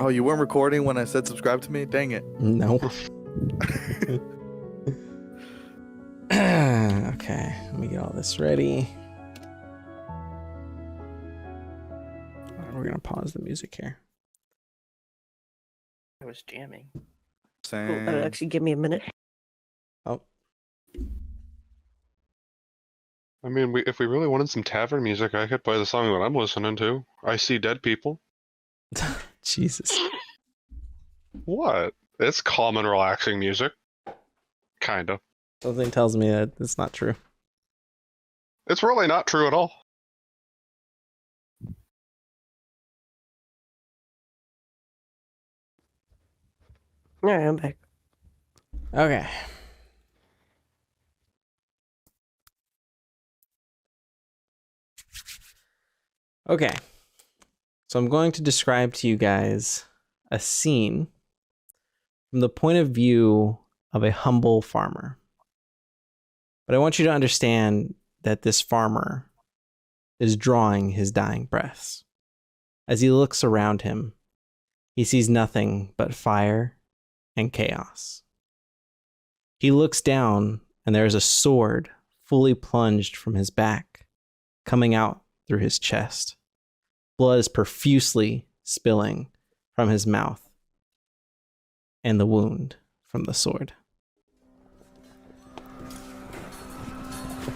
Oh, you weren't recording when I said subscribe to me? Dang it. No. Okay, let me get all this ready. We're gonna pause the music here. I was jamming. Same. That'll actually give me a minute. Oh, I mean, if we really wanted some tavern music, I could play the song that I'm listening to. I See Dead People. Jesus. What? It's calm and relaxing music. Kinda. Something tells me that it's not true. It's really not true at all. All right, I'm back. Okay. Okay. So I'm going to describe to you guys a scene from the point of view of a humble farmer. But I want you to understand that this farmer is drawing his dying breaths. As he looks around him, he sees nothing but fire and chaos. He looks down, and there is a sword fully plunged from his back, coming out through his chest. Blood is profusely spilling from his mouth and the wound from the sword.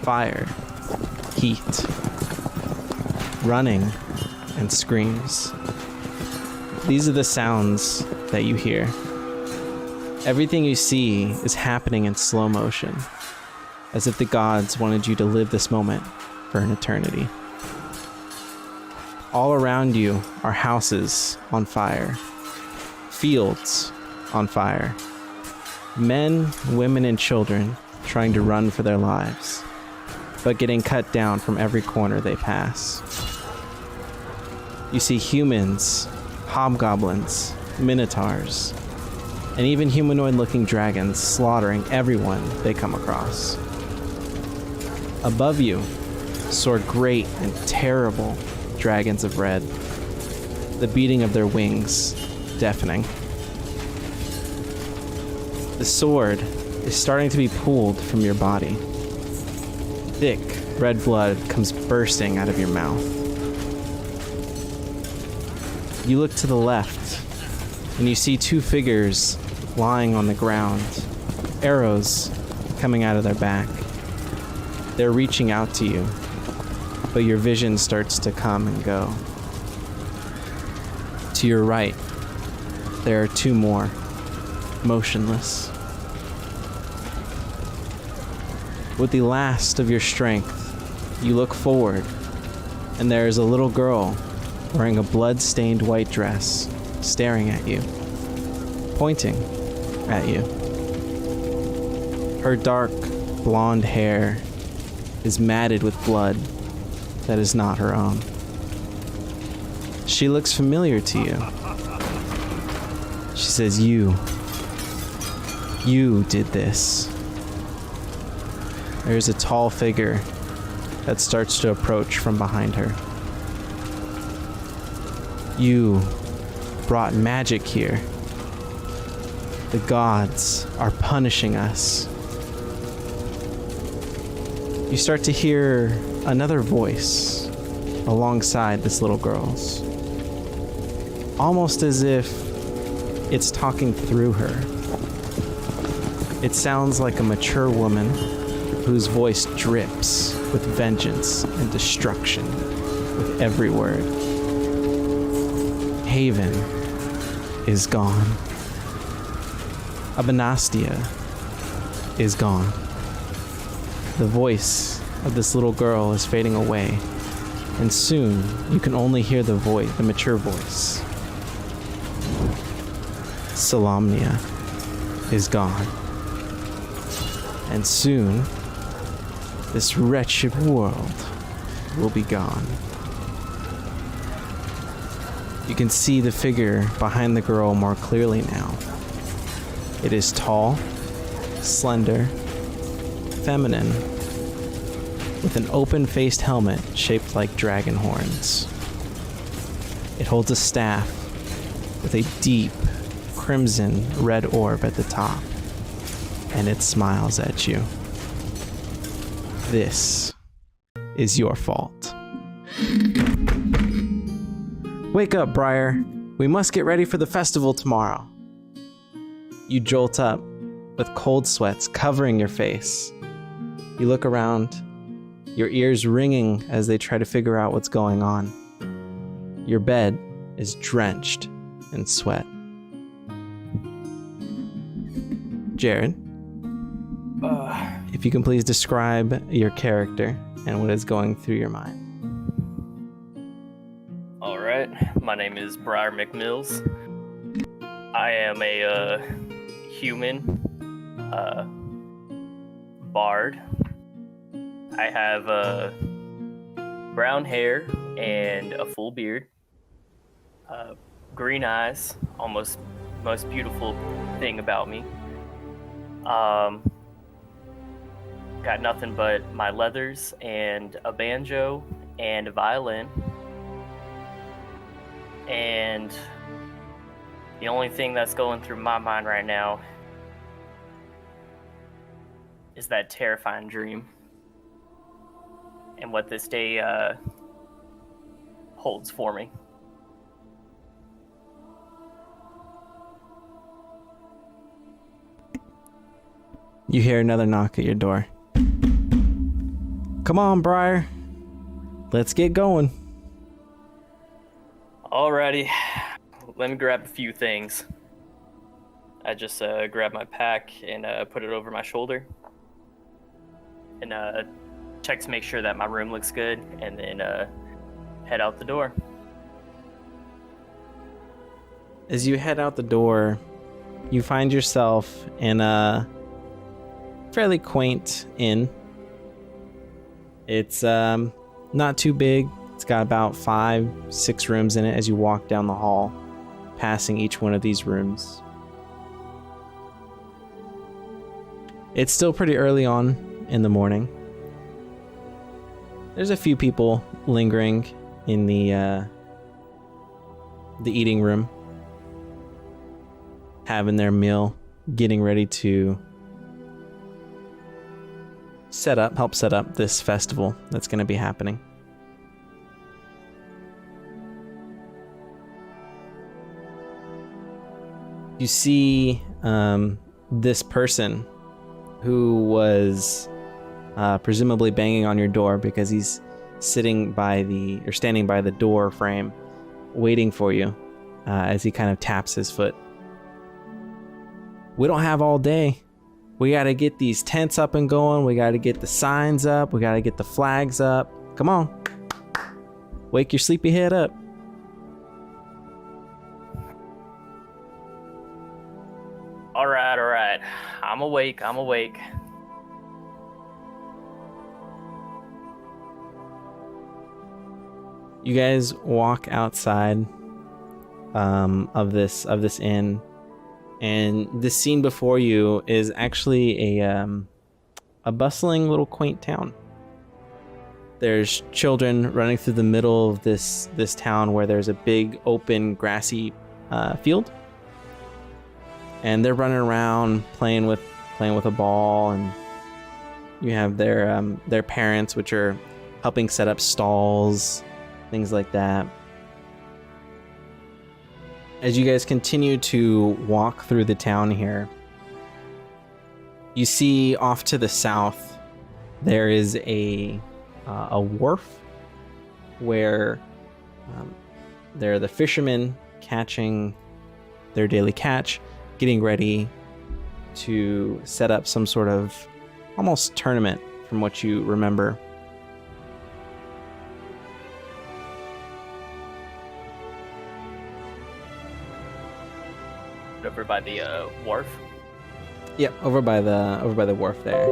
Fire, heat, running, and screams. These are the sounds that you hear. Everything you see is happening in slow motion, as if the gods wanted you to live this moment for an eternity. All around you are houses on fire, fields on fire, men, women, and children trying to run for their lives, but getting cut down from every corner they pass. You see humans, hobgoblins, minotaurs, and even humanoid-looking dragons slaughtering everyone they come across. Above you soar great and terrible dragons of red, the beating of their wings deafening. The sword is starting to be pulled from your body. Thick red blood comes bursting out of your mouth. You look to the left, and you see two figures lying on the ground, arrows coming out of their back. They're reaching out to you, but your vision starts to come and go. To your right, there are two more, motionless. With the last of your strength, you look forward, and there is a little girl wearing a blood-stained white dress, staring at you, pointing at you. Her dark, blonde hair is matted with blood that is not her own. She looks familiar to you. She says, You did this. There's a tall figure that starts to approach from behind her. You brought magic here. The gods are punishing us. You start to hear another voice alongside this little girl's, almost as if it's talking through her. It sounds like a mature woman whose voice drips with vengeance and destruction with every word. Haven is gone. Abanastia is gone. The voice of this little girl is fading away, and soon you can only hear the mature voice. Solamnia is gone. And soon, this wretched world will be gone. You can see the figure behind the girl more clearly now. It is tall, slender, feminine, with an open-faced helmet shaped like dragon horns. It holds a staff with a deep crimson red orb at the top, and it smiles at you. This is your fault. Wake up, Briar. We must get ready for the festival tomorrow. You jolt up with cold sweats covering your face. You look around, your ears ringing as they try to figure out what's going on. Your bed is drenched in sweat. Jared, if you can please describe your character and what is going through your mind. All right, my name is Briar McMills. I am a human bard. I have brown hair and a full beard, green eyes, almost most beautiful thing about me. Got nothing but my leathers and a banjo and a violin. And the only thing that's going through my mind right now is that terrifying dream and what this day holds for me. You hear another knock at your door. Come on, Briar. Let's get going. Alrighty, let me grab a few things. I just grab my pack and put it over my shoulder. And check to make sure that my room looks good, and then head out the door. As you head out the door, you find yourself in a fairly quaint inn. It's not too big. It's got about 5-6 rooms in it as you walk down the hall, passing each one of these rooms. It's still pretty early on in the morning. There's a few people lingering in the eating room, having their meal, getting ready to help set up this festival that's going to be happening. You see this person who was presumably banging on your door because he's standing by the door frame waiting for you as he kind of taps his foot. We don't have all day. We got to get these tents up and going. We got to get the signs up. We got to get the flags up. Come on. Wake your sleepy head up. All right. I'm awake. You guys walk outside of this inn, and the scene before you is actually a bustling little quaint town. There's children running through the middle of this town where there's a big open grassy field, and they're running around playing with a ball, and you have their parents, which are helping set up stalls, things like that. As you guys continue to walk through the town here, you see off to the south there is a wharf where there are the fishermen catching their daily catch, getting ready to set up some sort of almost tournament from what you remember. Over by the wharf. Yep, over by the wharf there.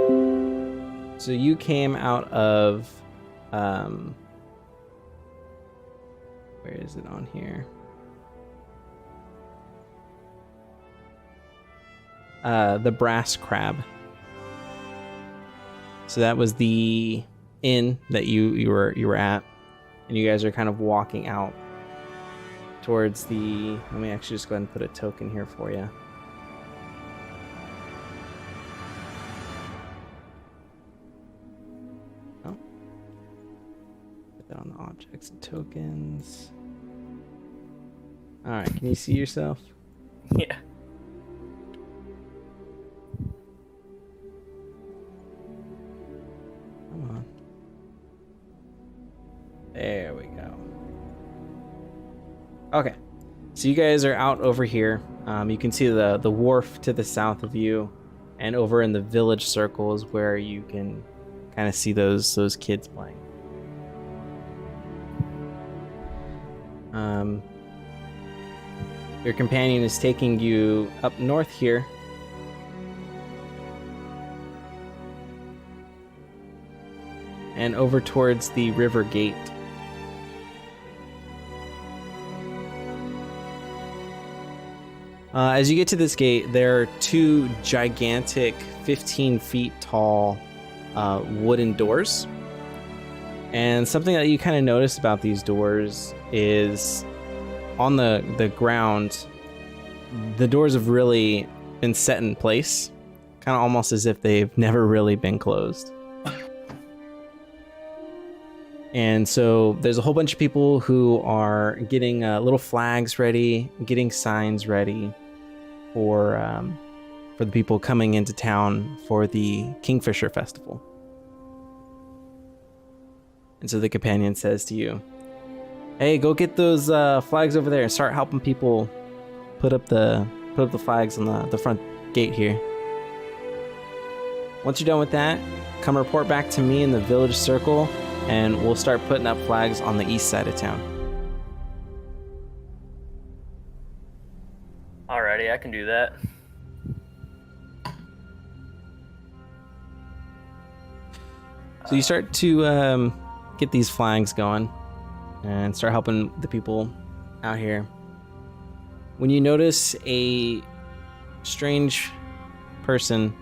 So you came out of where is it on here? The Brass Crab. So that was the inn that you were at, and you guys are kind of walking out. towards the... Let me actually just go ahead and put a token here for you. Oh. Put that on the objects and tokens. Alright, can you see yourself? Yeah. Come on. There we go. Okay. So you guys are out over here. You can see the wharf to the south of you, and over in the village circle is where you can kind of see those kids playing. Your companion is taking you up north here. And over towards the river gate. As you get to this gate, there are two gigantic 15 feet tall wooden doors. And something that you kind of notice about these doors is on the ground, the doors have really been set in place, kind of almost as if they've never really been closed. And so there's a whole bunch of people who are getting little flags ready, getting signs ready for the people coming into town for the Kingfisher Festival. And so the companion says to you, "Hey, go get those flags over there and start helping people put up the flags on the front gate here. Once you're done with that, come report back to me in the village circle, and we'll start putting up flags on the east side of town." Alrighty, I can do that. So you start to get these flags going and start helping the people out here. When you notice a strange person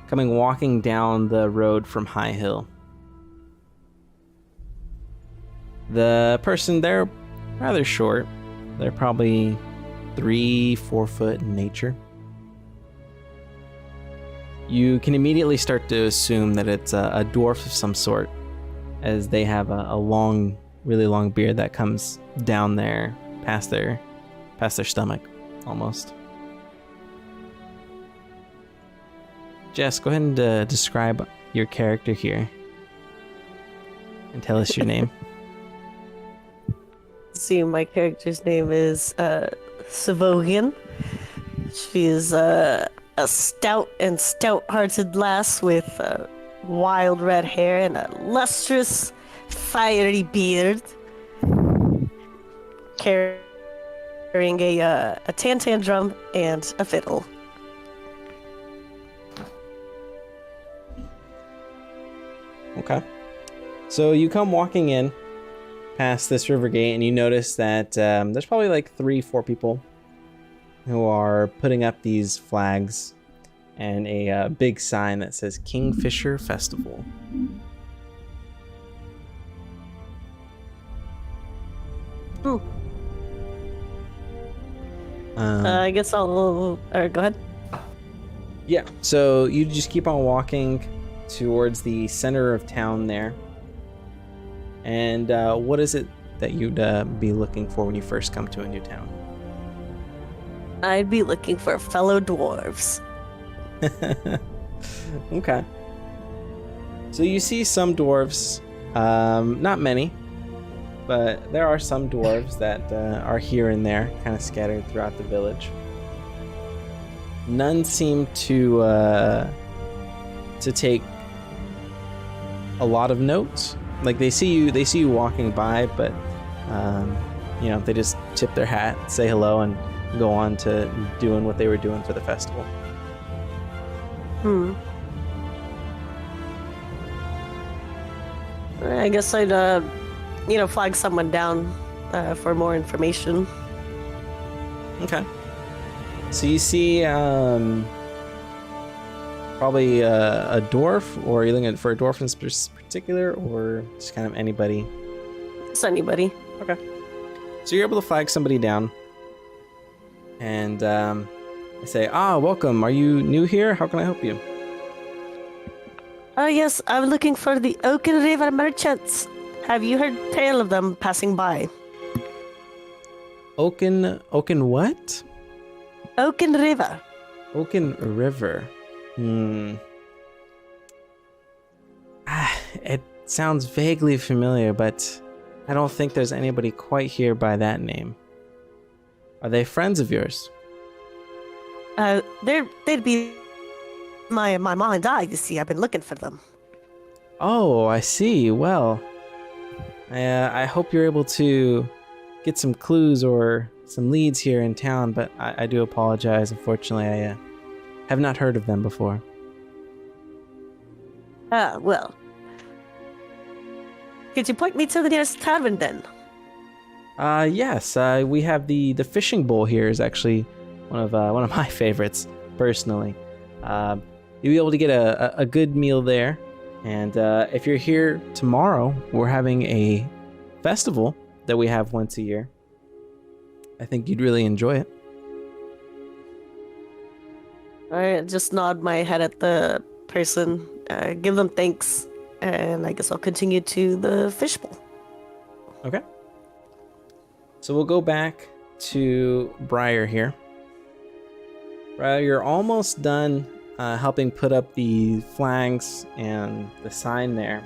coming walking down the road from High Hill. The person, they're rather short. They're probably 3-4 foot in nature. You can immediately start to assume that it's a dwarf of some sort, as they have a long, really long beard that comes down there past their stomach, almost. Jess, go ahead and describe your character here, and tell us your name. See, my character's name is Savogian. She is a stout and stout-hearted lass with wild red hair and a lustrous, fiery beard. Carrying a tan drum and a fiddle. Okay. So you come walking in past this river gate, and you notice that there's probably like 3-4 people who are putting up these flags and a big sign that says Kingfisher Festival. Ooh. I guess I'll... go ahead. Yeah, so you just keep on walking towards the center of town there. And what is it that you'd be looking for when you first come to a new town? I'd be looking for fellow dwarves. Okay. So you see some dwarves, not many, but there are some dwarves that are here and there, kind of scattered throughout the village. None seem to take a lot of notes. Like they see you walking by, but they just tip their hat, say hello, and go on to doing what they were doing for the festival. I guess I'd flag someone down for more information. Okay. So you see probably a dwarf, or are you looking for a dwarf in particular, or just kind of anybody? It's anybody. Okay. So you're able to flag somebody down. And I say, welcome. Are you new here? How can I help you? Oh yes, I'm looking for the Oaken River merchants. Have you heard tale of them passing by? Oaken what? Oaken River. Oaken River. It sounds vaguely familiar, but I don't think there's anybody quite here by that name. Are they friends of yours? They'd be my mom and dad. You see, I've been looking for them. Oh, I see. Well, I hope you're able to get some clues or some leads here in town, but I do apologize. Unfortunately, I have not heard of them before. Well. Could you point me to the nearest tavern then? Yes. We have the fishing bowl here is actually one of my favorites personally. You'll be able to get a good meal there, and if you're here tomorrow, we're having a festival that we have once a year. I think you'd really enjoy it. I just nod my head at the person, give them thanks, and I guess I'll continue to the fishbowl. Okay. So we'll go back to Briar here. Briar, you're almost done helping put up the flags and the sign there.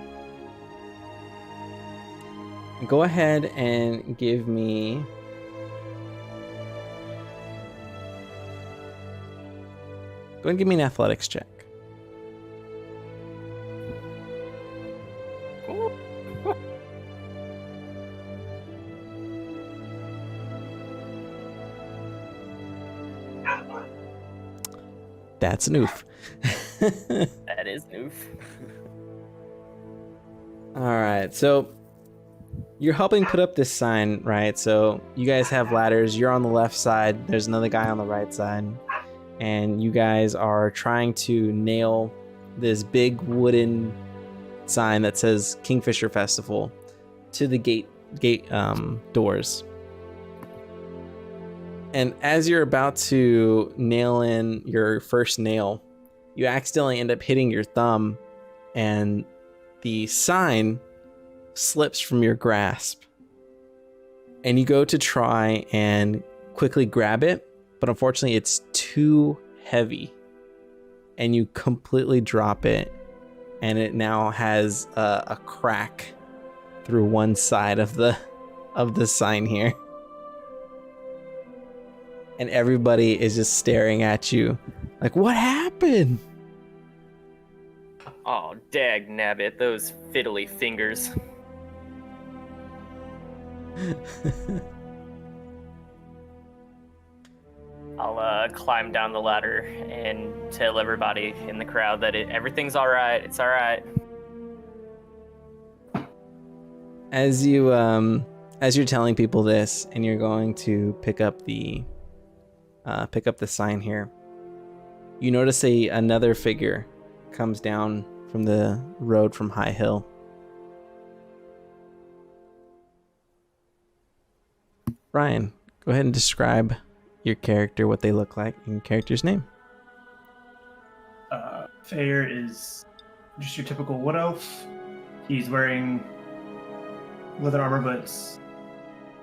Go ahead and give me... Go ahead and give me an athletics check. That's an oof. That is an oof. All right, so you're helping put up this sign, right? So you guys have ladders. You're on the left side. There's another guy on the right side. And you guys are trying to nail this big wooden sign that says Kingfisher Festival to the gate doors. And as you're about to nail in your first nail, you accidentally end up hitting your thumb, and the sign slips from your grasp. And you go to try and quickly grab it, but unfortunately it's too heavy. And you completely drop it, and it now has a crack through one side of the sign here. And everybody is just staring at you like, what happened? Oh, dag nabbit, those fiddly fingers. I'll climb down the ladder and tell everybody in the crowd that everything's all right. It's all right. As you're telling people this, and you're going to pick up the sign here, you notice another figure comes down from the road from High Hill. Ryan, go ahead and describe your character, what they look like, and your character's name. Fair is just your typical wood elf. He's wearing leather armor, but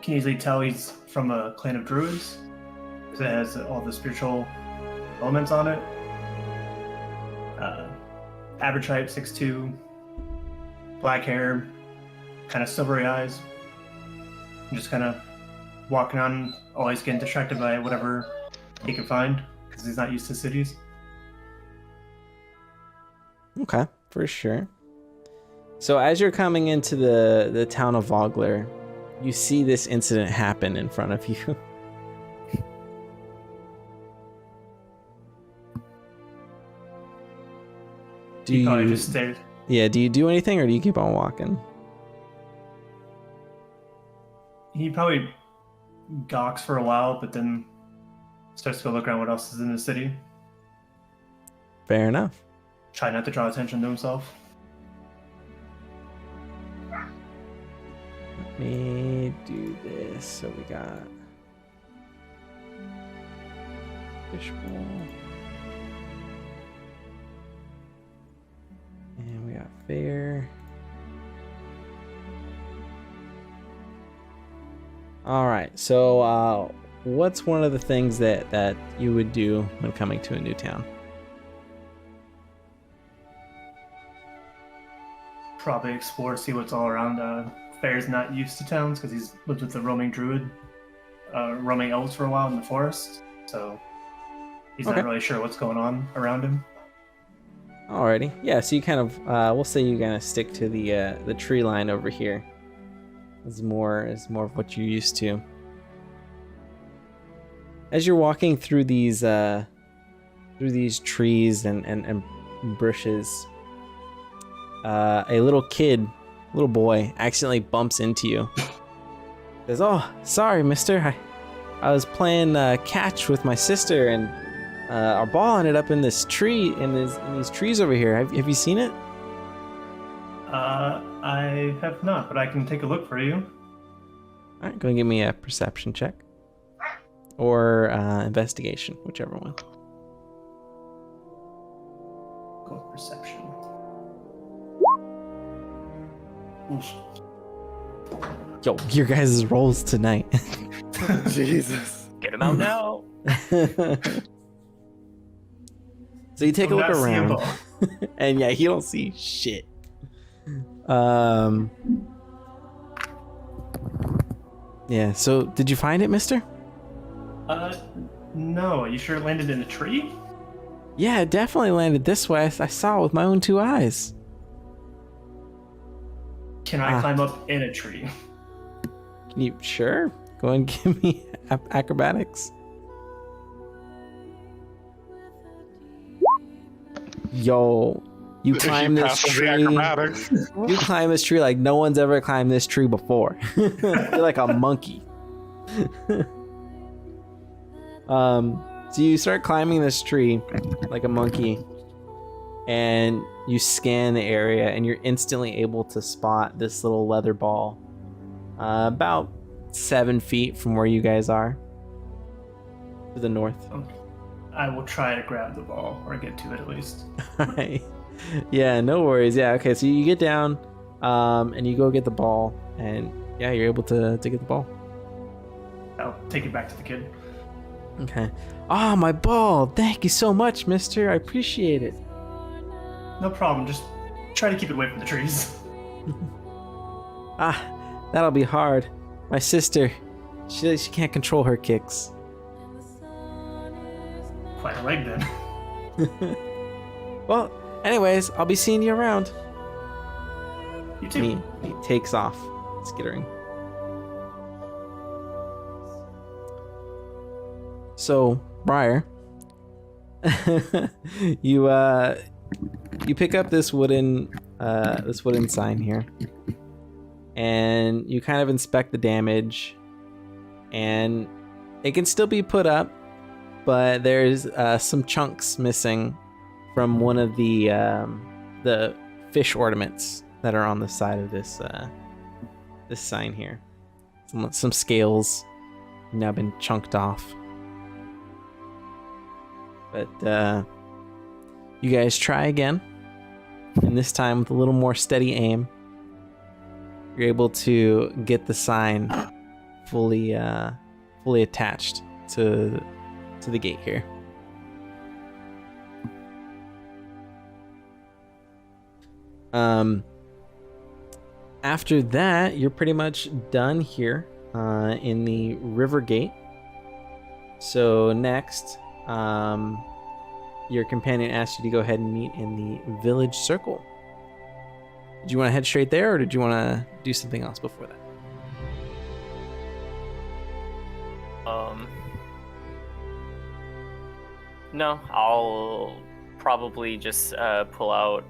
can easily tell he's from a clan of druids, because it has all the spiritual elements on it. Average height, 6'2", black hair, kind of silvery eyes. And just kind of walking on, always getting distracted by whatever he can find, because he's not used to cities. Okay, for sure. So as you're coming into the town of Vogler, you see this incident happen in front of you. He probably just stared. Yeah, do you do anything, or do you keep on walking? He probably gawks for a while, but then starts to go look around what else is in the city. Fair enough. Try not to draw attention to himself. Let me me do this. So we got fishbowl. And we got fair. All right. So what's one of the things that you would do when coming to a new town? Probably explore, see what's all around. Fair's not used to towns because he's lived with the roaming druid, roaming elves for a while in the forest, so he's Okay. not really sure what's going on around him. Alrighty. Yeah, so you kind of we'll say you kind of stick to the tree line over here. Is more of what you're used to. As you're walking through these trees and bushes, a little boy accidentally bumps into you. Says, "Oh, sorry, mister. I was playing catch with my sister and our ball ended up in this tree, in these trees over here. Have you seen it?" I have not, but I can take a look for you. All right, go and give me a perception check. Or investigation, whichever one. Go with perception. Yo, your guys' rolls tonight. Jesus. Get him out now. So you take a I'm look not seeing around, ball. and yeah, you don't see shit. Yeah, so did you find it, mister? No. Are you sure it landed in a tree? Yeah, it definitely landed this way. I saw it with my own two eyes. Can I climb up in a tree? You sure? Go and give me acrobatics. Yo, you climb this Pass the tree. acrobatics. You climb this tree like no one's ever climbed this tree before. You're like a monkey. So you start climbing this tree like a monkey, and you scan the area, and you're instantly able to spot this little leather ball, about 7 feet from where you guys are, to the north. I will try to grab the ball, or get to it at least. Alright. Yeah, no worries. Yeah, okay, so you get down, and you go get the ball, and yeah, you're able to get the ball. I'll take it back to the kid. Okay. Ah, my ball! Thank you so much, mister. I appreciate it. No problem, just try to keep it away from the trees. Ah, that'll be hard. My sister, she can't control her kicks. Quite a leg then. Well, anyways, I'll be seeing you around. You too. He takes off, skittering. So, Briar, you pick up this wooden sign here, and you kind of inspect the damage, and it can still be put up, but there's some chunks missing from one of the fish ornaments that are on the side of this sign here. Some scales have now been chunked off. But you guys try again, and this time with a little more steady aim, you're able to get the sign fully attached to the gate here. After that, you're pretty much done here in the river gate. So next, your companion asked you to go ahead and meet in the village circle. Did you want to head straight there, or did you want to do something else before that? No, I'll probably just pull out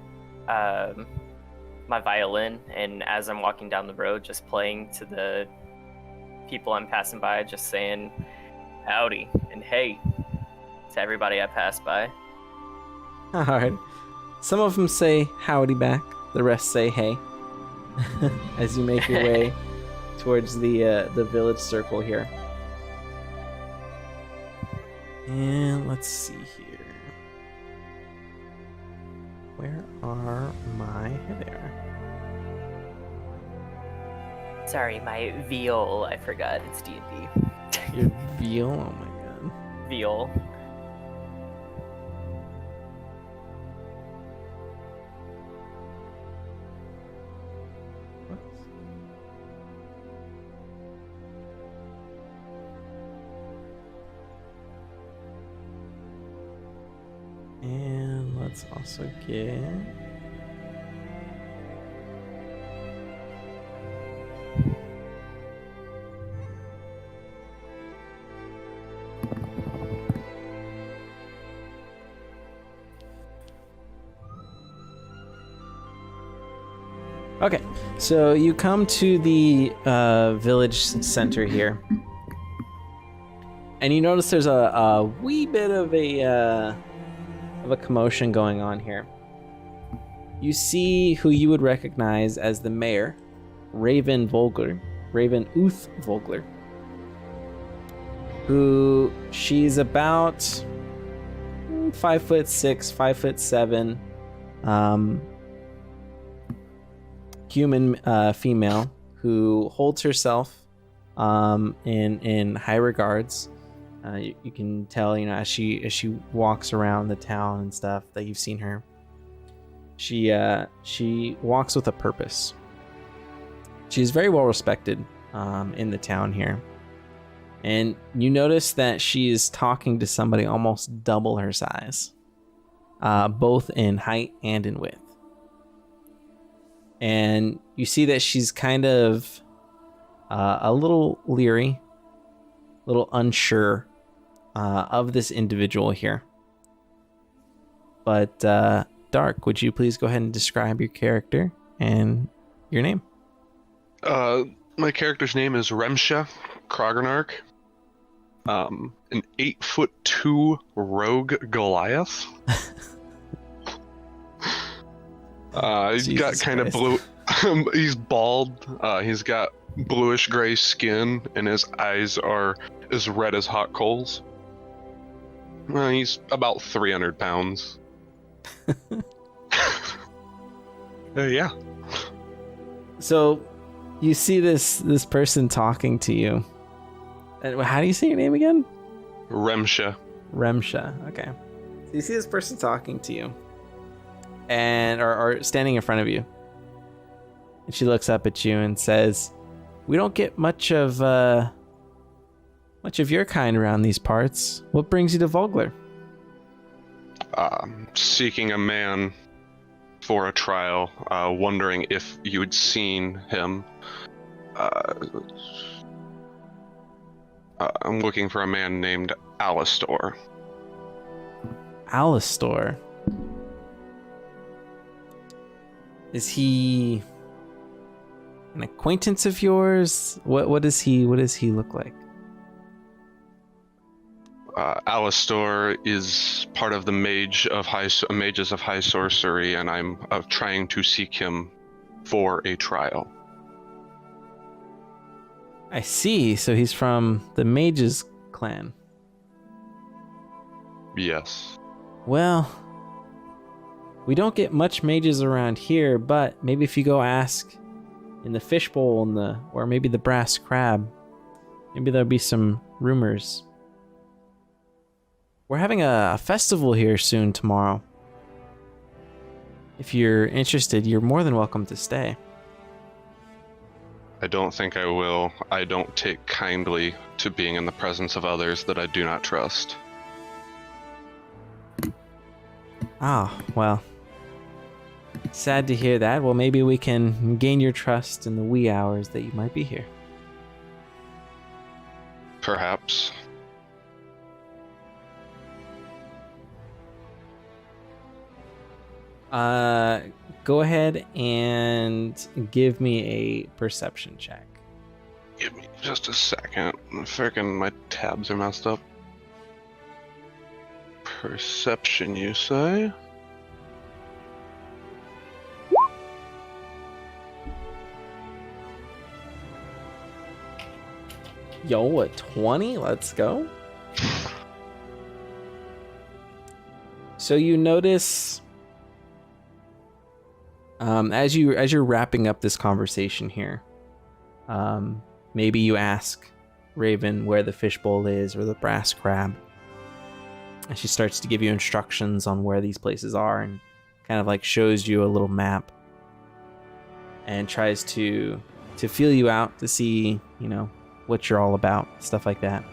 my violin, and as I'm walking down the road, just playing to the people I'm passing by, just saying howdy and hey to everybody I pass by. All right. Some of them say howdy back. The rest say hey. As you make your way towards the village circle here. And let's see here. Where are my... Hey there. Sorry, my viol. I forgot. It's D&D. Your veal? Oh my god. Viol. And let's also get... Okay, so you come to the village center here, and you notice there's a wee bit of a commotion going on here. You see who you would recognize as the mayor, Raven Uth Vogler, who she's about 5'6", 5'7", human female who holds herself in high regards. You can tell, you know, as she walks around the town and stuff, that you've seen her. She walks with a purpose. She's very well respected in the town here, and you notice that she is talking to somebody almost double her size, both in height and in width. And you see that she's kind of a little leery, a little unsure of this individual here. But Dark, would you please go ahead and describe your character and your name? My character's name is Remsha Kroganark. An 8'2" rogue Goliath. He's got kind of blue. He's bald. He's got bluish gray skin, and his eyes are as red as hot coals. He's about 300 pounds. Yeah. So you see this person talking to you. And how do you say your name again? Remsha. Remsha. Okay. So you see this person talking to you, and or standing in front of you. And she looks up at you and says, "We don't get much of your kind around these parts. What brings you to Vogler?" Seeking a man for a trial. Wondering if you'd seen him. I'm looking for a man named Alistor. Alistor. Is he an acquaintance of yours? What does he look like? Alistor is part of the mages of high sorcery, and I'm trying to seek him for a trial. I see. So he's from the Mages clan. Yes. Well, we don't get much mages around here, but maybe if you go ask in the fishbowl or maybe the brass crab, maybe there'll be some rumors. We're having a festival here soon tomorrow. If you're interested, you're more than welcome to stay. I don't think I will. I don't take kindly to being in the presence of others that I do not trust. Ah, well. Sad to hear that. Well, maybe we can gain your trust in the wee hours that you might be here. Perhaps. Go ahead and give me a perception check. Give me just a second. Frickin' my tabs are messed up. Perception, you say? Yo, a 20? Let's go. So you notice, as you're wrapping up this conversation here, maybe you ask Raven where the fishbowl is or the brass crab, and she starts to give you instructions on where these places are and kind of like shows you a little map and tries to feel you out to see, you know, what you're all about, stuff like that.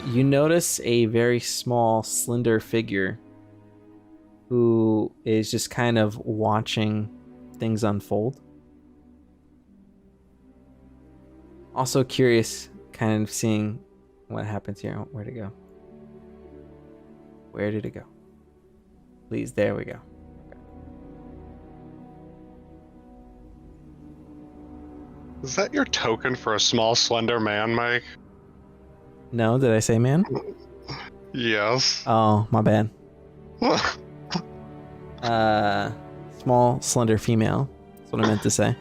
You notice a very small, slender figure who is just kind of watching things unfold. Also curious, kind of seeing what happens here. Oh, where'd it go? Where did it go? Please, there we go. Is that your token for a small, slender man, Mike? No, did I say man? Yes. Oh, my bad. Small, slender female. That's what I meant to say.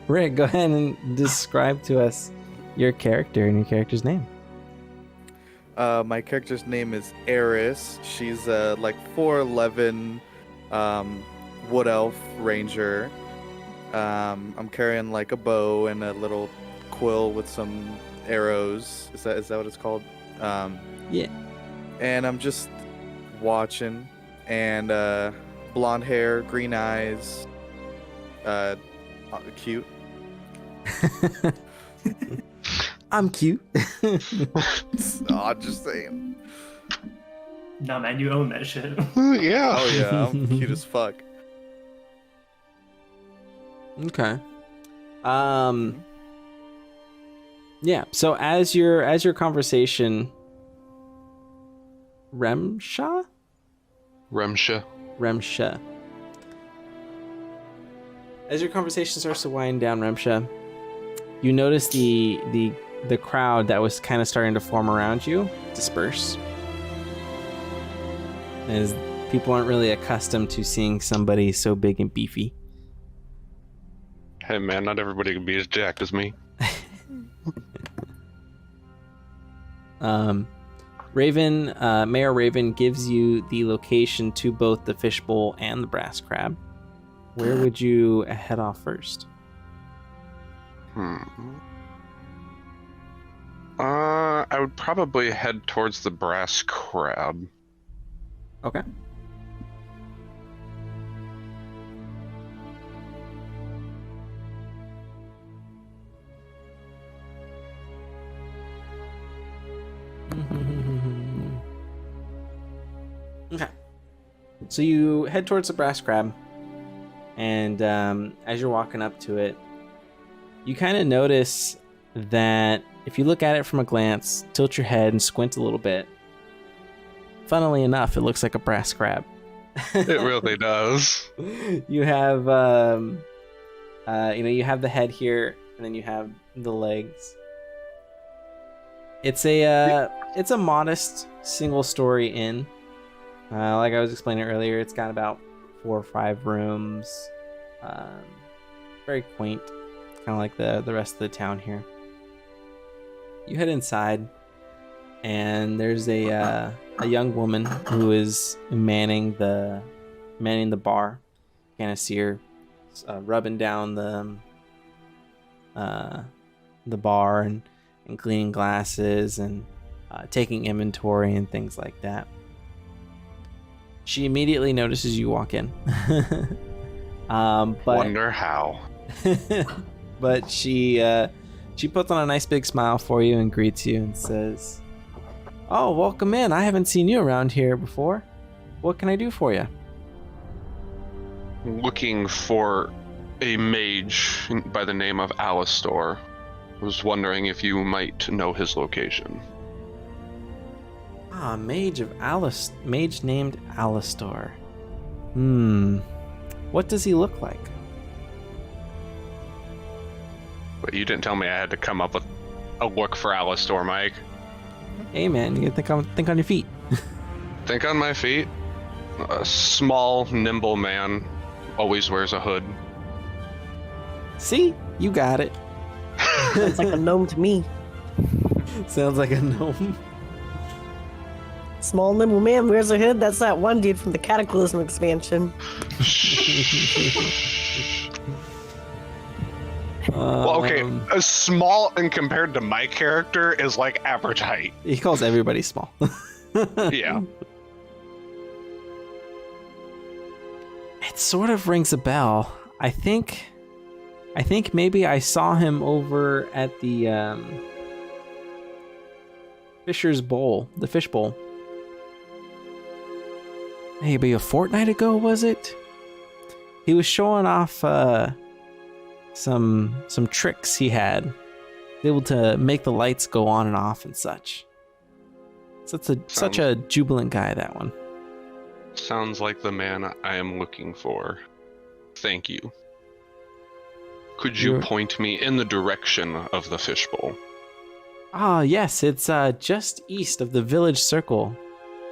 Rick, go ahead and describe to us your character and your character's name. My character's name is Eris. She's like 4'11", wood elf ranger. I'm carrying like a bow and a little quill with some arrows. Is that what it's called? Yeah. And I'm just watching, and blonde hair, green eyes, cute. I'm cute. I'm just saying. Nah, man, you own that shit. Yeah. Oh yeah, I'm cute as fuck. Okay. Yeah, so as your conversation Remsha? As your conversation starts to wind down, Remsha, you notice the crowd that was kind of starting to form around you disperse. As people aren't really accustomed to seeing somebody so big and beefy. Hey man, not everybody can be as jacked as me. Raven, Mayor Raven gives you the location to both the fishbowl and the brass crab. Where would you head off first? I would probably head towards the brass crab. Okay. Okay. So you head towards the brass crab, and as you're walking up to it, you kind of notice that if you look at it from a glance, tilt your head and squint a little bit, funnily enough, it looks like a brass crab. It really does. You have, you have the head here, and then you have the legs. It's a modest single-story inn. Like I was explaining earlier, it's got about 4 or 5 rooms. Very quaint, kind of like the rest of the town here. You head inside, and there's a young woman who is manning the bar. Kind of see her rubbing down the bar and cleaning glasses and taking inventory and things like that. She immediately notices you walk in. But wonder how. But she puts on a nice big smile for you and greets you and says, "Oh, welcome in. I haven't seen you around here before. What can I do for you?" Looking for a mage by the name of Alistor. Was wondering if you might know his location. Ah, mage named Alistor. What does he look like? But you didn't tell me I had to come up with a look for Alistor, Mike. Hey man, you gotta think on your feet. Think on my feet. A small, nimble man. Always wears a hood. See? You got it. Sounds like a gnome to me. Sounds like a gnome. Small nimble man wears a hood. That's that one dude from the Cataclysm expansion. Well, okay, a small and compared to my character is like average height. He calls everybody small. Yeah. It sort of rings a bell. I think maybe I saw him over at the Fisher's Bowl, the Fish Bowl. Maybe a fortnight ago, was it? He was showing off some tricks he had, able to make the lights go on and off and such. Such a jubilant guy, that one. Sounds like the man I am looking for. Thank you. Could you point me in the direction of the fishbowl? Ah, yes, it's just east of the village circle.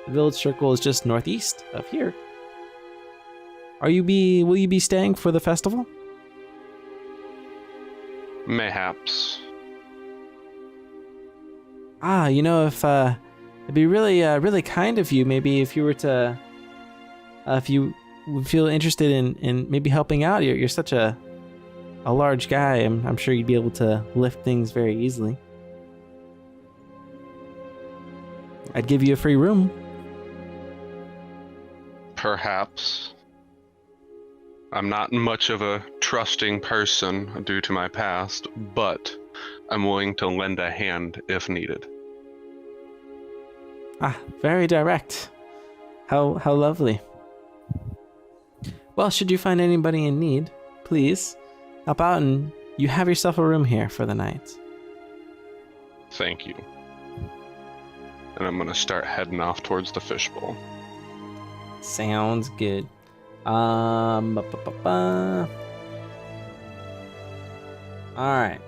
The village circle is just northeast of here. Will you be staying for the festival? Mayhaps. Ah, if it'd be really kind of you, maybe if you were to, if you would feel interested in maybe helping out. You're such a large guy. I'm sure you'd be able to lift things very easily. I'd give you a free room. Perhaps. I'm not much of a trusting person due to my past, but I'm willing to lend a hand if needed. Ah, very direct. How lovely. Well, should you find anybody in need, please help out, and you have yourself a room here for the night. Thank you. And I'm gonna start heading off towards the fishbowl. Sounds good. All right.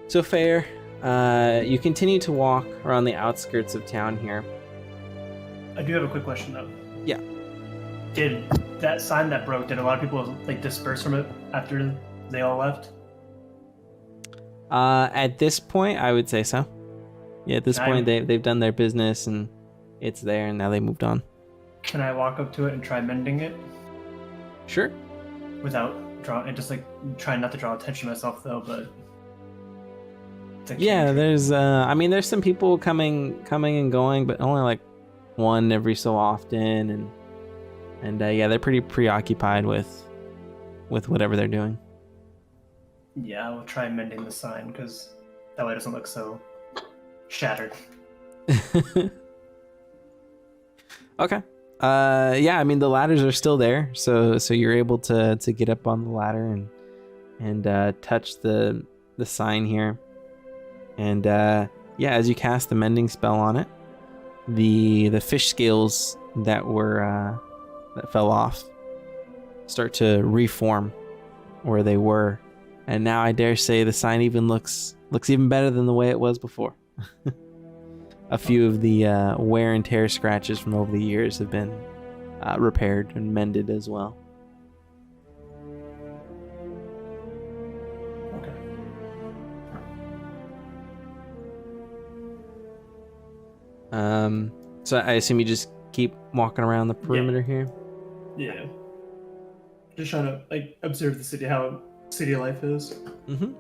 So Fair, you continue to walk around the outskirts of town here. I do have a quick question though. Yeah. Did that sign that broke, did a lot of people like disperse from it after they all left? At this point, I would say so. Yeah, at this point, they've done their business and it's there, and now they moved on. Can I walk up to it and try mending it Sure. without drawing? Just like trying not to draw attention to myself though, but Yeah, there's there's some people coming and going, but only like one every so often, and yeah, they're pretty preoccupied with whatever they're doing. Yeah, I will try mending the sign because that way it doesn't look so shattered. Okay. Yeah, I mean the ladders are still there, so you're able to get up on the ladder and touch the sign here. And yeah, as you cast the mending spell on it, the fish scales that were that fell off start to reform where they were, and now I dare say the sign even looks even better than the way it was before. A few of the wear and tear scratches from over the years have been repaired and mended as well. Okay. So I assume you just keep walking around the perimeter here? Yeah. Just trying to like observe the city, how city life is. Mm-hmm.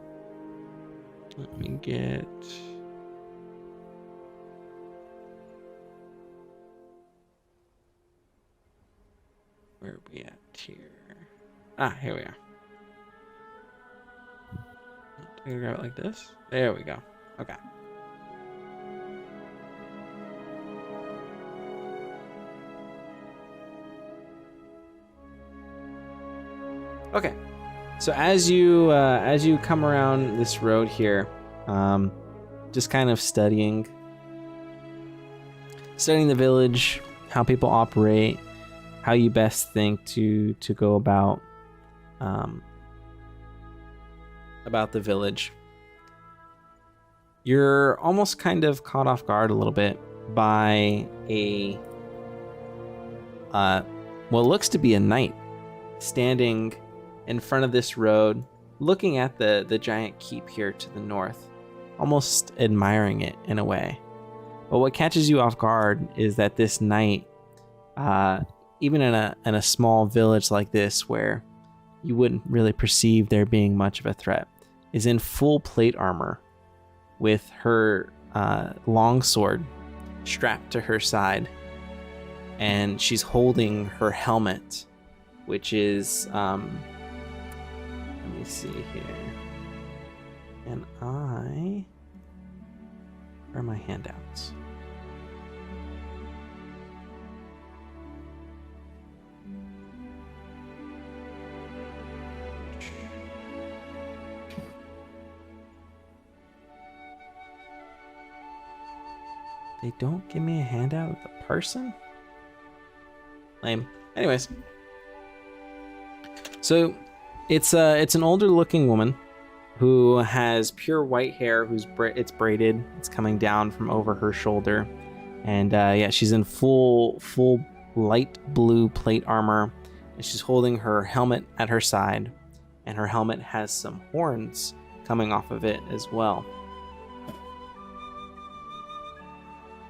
Let me get... Where are we at here? Ah, here we are. Can I grab it like this? There we go. Okay. Okay. So as you come around this road here, just kind of studying the village, how people operate, how you best think to go about the village. You're almost kind of caught off guard a little bit by a what looks to be a knight standing in front of this road, looking at the giant keep here to the north, almost admiring it in a way. But what catches you off guard is that this knight, even in a small village like this where you wouldn't really perceive there being much of a threat, is in full plate armor with her longsword strapped to her side, and she's holding her helmet, which is let me see here, and where are my handouts? They don't give me a handout of the person? Lame. Anyways. So it's an older looking woman who has pure white hair, it's braided. It's coming down from over her shoulder. And yeah, she's in full light blue plate armor, and she's holding her helmet at her side, and her helmet has some horns coming off of it as well.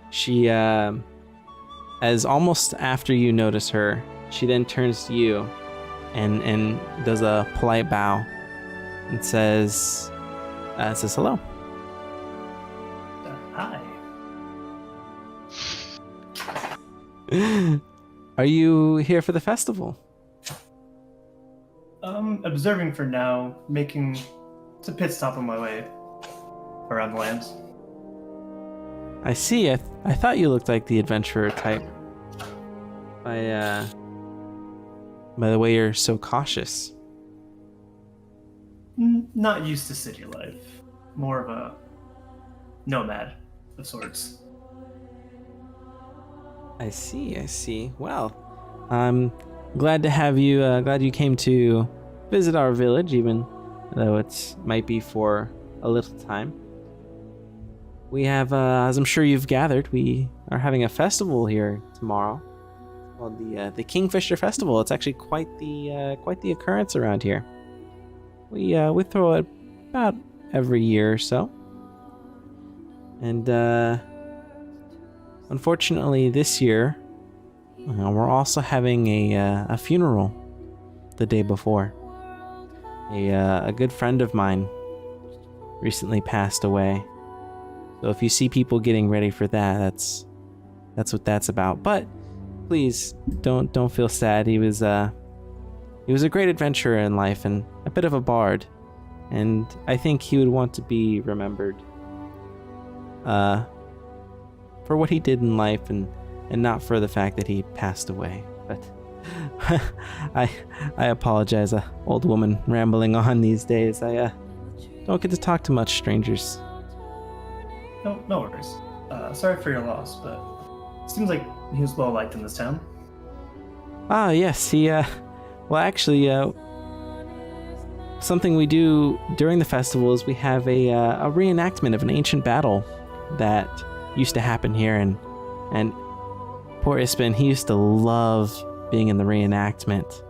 She, as almost after you notice her, she then turns to you and does a polite bow and says hello. Hi. Are you here for the festival? Observing for now, it's a pit stop on my way around the lands. I see. I thought you looked like the adventurer type. By the way you're so cautious. Not used to city life. More of a nomad of sorts. I see. Well, I'm glad to have you. Glad you came to visit our village, even though it might be for a little time. We have, as I'm sure you've gathered, we are having a festival here tomorrow called the Kingfisher Festival. It's actually quite the occurrence around here. We throw it about every year or so, and unfortunately this year we're also having a funeral the day before. A good friend of mine recently passed away. So if you see people getting ready for that, that's what that's about. But please don't feel sad. He was a great adventurer in life and a bit of a bard, and I think he would want to be remembered for what he did in life and not for the fact that he passed away. But I apologize, old woman rambling on these days. I don't get to talk to much strangers. No worries. Sorry for your loss, but it seems like he was well liked in this town. Ah, yes, he, well, actually, something we do during the festival is we have a reenactment of an ancient battle that used to happen here, and poor Ispin, he used to love being in the reenactment.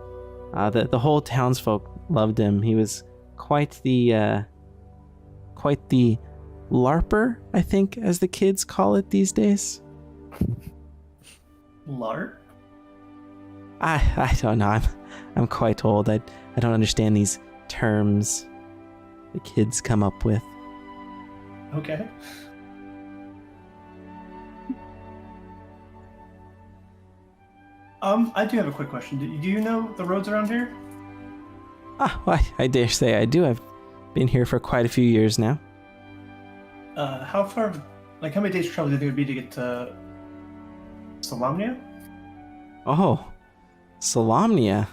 The whole townsfolk loved him. He was quite the LARPer, I think, as the kids call it these days. LARP? I don't know. I'm quite old. I don't understand these terms the kids come up with. Okay. I do have a quick question. Do you know the roads around here? Well, I dare say I do. I've been here for quite a few years now. How far, how many days travel do you think it would be to get to Solamnia? Oh, Solamnia.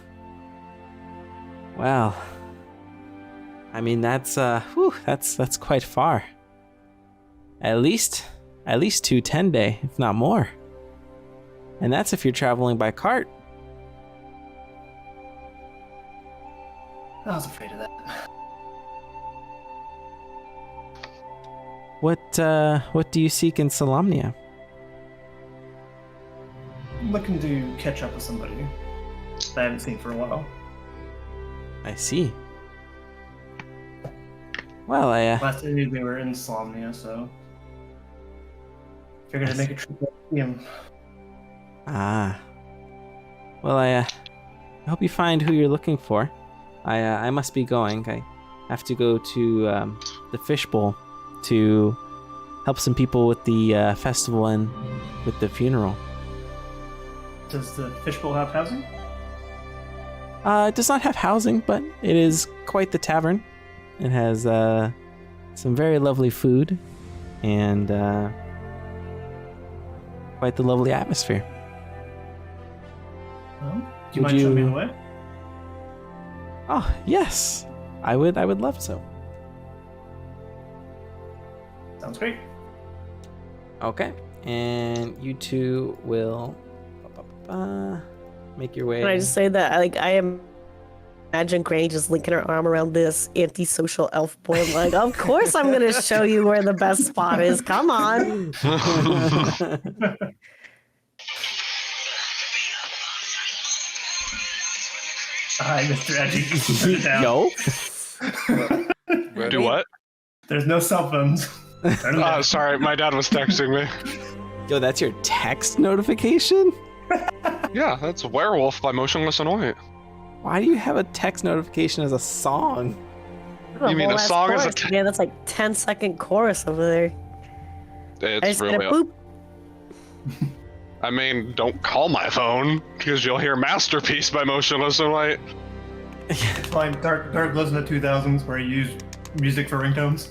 Well, I mean, that's quite far. At least 2 10-day, if not more. And that's if you're traveling by cart. I was afraid of that. What do you seek in Solamnia? I'm looking to catch up with somebody that I haven't seen for a while. I see. Well, Last I knew they were in Slomnia, so figured I'd make a trip to see him. Well, I hope you find who you're looking for. I must be going. I have to go to the fishbowl to help some people with the festival and with the funeral. Does the fishbowl have housing? It does not have housing, but it is quite the tavern. It has some very lovely food and quite the lovely atmosphere. Well, do you Would mind showing me you- the way? Oh, yes. I would love so. Sounds great. Okay. And you two will make your way. Can I just say that imagine Granny just linking her arm around this antisocial elf boy, like, of course I'm gonna show you where the best spot is. Come on. Hi, Mr. Edgy. Turn it down. Yo. Do what? There's no cell phones. Turn them down. Sorry, my dad was texting me. Yo, that's your text notification? Yeah, that's Werewolf by Motionless in White. Why do you have a text notification as a song? You mean a Whole-ass song is a chorus. Yeah, that's like 10-second chorus over there. I It's just get a really. boop. I mean, don't call my phone because you'll hear "Masterpiece" by Motionless in White. It's fine. Dark lives in the 2000s where you use music for ringtones.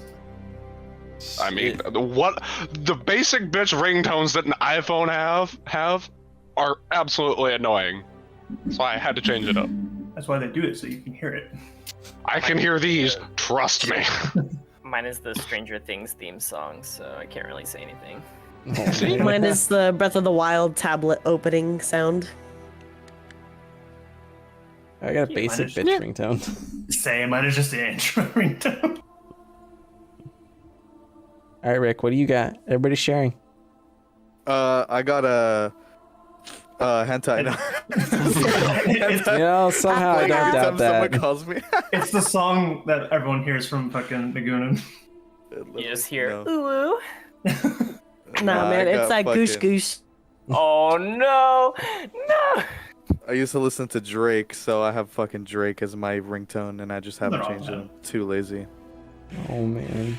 I mean, what the basic bitch ringtones that an iPhone have are absolutely annoying. That's why I had to change it up. That's why they do it, so you can hear it. I can hear these. Trust me. Mine is the Stranger Things theme song, so I can't really say anything. See? Mine is the Breath of the Wild tablet opening sound. I got a Yeah, basic mine bitch is- ringtone. Same. Mine is just the intro ringtone. All right, Rick, what do you got? Everybody's sharing. I got a hentai. It's, You know, somehow I don't Every doubt time someone that. calls me. it's the song that everyone hears from fucking Nagunin. You just hear, No. ooh, ooh. Nah, I man, it's got that goosh fucking- goosh. Oh no, no. I used to listen to Drake, so I have fucking Drake as my ringtone, and I just haven't Nothing wrong changed with it. I'm too lazy. Oh man.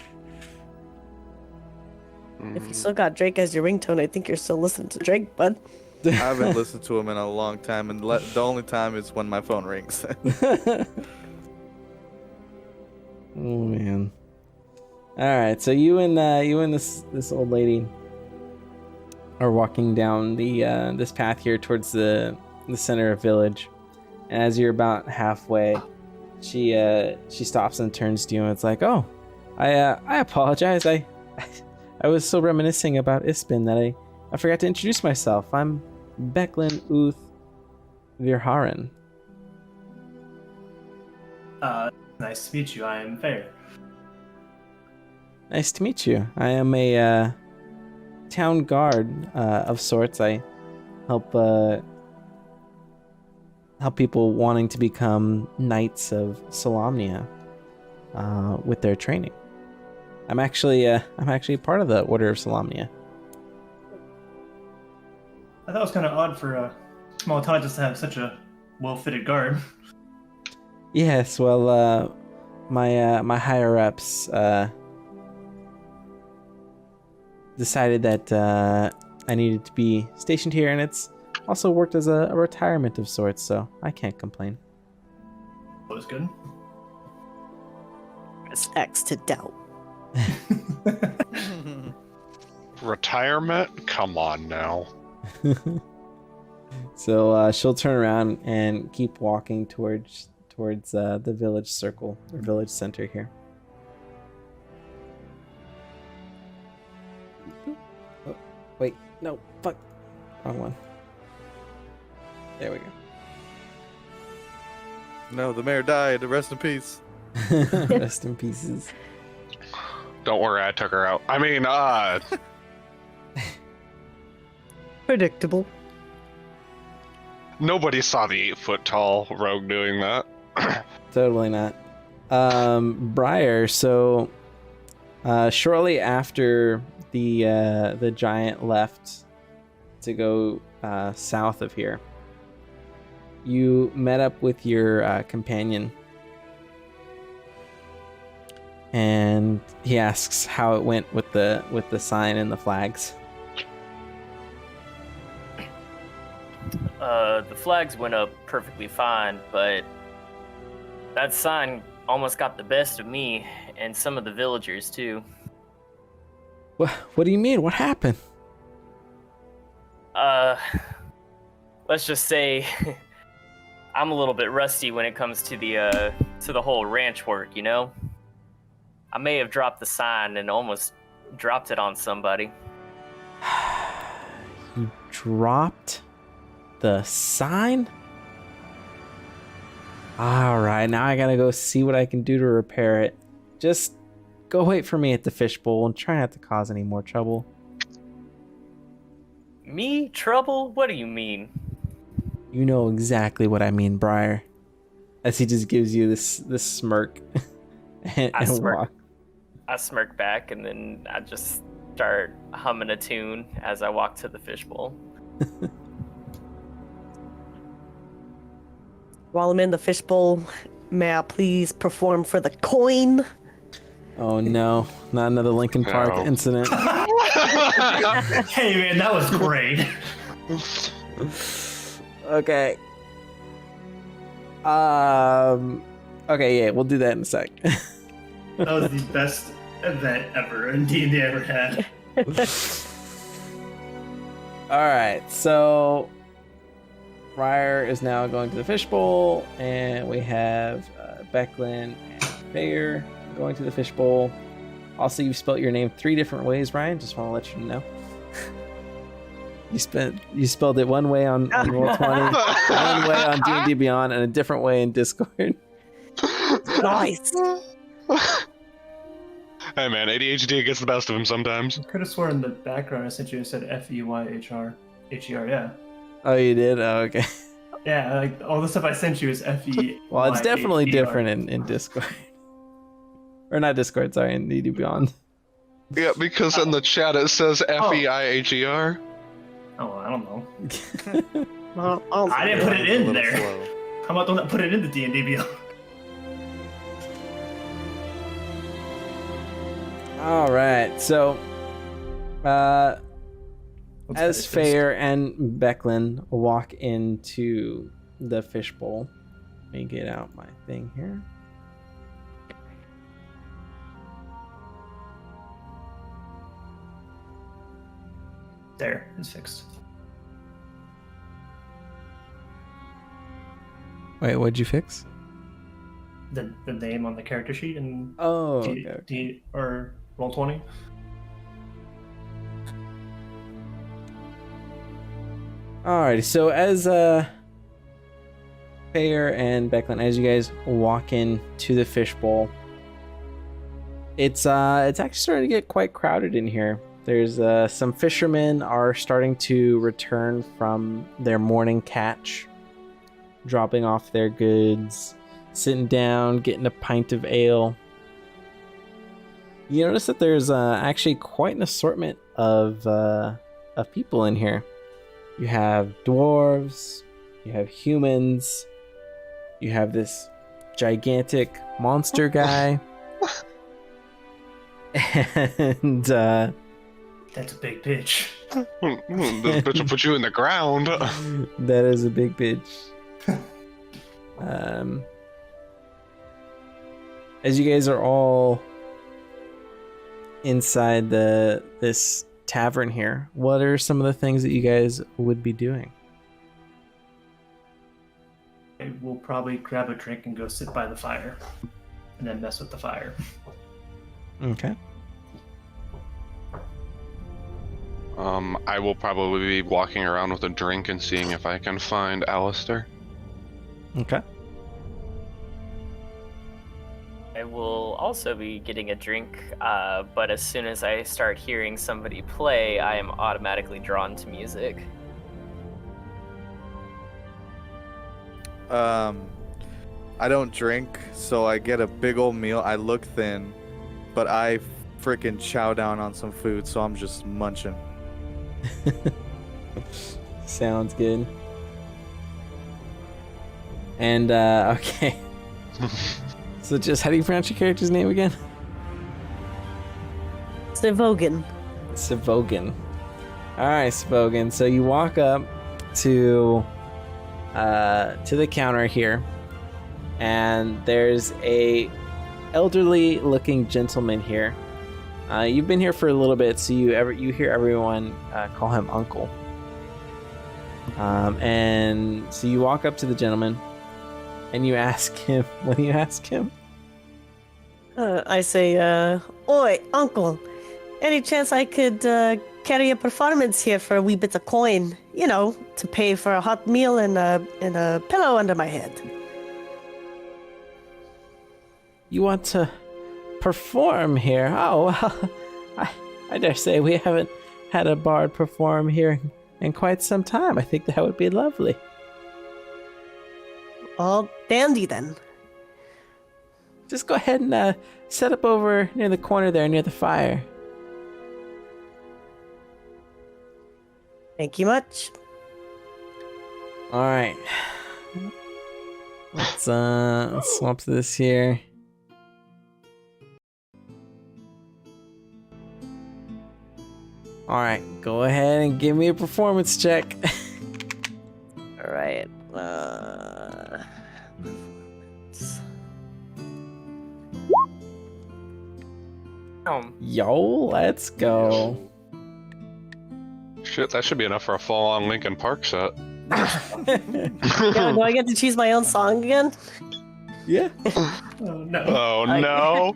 If you still got Drake as your ringtone, I think you're still listening to Drake, bud. I haven't listened to him in a long time, and the only time is when my phone rings. Oh man. All right, so you and this old lady are walking down the this path here towards the center of village, and as you're about halfway, she stops and turns to you, and it's like, "Oh, I apologize. I was so reminiscing about Ispin that I forgot to introduce myself. I'm Becklin Uth Virharen." Nice to meet you. I am Fair. Nice to meet you. I am a town guard of sorts. I help people wanting to become knights of Solamnia with their training. I'm actually part of the Order of Solamnia. I thought it was kind of odd for a small town just to have such a well-fitted guard. Yes, well, my higher ups decided that I needed to be stationed here, and it's also worked as a retirement of sorts, so I can't complain. That was good. Press X to doubt. Retirement? Come on now. So she'll turn around and keep walking towards the village circle or village center here. Oh, wait, no, fuck, wrong one. There we No, the mayor died. Rest in peace. go. Rest in pieces. Don't worry, I took her out. I mean, Predictable. nobody saw the 8-foot tall rogue doing that. Totally not. Briar, so shortly after the giant left to go south of here, you met up with your companion, and he asks how it went with the sign and the flags. The flags went up perfectly fine, but that sign almost got the best of me and some of the villagers too. What do you mean? What happened? Let's just say I'm a little bit rusty when it comes to the whole ranch work, you know? I may have dropped the sign and almost dropped it on somebody. You dropped the sign? Alright, now I gotta go see what I can do to repair it. Just go wait for me at the fishbowl and try not to cause any more trouble. Me? Trouble? What do you mean? You know exactly what I mean, Briar. As he just gives you this smirk and walk. I smirk back and then I just start humming a tune as I walk to the fishbowl. While I'm in the fishbowl, may I please perform for the coin? Oh no, not another Lincoln Park No. incident. Hey man, that was great. Okay. Okay, yeah, we'll do that in a sec. That was the best event ever and D&D ever had. Alright, so Ryer is now going to the fishbowl, and we have Becklin and Bayer going to the fishbowl. Also, you've spelled your name 3 different ways, Ryan. Just want to let you know. You spelled it one way on Roll20, one way on D&D Beyond, and a different way in Discord. Nice. Hey man, ADHD gets the best of him sometimes. I could have sworn in the background I sent you it said Feyher. H-E-R, yeah. Oh, you did? Oh, okay. Yeah, like all the stuff I sent you is Fe. Well, it's definitely different in Discord. Or not Discord, sorry, in D&D Beyond. Yeah, because in the chat it says Feiher. Oh, I don't know. I'll I didn't put it A in little there. slow. How about the one that put it in the D&D Beyond? All right, so as Fair and Becklin walk into the fishbowl, let me get out my thing here. There, it's fixed. Wait, what'd you fix? The name on the character sheet and Oh, okay. or Roll20. Alrighty, so as Fair and Becklin, as you guys walk into the fishbowl, it's actually starting to get quite crowded in here. There's some fishermen are starting to return from their morning catch, dropping off their goods, sitting down, getting a pint of ale. You notice that there's actually quite an assortment of people in here. You have dwarves, you have humans, you have this gigantic monster guy, and That's a big bitch. This bitch will put you in the ground. that is a big bitch. As you guys are all inside this tavern here, what are some of the things that you guys would be doing? We'll probably grab a drink and go sit by the fire, and then mess with the fire. Okay. I will probably be walking around with a drink and seeing if I can find Alistair. Okay. I will also be getting a drink, but as soon as I start hearing somebody play, I am automatically drawn to music. I don't drink, so I get a big old meal. I look thin, but I freaking chow down on some food, so I'm just munching. Sounds good. And okay. So just how do you pronounce your character's name again? Sivogan. Sivogan. All right, Sivogan. So you walk up to the counter here, and there's a elderly looking gentleman here. You've been here for a little bit, so you hear everyone call him Uncle. And so you walk up to the gentleman, and you ask him. What do you ask him? I say, Oi, Uncle, any chance I could carry a performance here for a wee bit of coin? You know, to pay for a hot meal and a pillow under my head. You want to perform here? Oh, well, I dare say we haven't had a bard perform here in quite some time. I think that would be lovely. All dandy then. Just go ahead and set up over near the corner there, near the fire. Thank you much. All right. Let's swap this here. All right, go ahead and give me a performance check. All right. Yo, let's go. Shit, that should be enough for a full-on Linkin Park set. Yeah, do I get to choose my own song again? Yeah. Oh no. Oh no!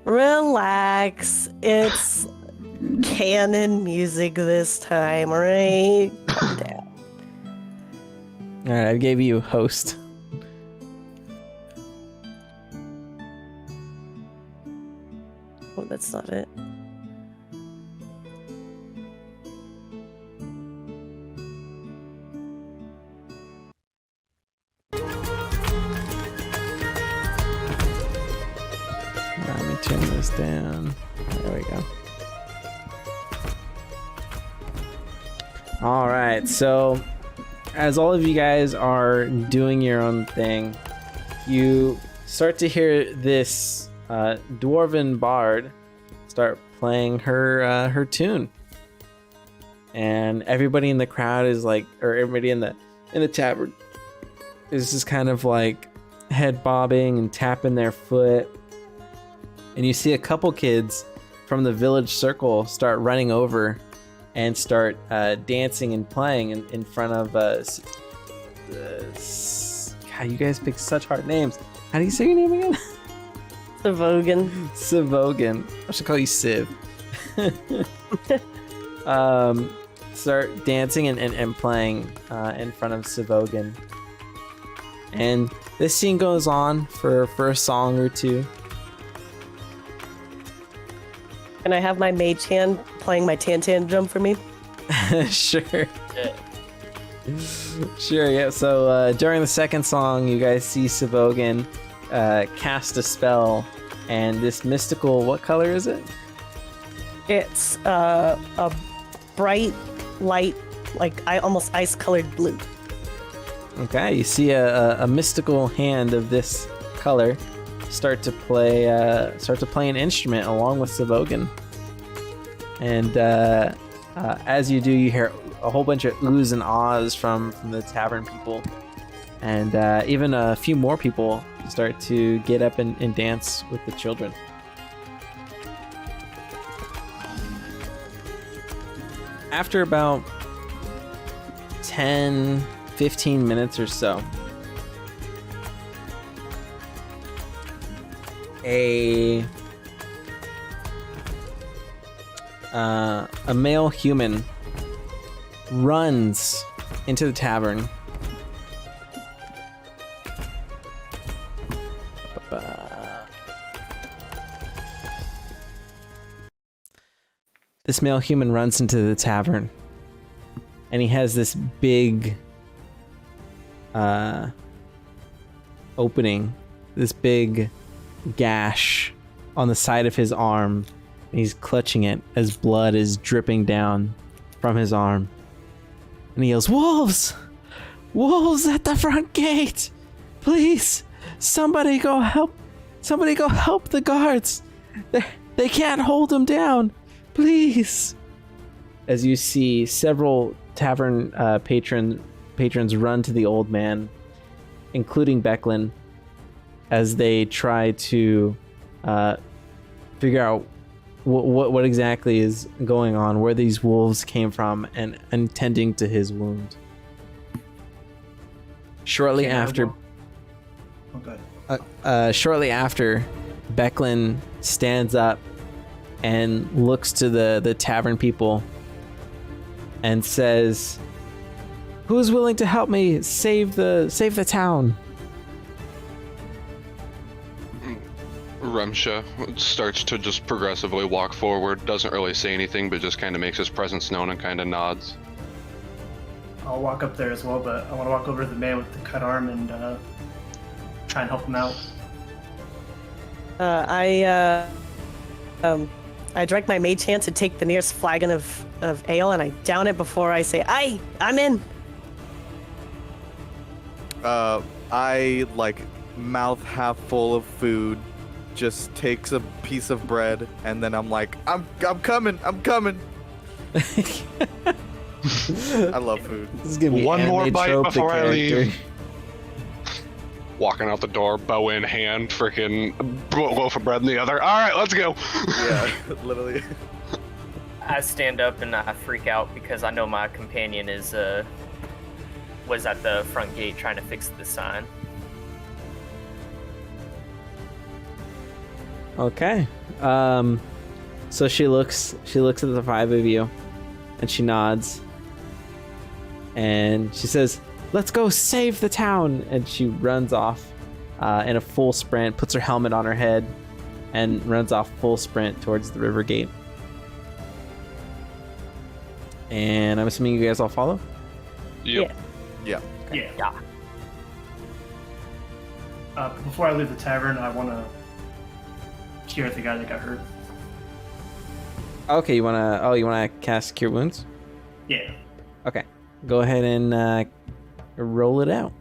Relax. It's canon music this time, right? Calm down. All right, I gave you host. Oh, that's not it. Let me turn this down. There we go. All right, so as all of you guys are doing your own thing, you start to hear this dwarven bard start playing her tune, and everybody in the crowd is like, or everybody in the tavern is just kind of like head bobbing and tapping their foot. And you see a couple kids from the village circle start running over and start dancing and playing in front of God, you guys pick such hard names. How do you say your name again? Sivogan. Sivogan. I should call you Siv. Start dancing and playing in front of Sivogan. And this scene goes on for a song or two. Can I have my mage hand playing my tan drum for me? Sure. Yeah. Sure, yeah. So during the second song, you guys see Sivogan cast a spell, and this mystical, what color is it? It's a bright, light, like almost ice-colored blue. Okay, you see a mystical hand of this color start to play an instrument along with Sivogan, and as you do, you hear a whole bunch of oohs and ahs from the tavern people, and even a few more people start to get up and dance with the children. After about 10-15 minutes or so, a male human runs into the tavern. This male human runs into the tavern, and he has this big opening, this big gash on the side of his arm. He's clutching it as blood is dripping down from his arm. And he yells, "Wolves! Wolves at the front gate! Please, somebody go help! Somebody go help the guards! They can't hold him down! Please!" As you see several tavern patrons run to the old man, including Becklin, as they try to figure out what exactly is going on, where these wolves came from, and tending to his wound. Shortly after, Becklin stands up and looks to the tavern people and says, "Who's willing to help me save the town?" Rumsha starts to just progressively walk forward, doesn't really say anything, but just kind of makes his presence known and kind of nods. I'll walk up there as well, but I want to walk over to the man with the cut arm and try and help him out. I drink my mage hand to take the nearest flagon of ale, and I down it before I say, "Aye, I'm in." I like mouth half full of food, just takes a piece of bread, and then I'm like, I'm coming. I love food. This is gonna be One more anime bite trope, the before I character. leave. Walking out the door, bow in hand, freaking loaf of bread in the other. All right, let's go. Yeah, literally. I stand up and I freak out because I know my companion was at the front gate trying to fix the sign. Okay. So she looks at the five of you, and she nods, and she says, "Let's go save the town!" And she runs off in a full sprint, puts her helmet on her head, and runs off full sprint towards the river gate. And I'm assuming you guys all follow? Yep. Yeah. Yeah. Before I leave the tavern, I want to cure the guy that got hurt. Okay, you wanna cast Cure Wounds? Yeah. Okay. Go ahead and roll it out.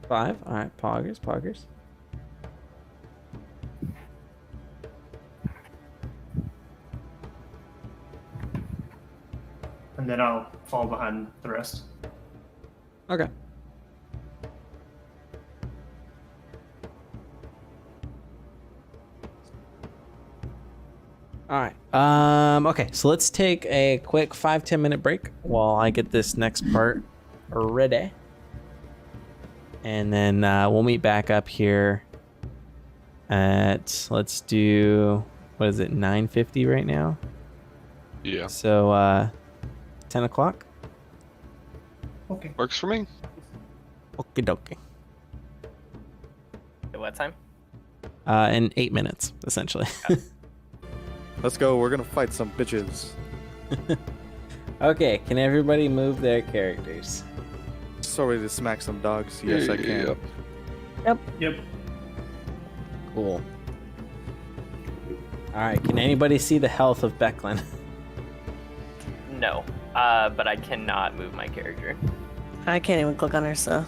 5. Alright, poggers. And then I'll fall behind the rest. Okay. Alright. Okay, so let's take a quick 5-10 minute break while I get this next part ready. And then we'll meet back up here at, let's do, what is it, 9:50 right now? Yeah. So 10 o'clock? Okay. Works for me. Okie dokie. At what time? In 8 minutes, essentially. Let's go. We're gonna fight some bitches. Okay, can everybody move their characters? So ready to smack some dogs. Yes, I can. Yep. Cool. Alright, can anybody see the health of Becklin? No, but I cannot move my character. I can't even click on her, so.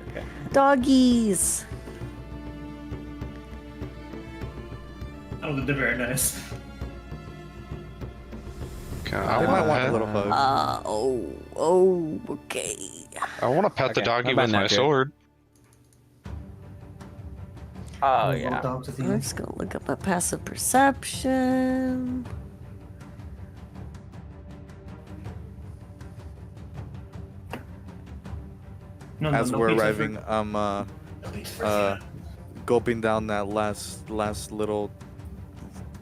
Okay. Doggies! Oh, they're very nice. I They might want a want little hug. Okay. to pet the Okay, doggy how about with my that, dude? sword. Oh Little yeah. dogs at the I'm end. just gonna look up my passive perception. No, As no we're pizza arriving, for- I'm no pizza for Fiona. gulping down that last little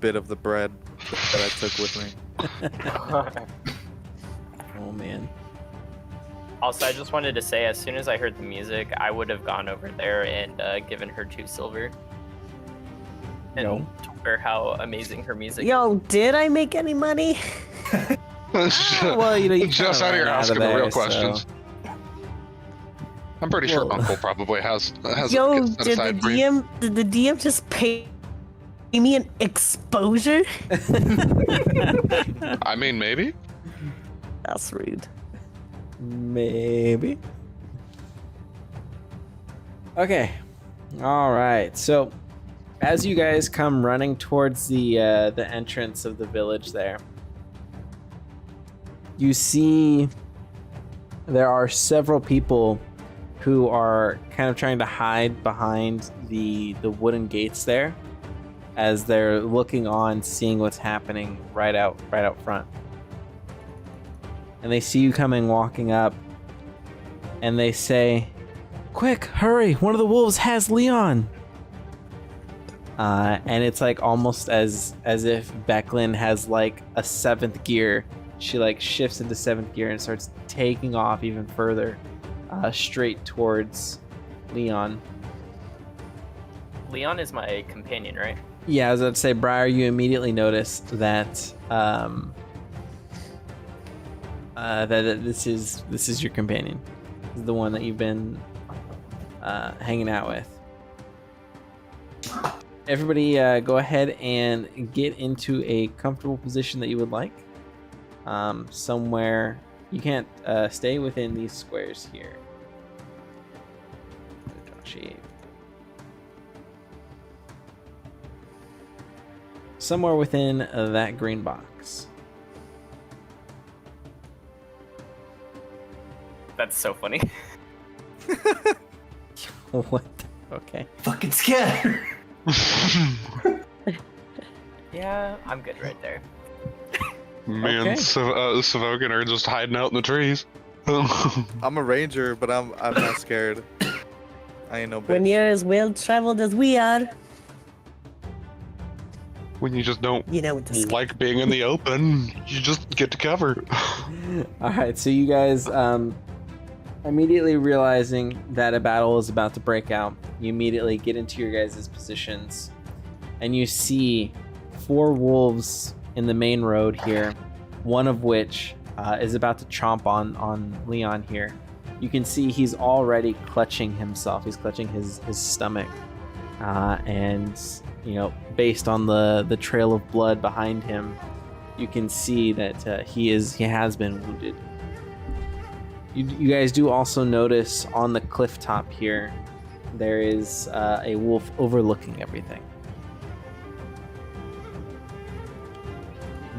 bit of the bread that I took with me. Oh man. Also, I just wanted to say, as soon as I heard the music, I would have gone over there and given her 2 silver. And No. told her how amazing her music Yo, did I make any money? Well, you Just out of your ran asking the there, real questions. I'm pretty sure Whoa. Uncle probably has Yo, a kit set did the aside for you. DM just pay me an exposure? I mean, maybe. That's rude. Maybe. Okay. All right. So, as you guys come running towards the entrance of the village, there, you see there are several people who are kind of trying to hide behind the wooden gates there, as they're looking on, seeing what's happening right out front. And they see you coming, walking up, and they say, "Quick, hurry! One of the wolves has Leon." And it's like almost as if Becklin has like a 7th gear. She like shifts into 7th gear and starts taking off even further, straight towards Leon. Leon is my companion, right? Yeah, I was about to say, Briar, you immediately noticed that that this is your companion. This is the one that you've been hanging out with. Everybody, go ahead and get into a comfortable position that you would like. Somewhere you can't stay within these squares here. Somewhere within that green box. That's so funny. What? Okay. Fucking scared. Yeah, I'm good right there. Me Okay. and Savogan are just hiding out in the trees. I'm a ranger, but I'm not scared. I ain't no bitch. When you're as well traveled as we are, When you just don't you know what to say. like being in the open, you just get to cover. All right, so you guys, immediately realizing that a battle is about to break out, you immediately get into your guys' positions, and you see 4 wolves in the main road here, one of which is about to chomp on Leon here. You can see he's already clutching himself. He's clutching his stomach, and you know, based on the trail of blood behind him, you can see that he has been wounded. You guys do also notice on the cliff top here, there is a wolf overlooking everything.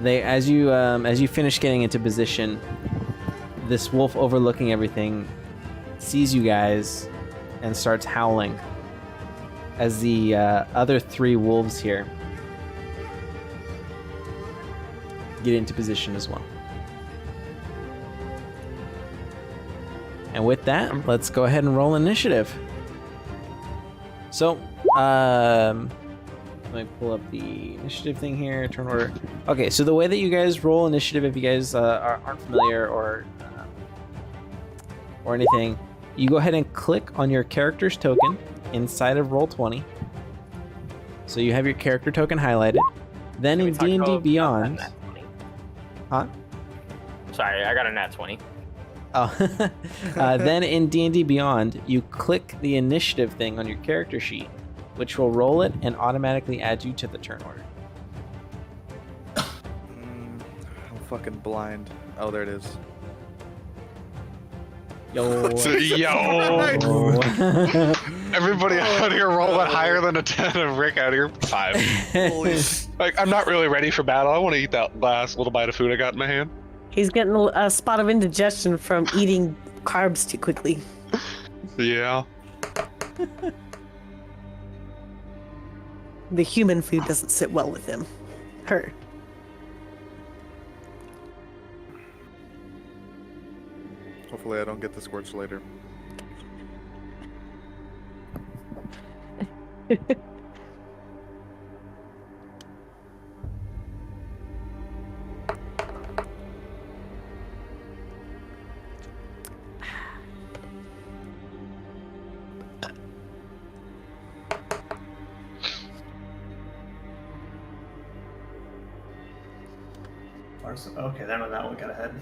As you finish getting into position, this wolf overlooking everything sees you guys and starts howling, as the other 3 wolves here get into position as well. And with that, let's go ahead and roll initiative. So, let me pull up the initiative thing here, turn order. Okay, so the way that you guys roll initiative, if you guys aren't familiar or anything, you go ahead and click on your character's token inside of Roll20. So you have your character token highlighted. Then in D&D Beyond... Huh? Sorry, I got a nat 20. Oh, then in D&D Beyond, you click the initiative thing on your character sheet, which will roll it and automatically add you to the turn order. I'm fucking blind. Oh, there it is. Yo. Yo! Everybody out here rolling higher than a 10, and Rick out here 5. Holy Like, I'm not really ready for battle. I want to eat that last little bite of food I got in my hand. He's getting a spot of indigestion from eating carbs too quickly. Yeah. The human food doesn't sit well with him. Her. Hopefully I don't get the scorch later. Okay, then that one got ahead.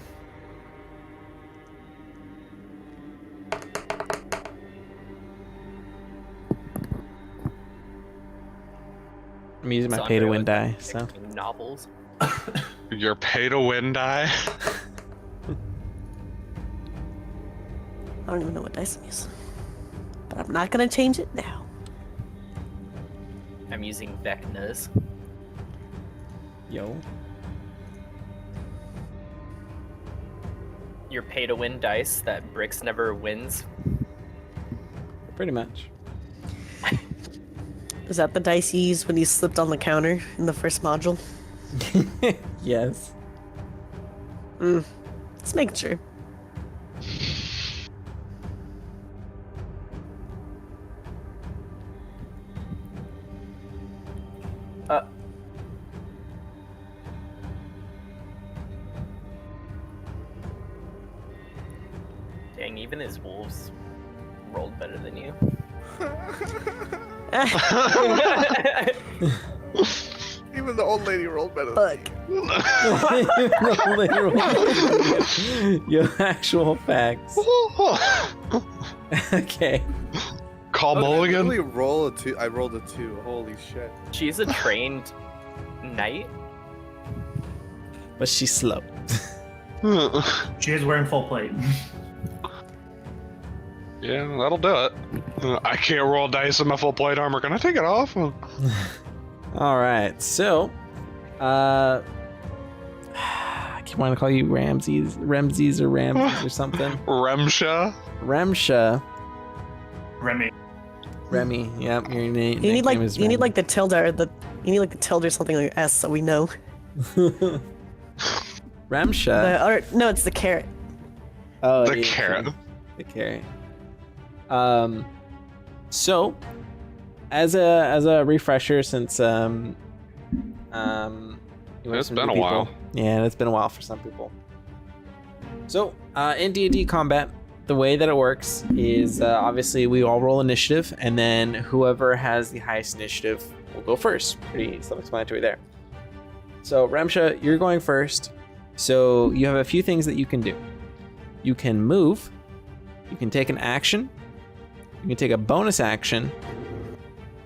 I'm using my It's pay to under, win like, die, so. Novels. Your pay to win die. I don't even know what dice I'm using. But I'm not gonna change it now. I'm using Vecna's. Yo. Your pay to win dice that Brix never wins. Pretty much. Is that the dice you used when you slipped on the counter in the first module? Yes. Let's make sure. Dang, even his wolves rolled better than you. Even the old lady rolled better than Fuck. Your actual facts. Okay. Call me. Oh, did I mulligan. really roll a 2? I rolled a 2. Holy shit. She's a trained knight. But she's slow. She is wearing full plate. Yeah, that'll do it. I can't roll dice in my full plate armor. Can I take it off? All right. So, I keep wanting to call you Ramses or Ramses or something. Remsha. Remsha. Remy. Yep. Your name. You need like the tilde or or something on your S so we know. Remsha. No, it's the carrot. Oh, The yeah, carrot. The carrot. So, as a refresher, since you have It's some been new a people. while. Yeah, it's been a while for some people. So, in D&D combat, the way that it works is obviously we all roll initiative, and then whoever has the highest initiative will go first. Pretty self-explanatory there. So, Ramsha, you're going first. So, you have a few things that you can do. You can move. You can take an action. You can take a bonus action.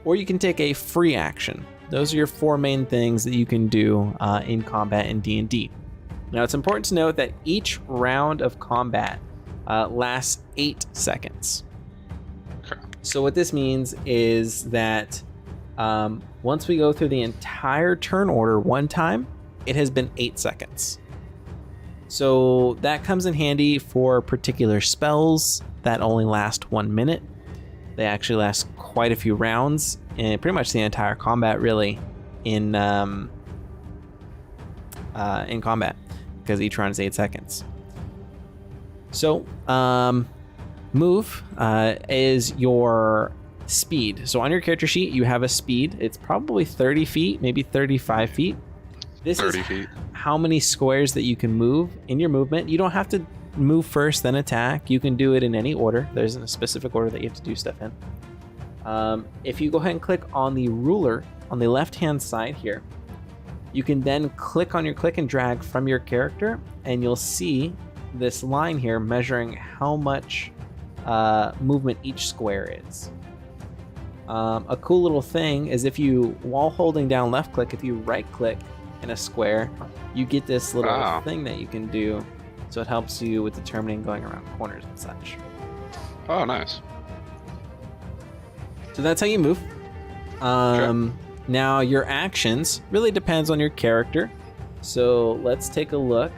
Or you can take a free action. Those are your 4 main things that you can do in combat in D&D. Now, it's important to note that each round of combat lasts 8 seconds. Okay. So what this means is that once we go through the entire turn order one time, it has been 8 seconds. So that comes in handy for particular spells that only last 1 minute. They actually last quite a few rounds, and pretty much the entire combat, really, in combat, because each round is 8 seconds. So, move is your speed. So on your character sheet, you have a speed. It's probably 30 feet, maybe 35 feet. This 30 is feet. how many squares that you can move in your movement. You don't have to move first, then attack. You can do it in any order. There's a specific order that you have to do stuff in. If you go ahead and click on the ruler on the left-hand side here, you can then click on your click and drag from your character, and you'll see this line here measuring how much movement each square is. A cool little thing is if you, while holding down left click, if you right click in a square, you get this little thing that you can do, so it helps you with determining going around corners and such. Oh, nice. So that's how you move. Now your actions really depends on your character. So let's take a look,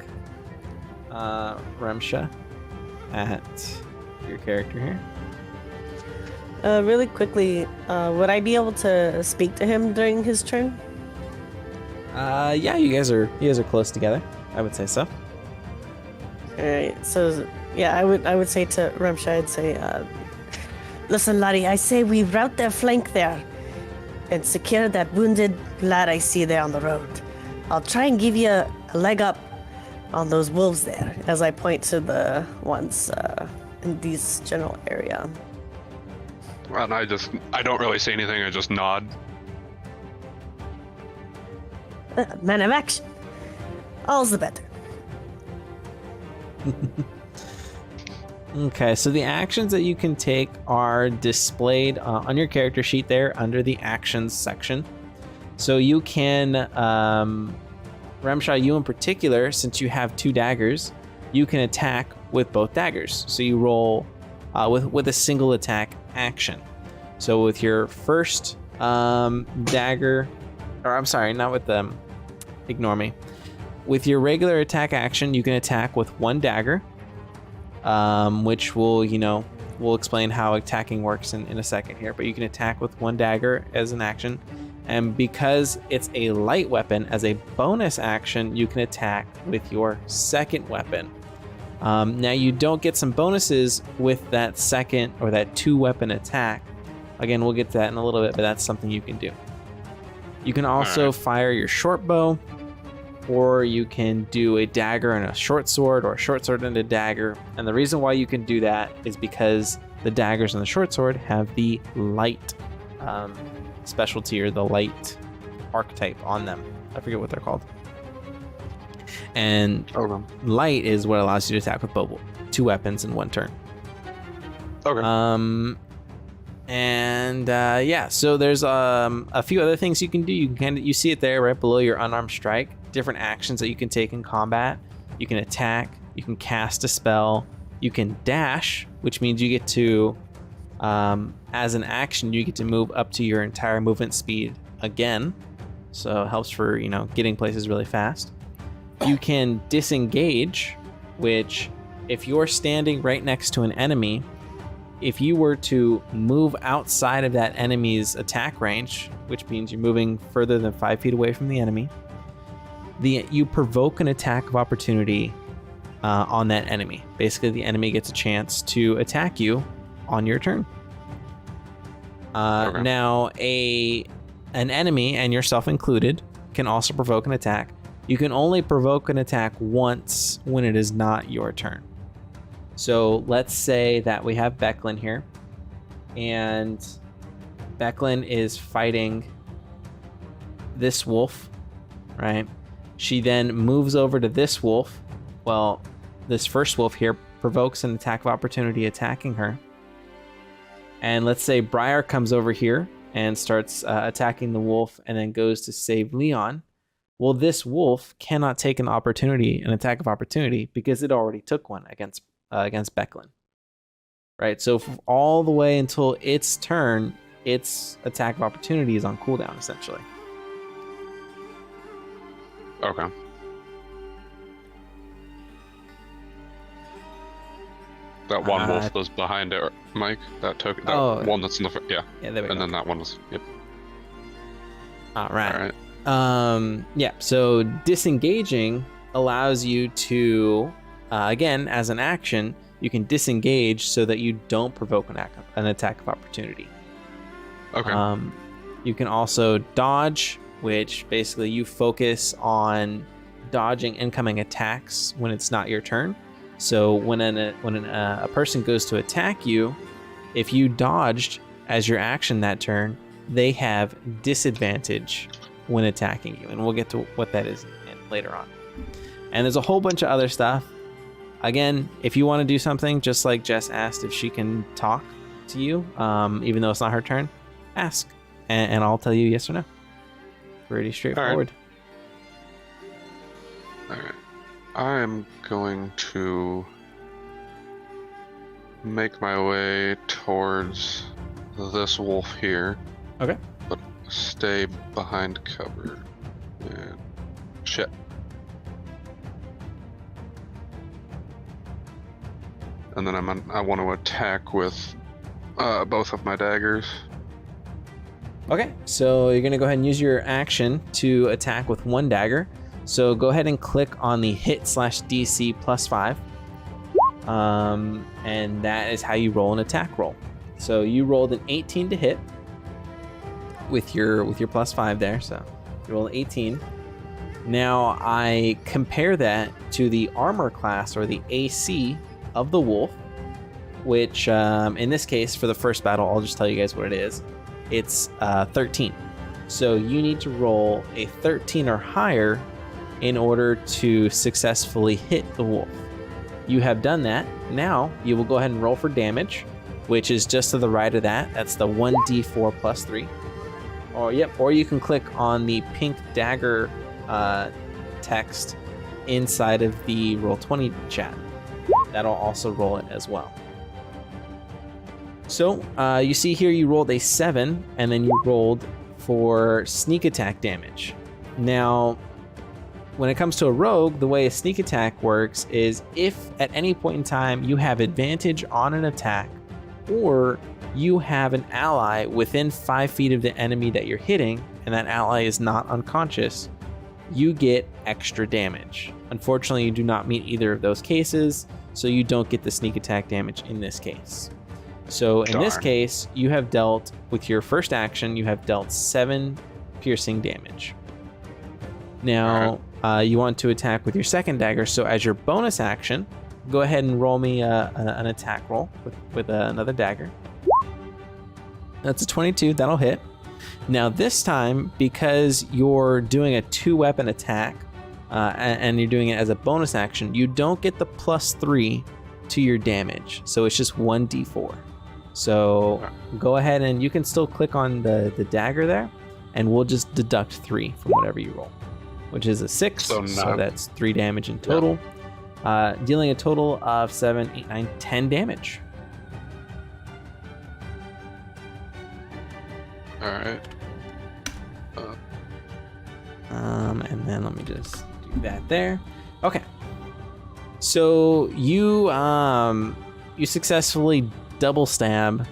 Remsha, at your character here. Really quickly, would I be able to speak to him during his turn? Yeah, you guys are close together. I would say so. All right. So yeah, I would say to Remsha, I'd say, listen, laddie, I say we rout their flank there and secure that wounded lad I see there on the road. I'll try and give you a leg up on those wolves there, as I point to the ones in this general area. And I don't really say anything. I just nod. Man of action. All's the better. Okay, so the actions that you can take are displayed on your character sheet there under the actions section. So you can, Ramshaw, you in particular, since you have 2 daggers, you can attack with both daggers. So you roll with a single attack action. So with your first dagger, or I'm sorry, not with them. Ignore me. With your regular attack action, you can attack with 1 dagger, which will, we'll explain how attacking works in a second here. But you can attack with 1 dagger as an action. And because it's a light weapon, as a bonus action, you can attack with your second weapon. Now you don't get some bonuses with that second or that 2-weapon attack. Again, we'll get to that in a little bit, but that's something you can do. You can also fire your short bow, or you can do a dagger and a short sword, or a short sword and a dagger. And the reason why you can do that is because the daggers and the short sword have the light specialty, or the light archetype on them. I forget what they're called. And light is what allows you to attack with both 2 weapons in 1 turn. Okay. Yeah, so there's a few other things you can do. You see it there right below your unarmed strike. Different actions that you can take in combat. You can attack. You can cast a spell. You can dash, which means you get to, as an action, you get to move up to your entire movement speed again. So it helps for, getting places really fast. You can disengage, which if you're standing right next to an enemy, if you were to move outside of that enemy's attack range, which means you're moving further than 5 feet away from the enemy, you provoke an attack of opportunity on that enemy. Basically, the enemy gets a chance to attack you on your turn. Now, an enemy, and yourself included, can also provoke an attack. You can only provoke an attack once when it is not your turn. So let's say that we have Becklin here, and Becklin is fighting this wolf, right? She then moves over to this wolf. Well, this first wolf here provokes an attack of opportunity attacking her. And let's say Briar comes over here and starts attacking the wolf and then goes to save Leon. Well, this wolf cannot take an attack of opportunity, because it already took one against Becklin. Right? So all the way until its turn, its attack of opportunity is on cooldown, essentially. Okay. That one wolf was behind it, Mike. That one that's in the front. Yeah. Yeah, there we go. And then that one was. Yep. All right. Yeah. So disengaging allows you to, again, as an action, you can disengage so that you don't provoke an attack of opportunity. Okay. You can also dodge, which basically you focus on dodging incoming attacks when it's not your turn. So when a person goes to attack you, if you dodged as your action that turn, they have disadvantage when attacking you, and we'll get to what that is later on. And there's a whole bunch of other stuff. Again, if you want to do something, just like Jess asked if she can talk to you, even though it's not her turn, ask, and I'll tell you yes or no. Pretty straightforward. All right. I'm going to make my way towards this wolf here. Okay. But stay behind cover. And shit. And then I want to attack with both of my daggers. Okay, so you're going to go ahead and use your action to attack with 1 dagger. So go ahead and click on the hit/DC +5. And that is how you roll an attack roll. So you rolled an 18 to hit with your +5 there. So you roll an 18. Now I compare that to the armor class, or the AC of the wolf, which in this case, for the first battle, I'll just tell you guys what it is. It's 13. So you need to roll a 13 or higher in order to successfully hit the wolf. You have done that. Now you will go ahead and roll for damage, which is just to the right of that. That's the 1d4 +3. Or or you can click on the pink dagger text inside of the Roll20 chat. That'll also roll it as well. So you see here you rolled a 7, and then you rolled for sneak attack damage. Now, when it comes to a rogue, the way a sneak attack works is if at any point in time you have advantage on an attack, or you have an ally within 5 feet of the enemy that you're hitting, and that ally is not unconscious, you get extra damage. Unfortunately, you do not meet either of those cases, so you don't get the sneak attack damage in this case. So in this case, you have dealt, with your first action, you have dealt 7 piercing damage. Now, you want to attack with your second dagger, so as your bonus action, go ahead and roll me an attack roll with another dagger. That's a 22, that'll hit. Now this time, because you're doing a 2-weapon attack, and you're doing it as a bonus action, you don't get the +3 to your damage, so it's just 1d4. So go ahead and you can still click on the dagger there, and we'll just deduct 3 from whatever you roll, which is a 6, so that's 3 damage in total, dealing a total of 7, 8, 9, 10 damage. All right. And then let me just do that there. Okay. So you successfully double stab,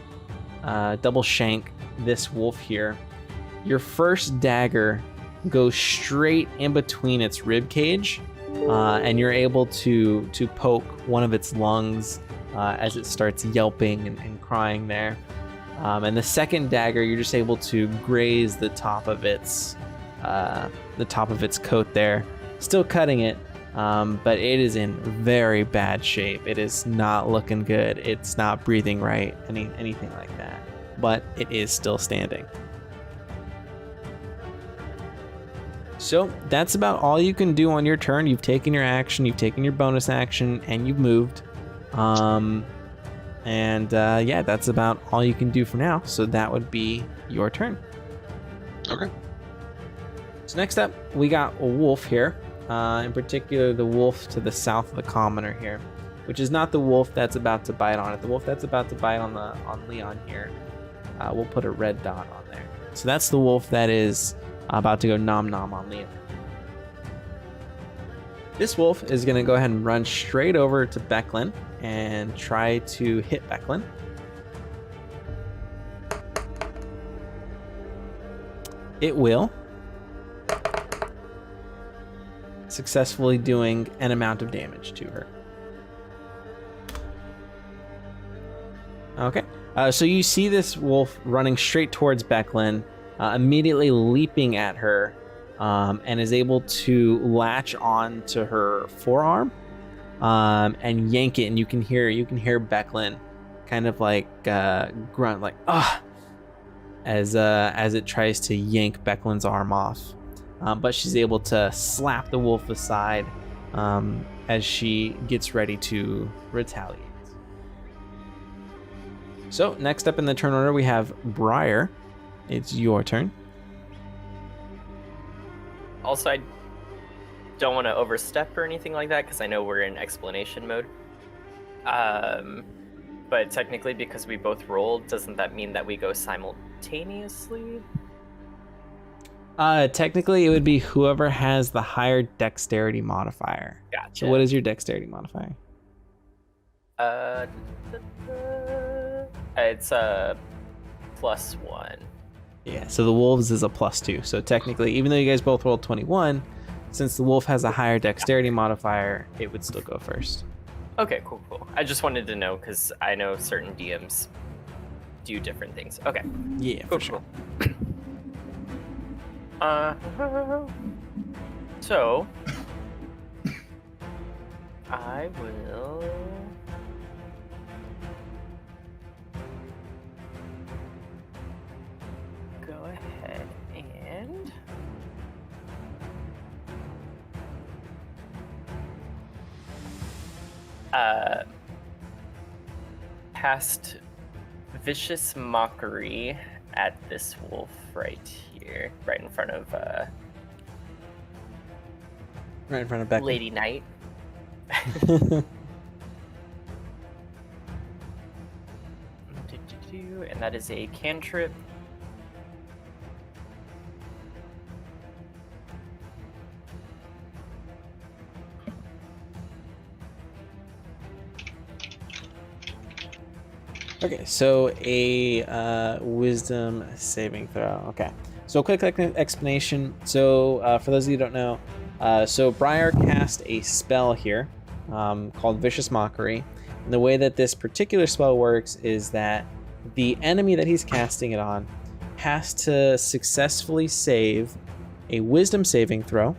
double shank this wolf here. Your first dagger goes straight in between its rib cage, and you're able to poke one of its lungs as it starts yelping and crying there. And the second dagger, you're just able to graze the top of its coat there, still cutting it, but it is in very bad shape. It is not looking good. It's not breathing right, anything like that. But it is still standing. So that's about all you can do on your turn. You've taken your action, you've taken your bonus action, and you've moved. Yeah, that's about all you can do for now. So that would be your turn. Okay. So next up, we got a wolf here. In particular, the wolf to the south of the commoner here, which is not the wolf that's about to bite on it. The wolf that's about to bite on Leon here, we'll put a red dot on there. So that's the wolf that is about to go nom nom on Leon. This wolf is going to go ahead and run straight over to Becklin and try to hit Becklin. It will, successfully doing an amount of damage to her. Okay, so you see this wolf running straight towards Becklin, immediately leaping at her, and is able to latch on to her forearm and yank it, and you can hear Becklin kind of like grunt like ah as it tries to yank Becklin's arm off. But she's able to slap the wolf aside as she gets ready to retaliate. So next up in the turn order, we have Briar. It's your turn. Also, I don't want to overstep or anything like that because I know we're in explanation mode. But technically, because we both rolled, doesn't that mean that we go simultaneously? Technically, it would be whoever has the higher dexterity modifier. Gotcha. So what is your dexterity modifier? It's a +1. Yeah, so the wolves is a +2. So technically, even though you guys both rolled 21, since the wolf has a higher dexterity modifier, it would still go first. Okay, cool. I just wanted to know because I know certain DMs do different things. Okay. Yeah, cool, for sure. So I will go ahead and cast Vicious Mockery at this wolf right here, right in front of Right in front of Becky. Lady Knight. And that is a cantrip. Okay, so a wisdom saving throw. Okay, so quick explanation. So for those of you who don't know, so Briar cast a spell here called Vicious Mockery. And the way that this particular spell works is that the enemy that he's casting it on has to successfully save a wisdom saving throw,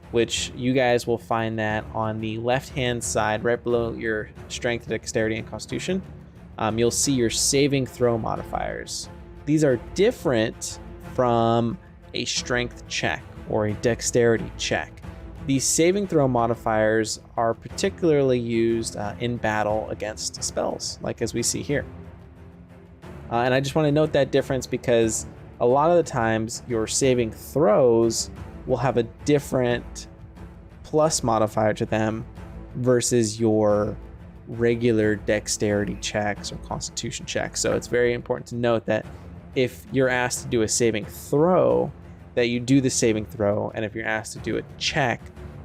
which you guys will find that on the left-hand side, right below your strength, dexterity, and constitution. You'll see your saving throw modifiers. These are different from a strength check or a dexterity check. These saving throw modifiers are particularly used in battle against spells, like as we see here. And I just want to note that difference because a lot of the times your saving throws will have a different plus modifier to them versus your regular dexterity checks or constitution checks. So it's very important to note that if you're asked to do a saving throw, that you do the saving throw, and if you're asked to do a check,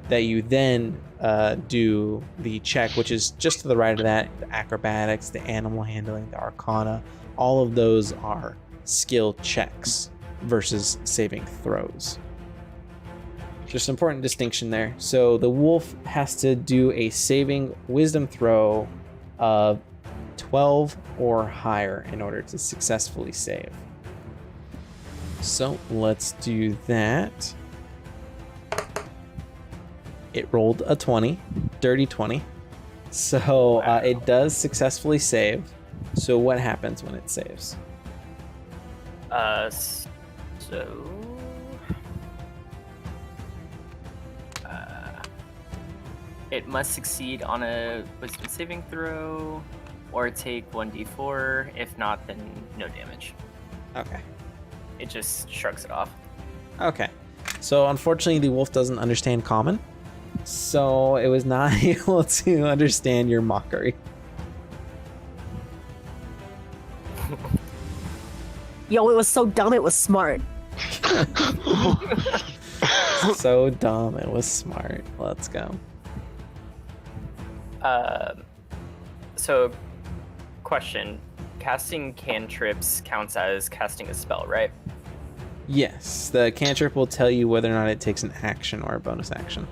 that you then do the check, which is just to the right of that. The acrobatics, the animal handling, the arcana, all of those are skill checks versus saving throws. Just an important distinction there. So the wolf has to do a saving wisdom throw of 12 or higher in order to successfully save. So let's do that. It rolled a 20, dirty 20. So it does successfully save. So what happens when it saves? It must succeed on a wisdom saving throw or take 1d4. If not, then no damage. Okay. It just shrugs it off. Okay. So unfortunately, the wolf doesn't understand common. So it was not able to understand your mockery. Yo, it was so dumb, it was smart. So dumb, it was smart. Let's go. So, question. Casting cantrips counts as casting a spell, right? Yes, the cantrip will tell you whether or not it takes an action or a bonus action.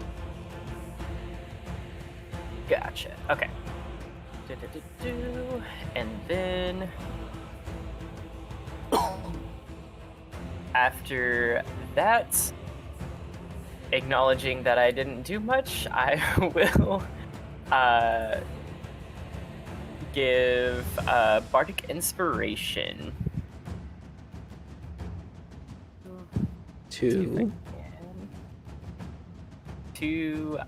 Gotcha. Okay. And then after that, acknowledging that I didn't do much, I will give Bardic Inspiration Two. to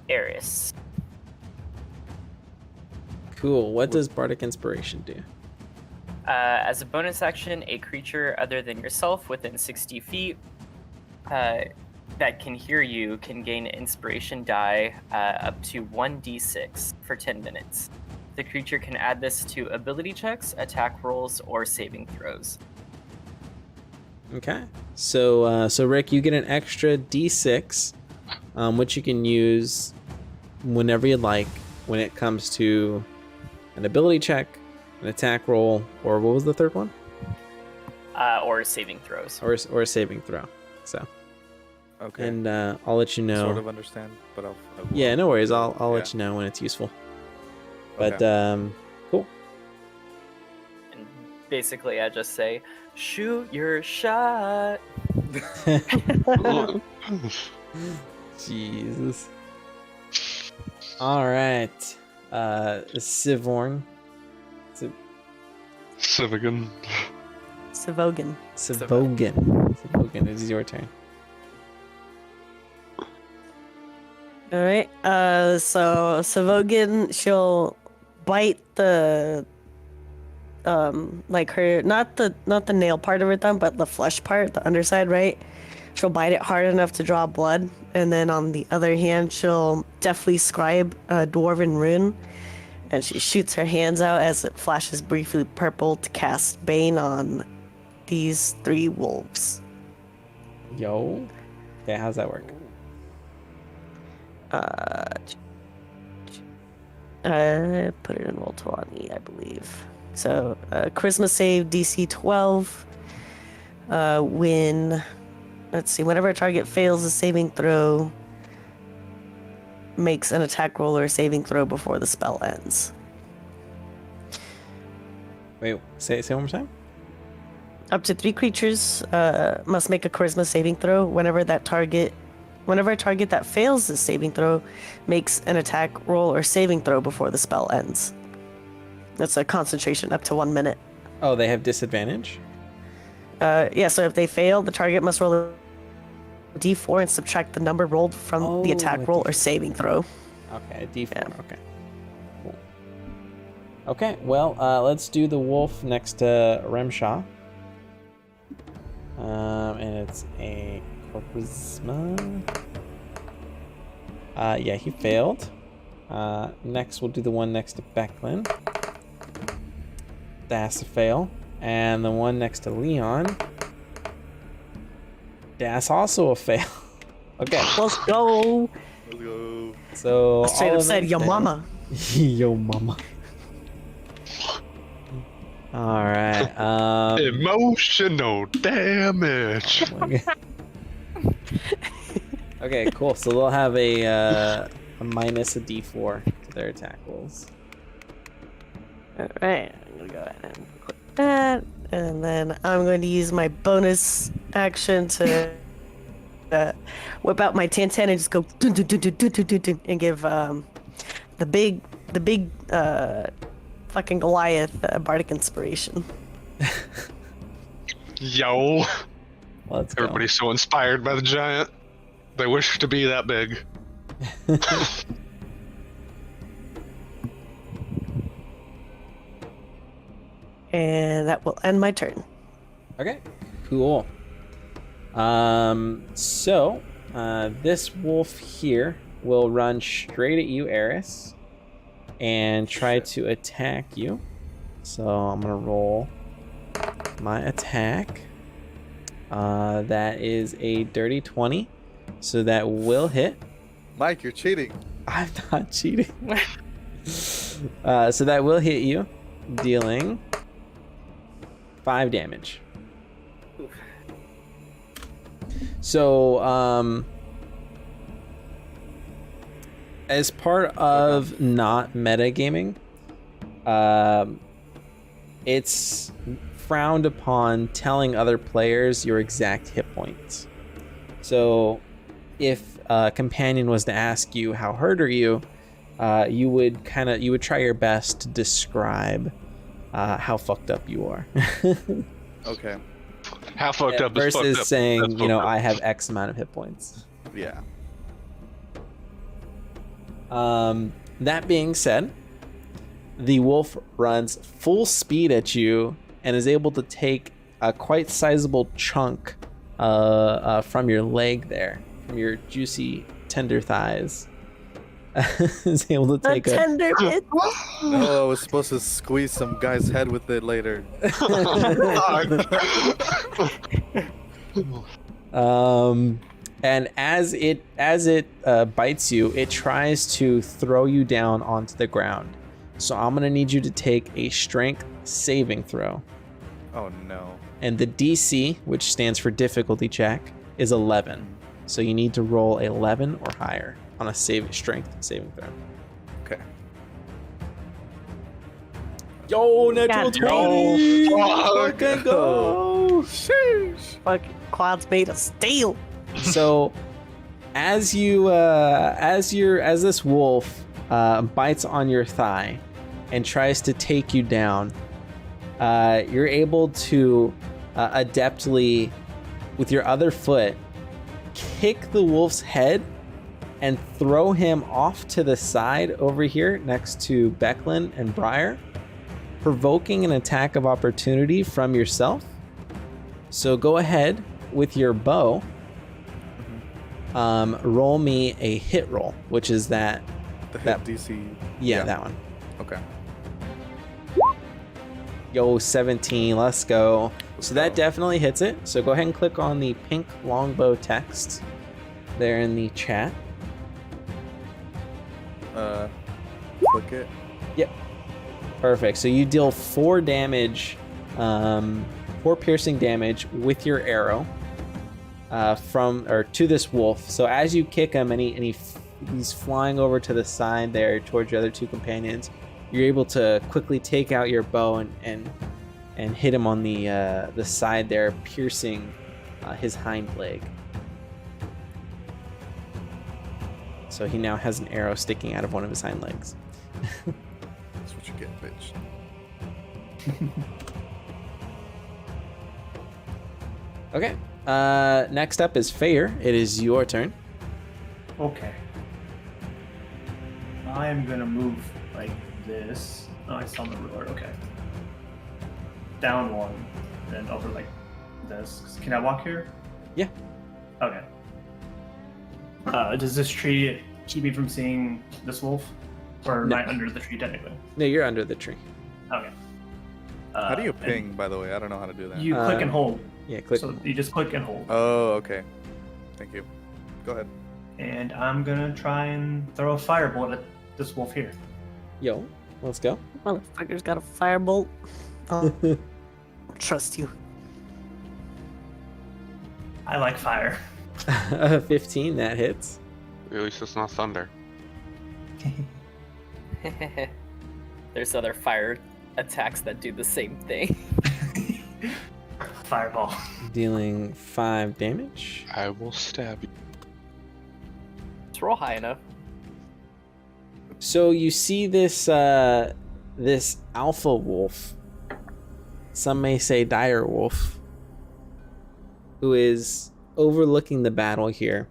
Eris. Cool. What does Bardic Inspiration do? As a bonus action, a creature other than yourself within 60 feet that can hear you can gain inspiration die up to 1d6 for 10 minutes. The creature can add this to ability checks, attack rolls, or saving throws. Okay. So Rick, you get an extra d6, which you can use whenever you'd like when it comes to an ability check, an attack roll, or what was the third one? Or saving throws. Or a saving throw. So. Okay. And I'll let you know. Sort of understand, but I will. Yeah, no worries. I'll let you know when it's useful. But cool. And basically, I just say, shoot your shot. Jesus. All right. Sivorn. Sivogan. Savogan. Sivogan, it is your turn. All right. So Savogan, she'll bite the like her, not the nail part of her thumb, but the flesh part, the underside, right? She'll bite it hard enough to draw blood, and then on the other hand, she'll deftly scribe a dwarven rune, and she shoots her hands out as it flashes briefly purple to cast Bane on these 3 wolves. Yo. Okay, how's that work? I put it in Roll20, I believe. So, Charisma save DC 12. Whenever a target fails a saving throw, makes an attack roll or a saving throw before the spell ends. Wait, say one more time? Up to 3 creatures must make a Charisma saving throw whenever a target that fails the saving throw makes an attack roll or saving throw before the spell ends. That's a concentration up to 1 minute. Oh, they have disadvantage? Yeah, so if they fail, the target must roll a d4 and subtract the number rolled from the attack roll or saving throw. Okay, a d4. Yeah. Okay. Cool. Okay, well, let's do the wolf next to Remshaw. And it's a charisma. Yeah, he failed. Next, we'll do the one next to Becklin. That's a fail. And the one next to Leon. That's also a fail. Okay. Let's go. Let's go. So Straight all up of said, them yo fail. mama. Yo mama. All right. Emotional damage. Okay, cool. So they'll have a minus a d4 to their attack rolls. Alright, I'm gonna go ahead and click that. And then I'm going to use my bonus action to whip out my 10-10 and just go dun, dun, dun, dun, dun, dun, dun, dun, and give the big fucking Goliath bardic inspiration. Yo. Let's go. Everybody's so inspired by the giant. They wish to be that big. And that will end my turn. Okay, cool. So this wolf here will run straight at you, Eris, and try to attack you. So I'm gonna roll my attack. That is a dirty 20, so that will hit. Mike, you're cheating. I'm not cheating. So that will hit you, dealing 5 damage. So, as part of not metagaming, it's frowned upon telling other players your exact hit points. So, if a companion was to ask you how hurt are you, you would try your best to describe how fucked up you are. Okay. How fucked up is fucked versus up. saying, That's fucked up. I have X amount of hit points. Yeah. That being said, the wolf runs full speed at you and is able to take a quite sizable chunk from your leg there, from your juicy, tender thighs. Is able to take a tender bit. Oh, I was supposed to squeeze some guy's head with it later. And as it bites you, it tries to throw you down onto the ground. So I'm gonna need you to take a strength saving throw. Oh no. And the DC, which stands for difficulty check, is 11. So you need to roll 11 or higher on a strength saving throw. Okay. Yo, natural God, 20! fuck. Fucking go! Sheesh. Fucking quads made of steel. So as this wolf bites on your thigh and tries to take you down, you're able to adeptly, with your other foot, kick the wolf's head and throw him off to the side over here next to Becklin and Briar. provoking an attack of opportunity from yourself. So go ahead with your bow. Roll me a hit roll, which is that. The hit that DC. Yeah, that one. Okay. Yo, 17. Let's go. So that go. definitely hits it. So go ahead and click on the pink longbow text there in the chat. Click it. Yep. Perfect. So you deal 4 damage, 4 piercing damage with your arrow to this wolf. So as you kick him and he's flying over to the side there towards your other 2 companions, you're able to quickly take out your bow and hit him on the side there, piercing his hind leg. So he now has an arrow sticking out of one of his hind legs. That's what you get, bitch. Okay. Next up is Fayer. It is your turn. Okay. I am gonna move like this. Oh, I saw the ruler. Okay. Down 1, and then over like this. Can I walk here? Yeah. Okay. Does this tree keep me from seeing this wolf? Or am No. I under the tree technically? No, you're under the tree. Okay. How do you and ping, by the way? I don't know how to do that. You click and hold. Yeah, click. So you just click and hold. Oh, okay. Thank you. Go ahead. And I'm gonna try and throw a firebolt at this wolf here. Yo, let's go. Motherfucker's got a firebolt. Oh, trust you. I like fire. 15, that hits. At least it's not thunder. There's other fire attacks that do the same thing. Fireball. Dealing 5 damage. I will stab you. Let's roll high enough. So you see this this alpha wolf, some may say dire wolf, who is overlooking the battle here.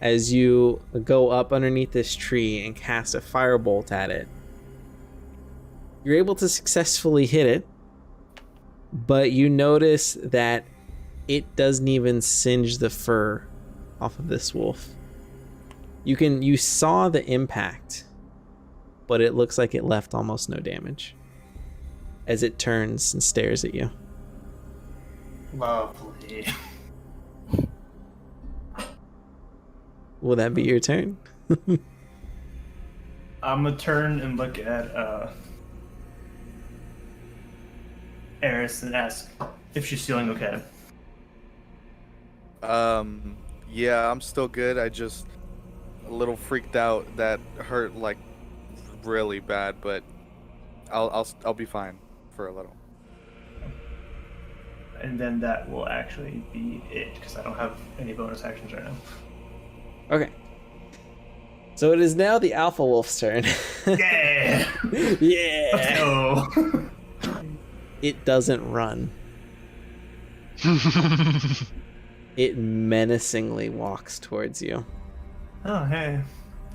As you go up underneath this tree and cast a firebolt at it, you're able to successfully hit it, but you notice that it doesn't even singe the fur off of this wolf. You saw the impact, but it looks like it left almost no damage as it turns and stares at you. Lovely. Will that be your turn? I'm gonna turn and look at Eris and ask if she's feeling okay. Yeah, I'm still good. I just a little freaked out. That hurt like really bad, but I'll be fine for a little. And then that will actually be it, because I don't have any bonus actions right now. Okay. So it is now the alpha wolf's turn. Yeah! Yeah. Let's go! It doesn't run. It menacingly walks towards you Oh, hey.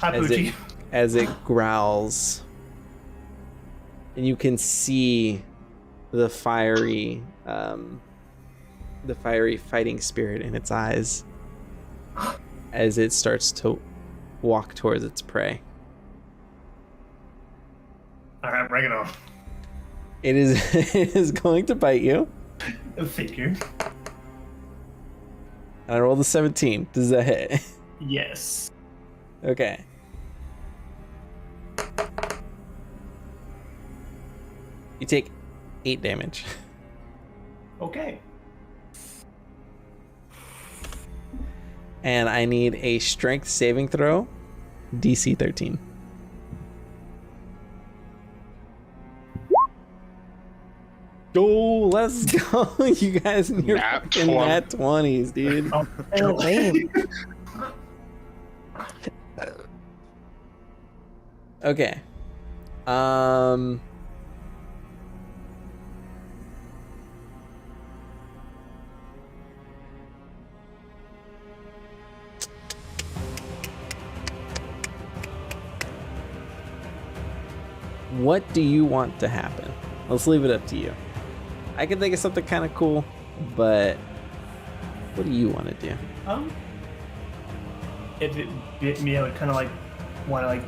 Hi, as Poochie. as it growls. And you can see the fiery fighting spirit in its eyes as it starts to walk towards its prey. Alright, bring it on. It is going to bite you. A figure. And I rolled a 17. Does that hit? Yes. Okay. You take 8 damage. Okay. And I need a strength saving throw, DC 13. Oh, let's go. You guys in your Nat fucking 20. nat 20s, dude. Oh, lame. Okay. What do you want to happen? Let's leave it up to you. I can think of something kind of cool, but what do you want to do? If it bit me, I would kind of like want to like,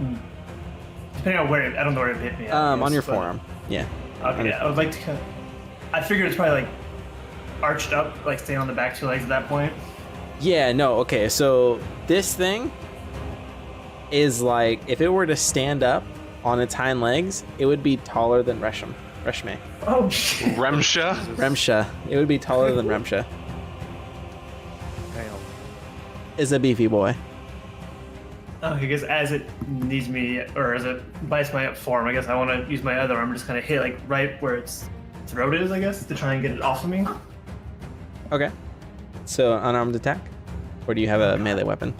depending on where I don't know where it bit me. On your forearm. Yeah. Okay, I would like to kind of, I figured it's probably like arched up, like staying on the back two legs at that point. Yeah, no, okay, so this thing is like, if it were to stand up on its hind legs, it would be taller than Reshme. Oh shit. Remsha? It would be taller than Remsha. Damn. Is a beefy boy. I guess as it needs me, or as it bites my form, I guess I want to use my other arm and just kind of hit like right where its throat is, I guess, to try and get it off of me. Okay. So unarmed attack? Or do you have a melee weapon?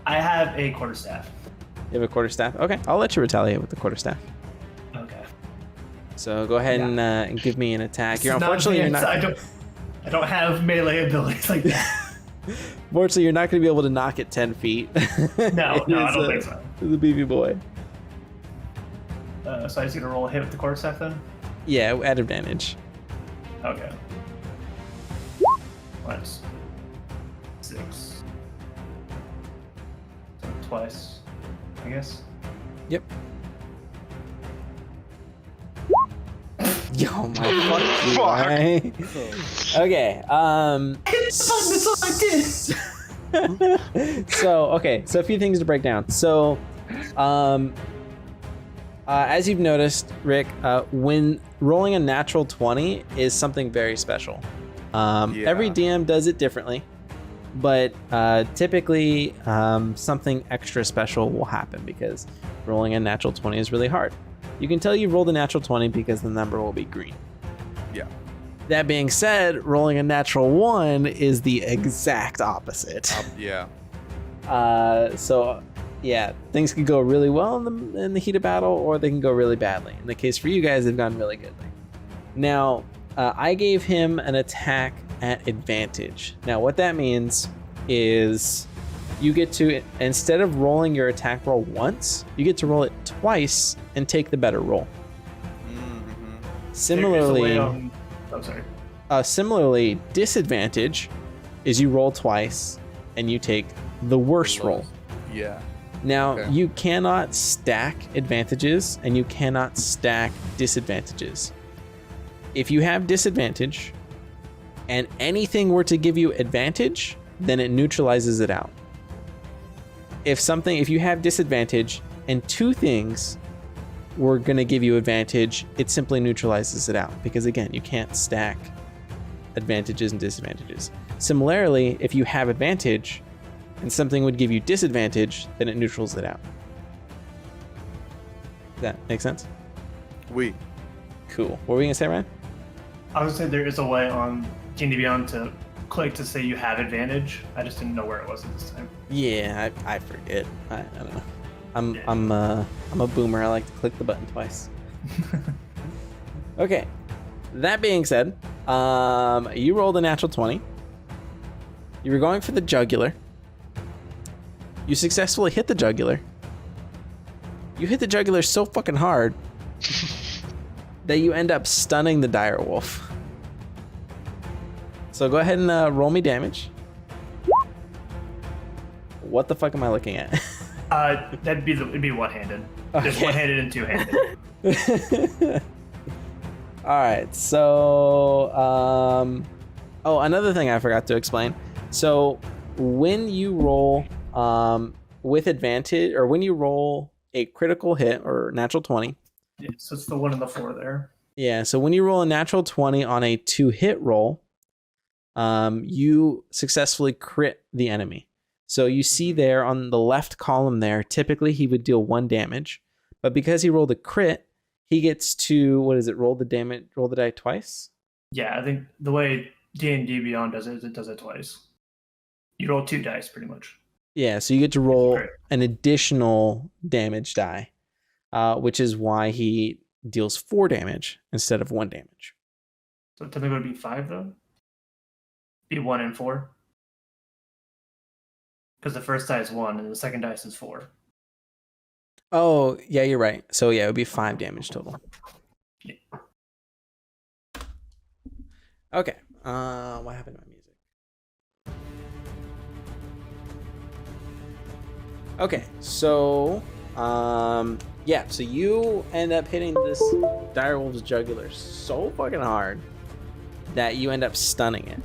I have a quarterstaff. You have a quarterstaff? Okay, I'll let you retaliate with the quarterstaff. Okay. So go ahead and give me an attack. You're It's unfortunately not you're advanced. not. I don't have melee abilities like that. Fortunately, you're not going to be able to knock it 10 feet. No, I don't think so. It's a beefy boy. So I just gonna roll a hit with the quarterstaff then. Yeah, at advantage. Okay. Once. 6. So twice, I guess. Yep. Yo, my fuck you, Fuck. right? Okay, That's all I did. so a few things to break down. So, as you've noticed, Rick, when rolling a natural 20 is something very special. Every DM does it differently, but typically something extra special will happen because rolling a natural 20 is really hard. You can tell you've rolled a natural 20 because the number will be green. Yeah. That being said, rolling a natural 1 is the exact opposite. Yeah. So, yeah, things can go really well in the heat of battle, or they can go really badly. In the case for you guys, they've gone really good. Now, I gave him an attack at advantage. Now, what that means is you get to, instead of rolling your attack roll once, you get to roll it twice and take the better roll. Mm-hmm. Similarly, similarly, disadvantage is you roll twice and you take the worst roll. Yeah. Now, Okay. you cannot stack advantages and you cannot stack disadvantages. If you have disadvantage and anything were to give you advantage, then it neutralizes it out. If you have disadvantage and two things were going to give you advantage, it simply neutralizes it out because, again, you can't stack advantages and disadvantages. Similarly, if you have advantage and something would give you disadvantage, then it neutrals it out. Does that make sense? Cool. What were we going to say, Ryan? I was saying there is a way on D&D Beyond to click to say you have advantage. I just didn't know where it was at this time. Yeah, I forget. I don't know. I'm a boomer. I like to click the button twice. Okay. That being said, you rolled a natural 20. You were going for the jugular. You successfully hit the jugular. You hit the jugular so fucking hard that you end up stunning the dire wolf. So go ahead and roll me damage. What the fuck am I looking at? It'd be one-handed. There's Okay. one-handed and two-handed. All right. So, another thing I forgot to explain. So, when you roll with advantage, or when you roll a critical hit or natural 20. Yeah, so it's the 1 and the 4 there. Yeah. So when you roll a natural 20 on a 2-hit roll, you successfully crit the enemy. So you see there on the left column there, typically he would deal 1 damage, but because he rolled a crit, he gets to, roll the die twice? Yeah, I think the way D&D Beyond does it is it does it twice. You roll 2 dice, pretty much. Yeah, so you get to roll Crit. an additional damage die, which is why he deals 4 damage instead of 1 damage. So technically it would be 5, though? Be 1 and 4? Because the first dice is 1 and the second dice is 4. Oh, yeah, you're right. So yeah, it would be 5 damage total. Yeah. Okay. What happened to my music? Okay, so yeah, so you end up hitting this direwolf's jugular so fucking hard that you end up stunning it.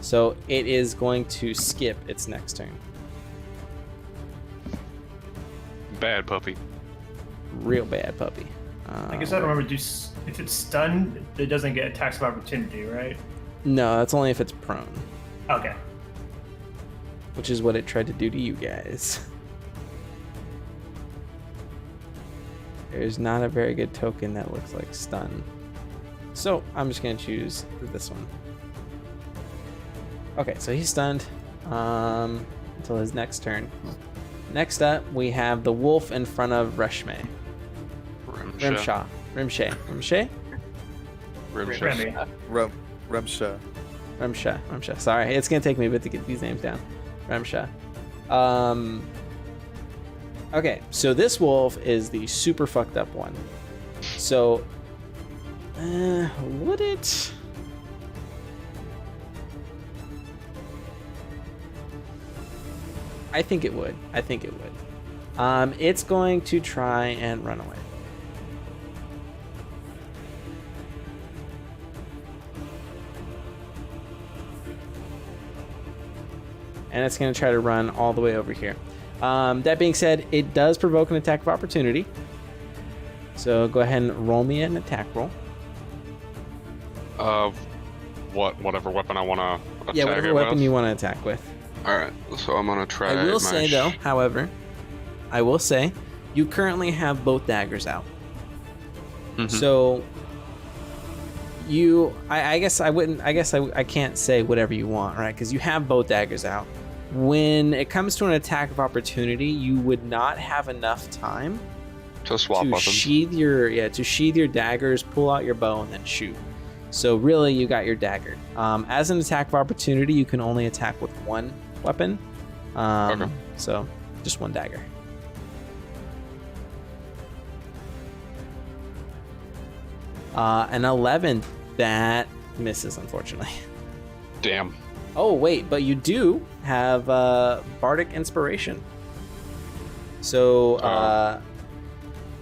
So it is going to skip its next turn. Bad puppy. Real bad puppy. I guess I don't remember. If it's stunned, it doesn't get attacks of opportunity, right? No, that's only if it's prone, Okay. which is what it tried to do to you guys. There's not a very good token that looks like stun. So I'm just gonna choose this one. Okay, so he's stunned until his next turn. Next up, we have the wolf in front of Rimshay. Rimshay. Remy. Rumsha. Sorry, it's gonna take me a bit to get these names down. Rimshay. Okay, so this wolf is the super fucked up one. So, would it? I think it would. It's going to try and run away. And it's going to try to run all the way over here. That being said, it does provoke an attack of opportunity. So go ahead and roll me an attack roll. Whatever weapon I want to attack. Yeah, whatever weapon you want to attack with. All right, so I'm gonna try. I will say though, however, you currently have both daggers out. Mhm. So I can't say whatever you want, right? Because you have both daggers out. When it comes to an attack of opportunity, you would not have enough time to swap to weapons. sheathe your daggers, pull out your bow, and then shoot. So really, you got your dagger. As an attack of opportunity, you can only attack with one weapon. Okay. So just one dagger. An 11 that misses, unfortunately. Damn. Oh wait, but you do have bardic inspiration. So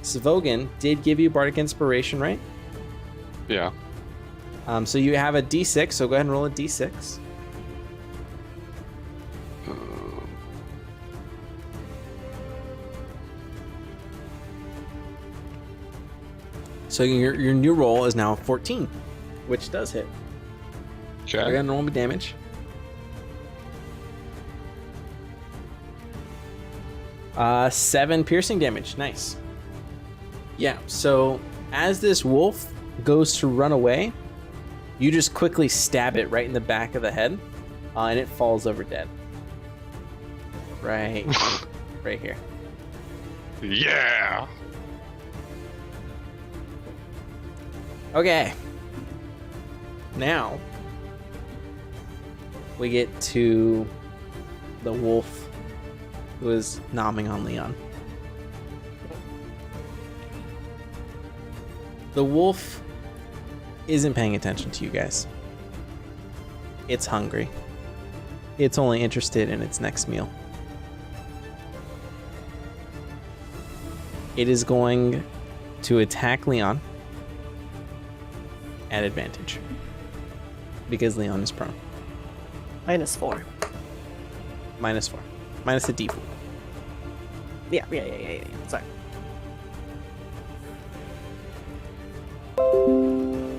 Savogan did give you bardic inspiration, right? Yeah. So you have a d6. So go ahead and roll a d6. So your new roll is now 14, which does hit. Okay. Go ahead and roll me damage. Seven piercing damage. Nice. Yeah, so as this wolf goes to run away, you just quickly stab it right in the back of the head, and it falls over dead. Right here. Yeah. Okay. Now we get to the wolf who is nomming on Leon. The wolf isn't paying attention to you guys. It's hungry. It's only interested in its next meal. It is going to attack Leon at advantage because Leon is prone. -4. -4. Minus the D4. Yeah. Sorry.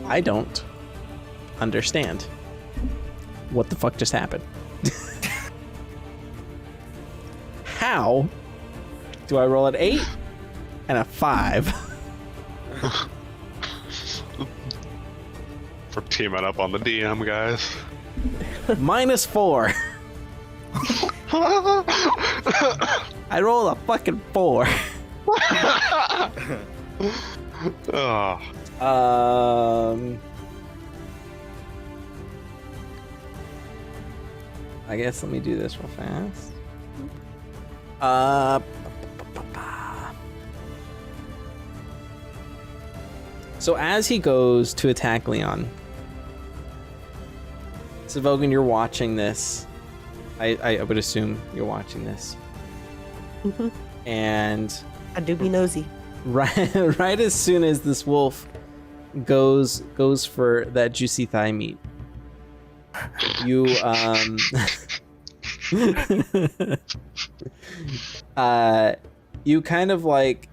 I don't understand what the fuck just happened. How do I roll an 8 and a 5? For teaming up on the DM, guys. -4. I rolled a fucking 4. Oh. I guess let me do this real fast. So as he goes to attack Leon, Savogan, you're watching this. I would assume you're watching this. And I do be nosy. right as soon as this wolf goes for that juicy thigh meat, you you kind of like,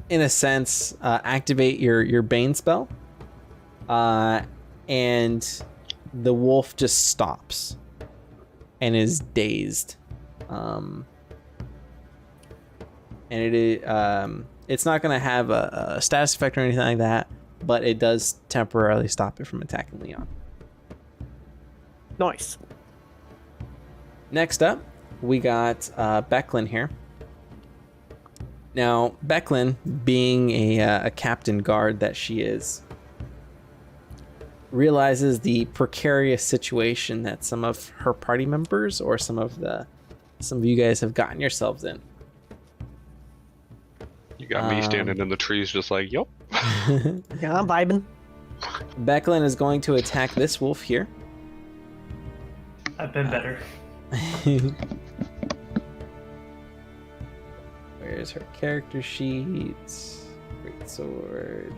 in a sense, activate your Bane spell, and the wolf just stops and is dazed, and it's not going to have a status effect or anything like that, but it does temporarily stop it from attacking Leon. Nice. Next up, we got Becklin here. Now, Becklin, being a captain guard that she is, realizes the precarious situation that some of her party members or some of you guys have gotten yourselves in. You got me standing in the trees just like, yup. Yeah, I'm vibing. Becklin is going to attack this wolf here. I've been better. Where's her character sheet? Great sword.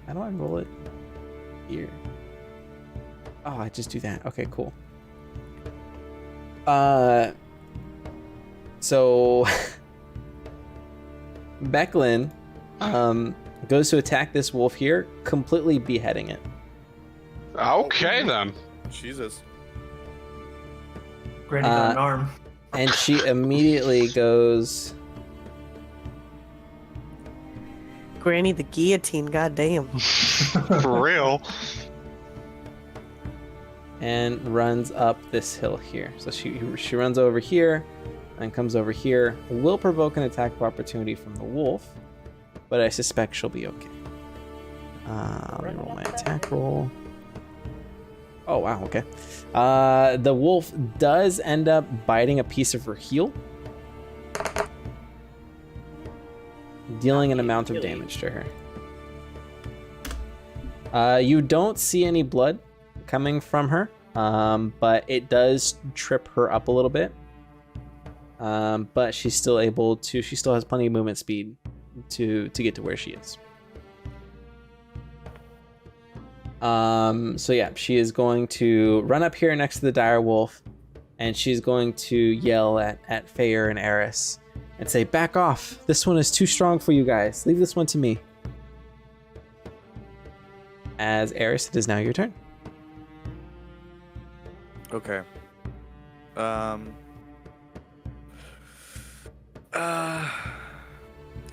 How do I roll it? Here. Oh, I just do that. Okay, cool. So Becklin goes to attack this wolf here, completely beheading it. Okay, then. Jesus. Granny got an arm. And she immediately goes... Granny the guillotine, goddamn. For real. And runs up this hill here. So she runs over here and comes over here. Will provoke an attack of opportunity from the wolf, but I suspect she'll be okay. Let me roll my attack roll. Oh, wow, okay. The wolf does end up biting a piece of her heel, dealing an amount of damage to her. You don't see any blood coming from her, but it does trip her up a little bit. But she's still able to, she still has plenty of movement speed to get to where she is. So yeah, she is going to run up here next to the dire wolf, and she's going to yell at Fayer and Eris and say, "Back off! This one is too strong for you guys. Leave this one to me." As Eris, it is now your turn. Okay. I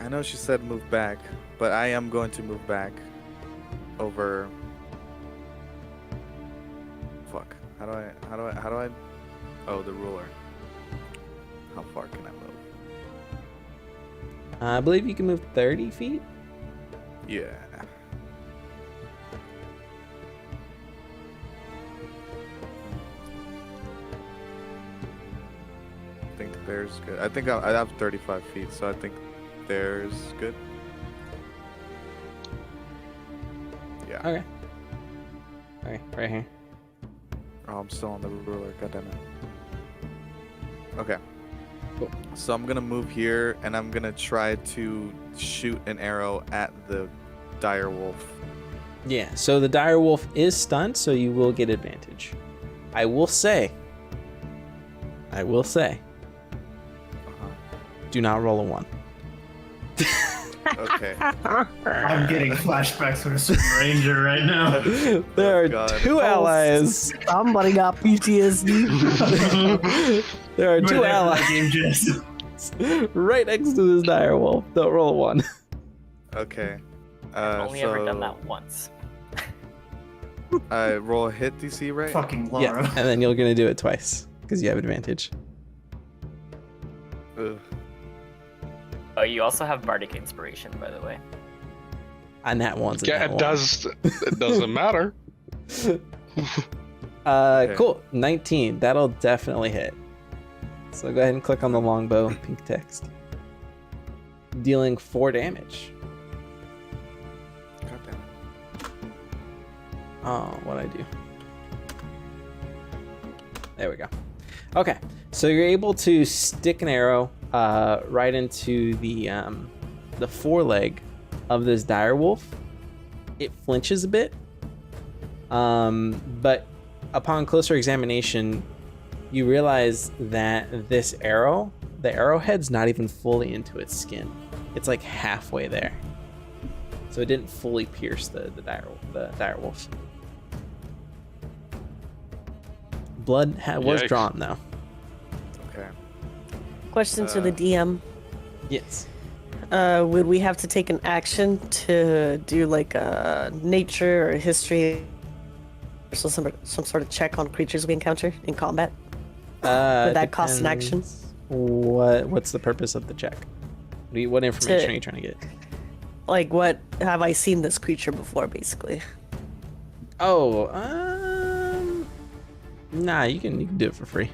know she said move back, but I am going to move back over. Fuck. How do I? Oh, the ruler. How far can I move? I believe you can move 30 feet. Yeah. I think there's good. I think I have 35 feet, so I think there's good. Yeah. Okay. Okay, right here. Oh, I'm still on the ruler. God damn it. Okay. Cool. So I'm gonna move here, and I'm gonna try to shoot an arrow at the dire wolf. Yeah, so the dire wolf is stunned, so you will get advantage. I will say, Uh-huh. do not roll a 1. Okay. I'm getting flashbacks from a certain ranger right now. There are God. 2 allies. Somebody got PTSD. There are You were 2 there for that allies game, Jess. right next to this dire wolf. Don't roll a 1. Okay. I've only ever done that once. I roll a hit DC, right? Fucking Yeah, Laura. and then you're gonna do it twice because you have advantage. Ugh. Oh, you also have Bardic Inspiration, by the way. And that one's a Yeah, nat it one. does. It doesn't matter. Okay. Cool. 19. That'll definitely hit. So go ahead and click on the longbow, pink text. Dealing 4 damage. Oh, what'd I do? There we go. Okay, so you're able to stick an arrow right into the foreleg of this direwolf. It flinches a bit, but upon closer examination, you realize that this arrow, the arrowhead's not even fully into its skin. It's like halfway there. So it didn't fully pierce the direwolf. Blood was Yikes. drawn though. Okay. Question to the DM. Yes. Would we have to take an action to do like a nature or history or some sort of check on creatures we encounter in combat? Would that cost an action? What's the purpose of the check? What information are you trying to get? Like, what have I seen this creature before, basically? Oh, nah, you can do it for free.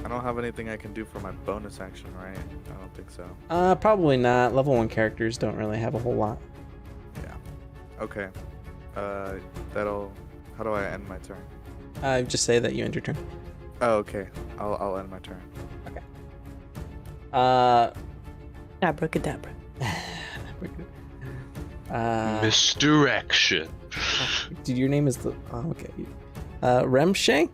I don't have anything I can do for my bonus action, right? I don't think so. Probably not. Level 1 characters don't really have a whole lot. Yeah. Okay. How do I end my turn? Just say that you end your turn. Oh, okay. I'll end my turn. Abracadabra. Misdirection. Dude, your name is the... Oh, okay. Remshay?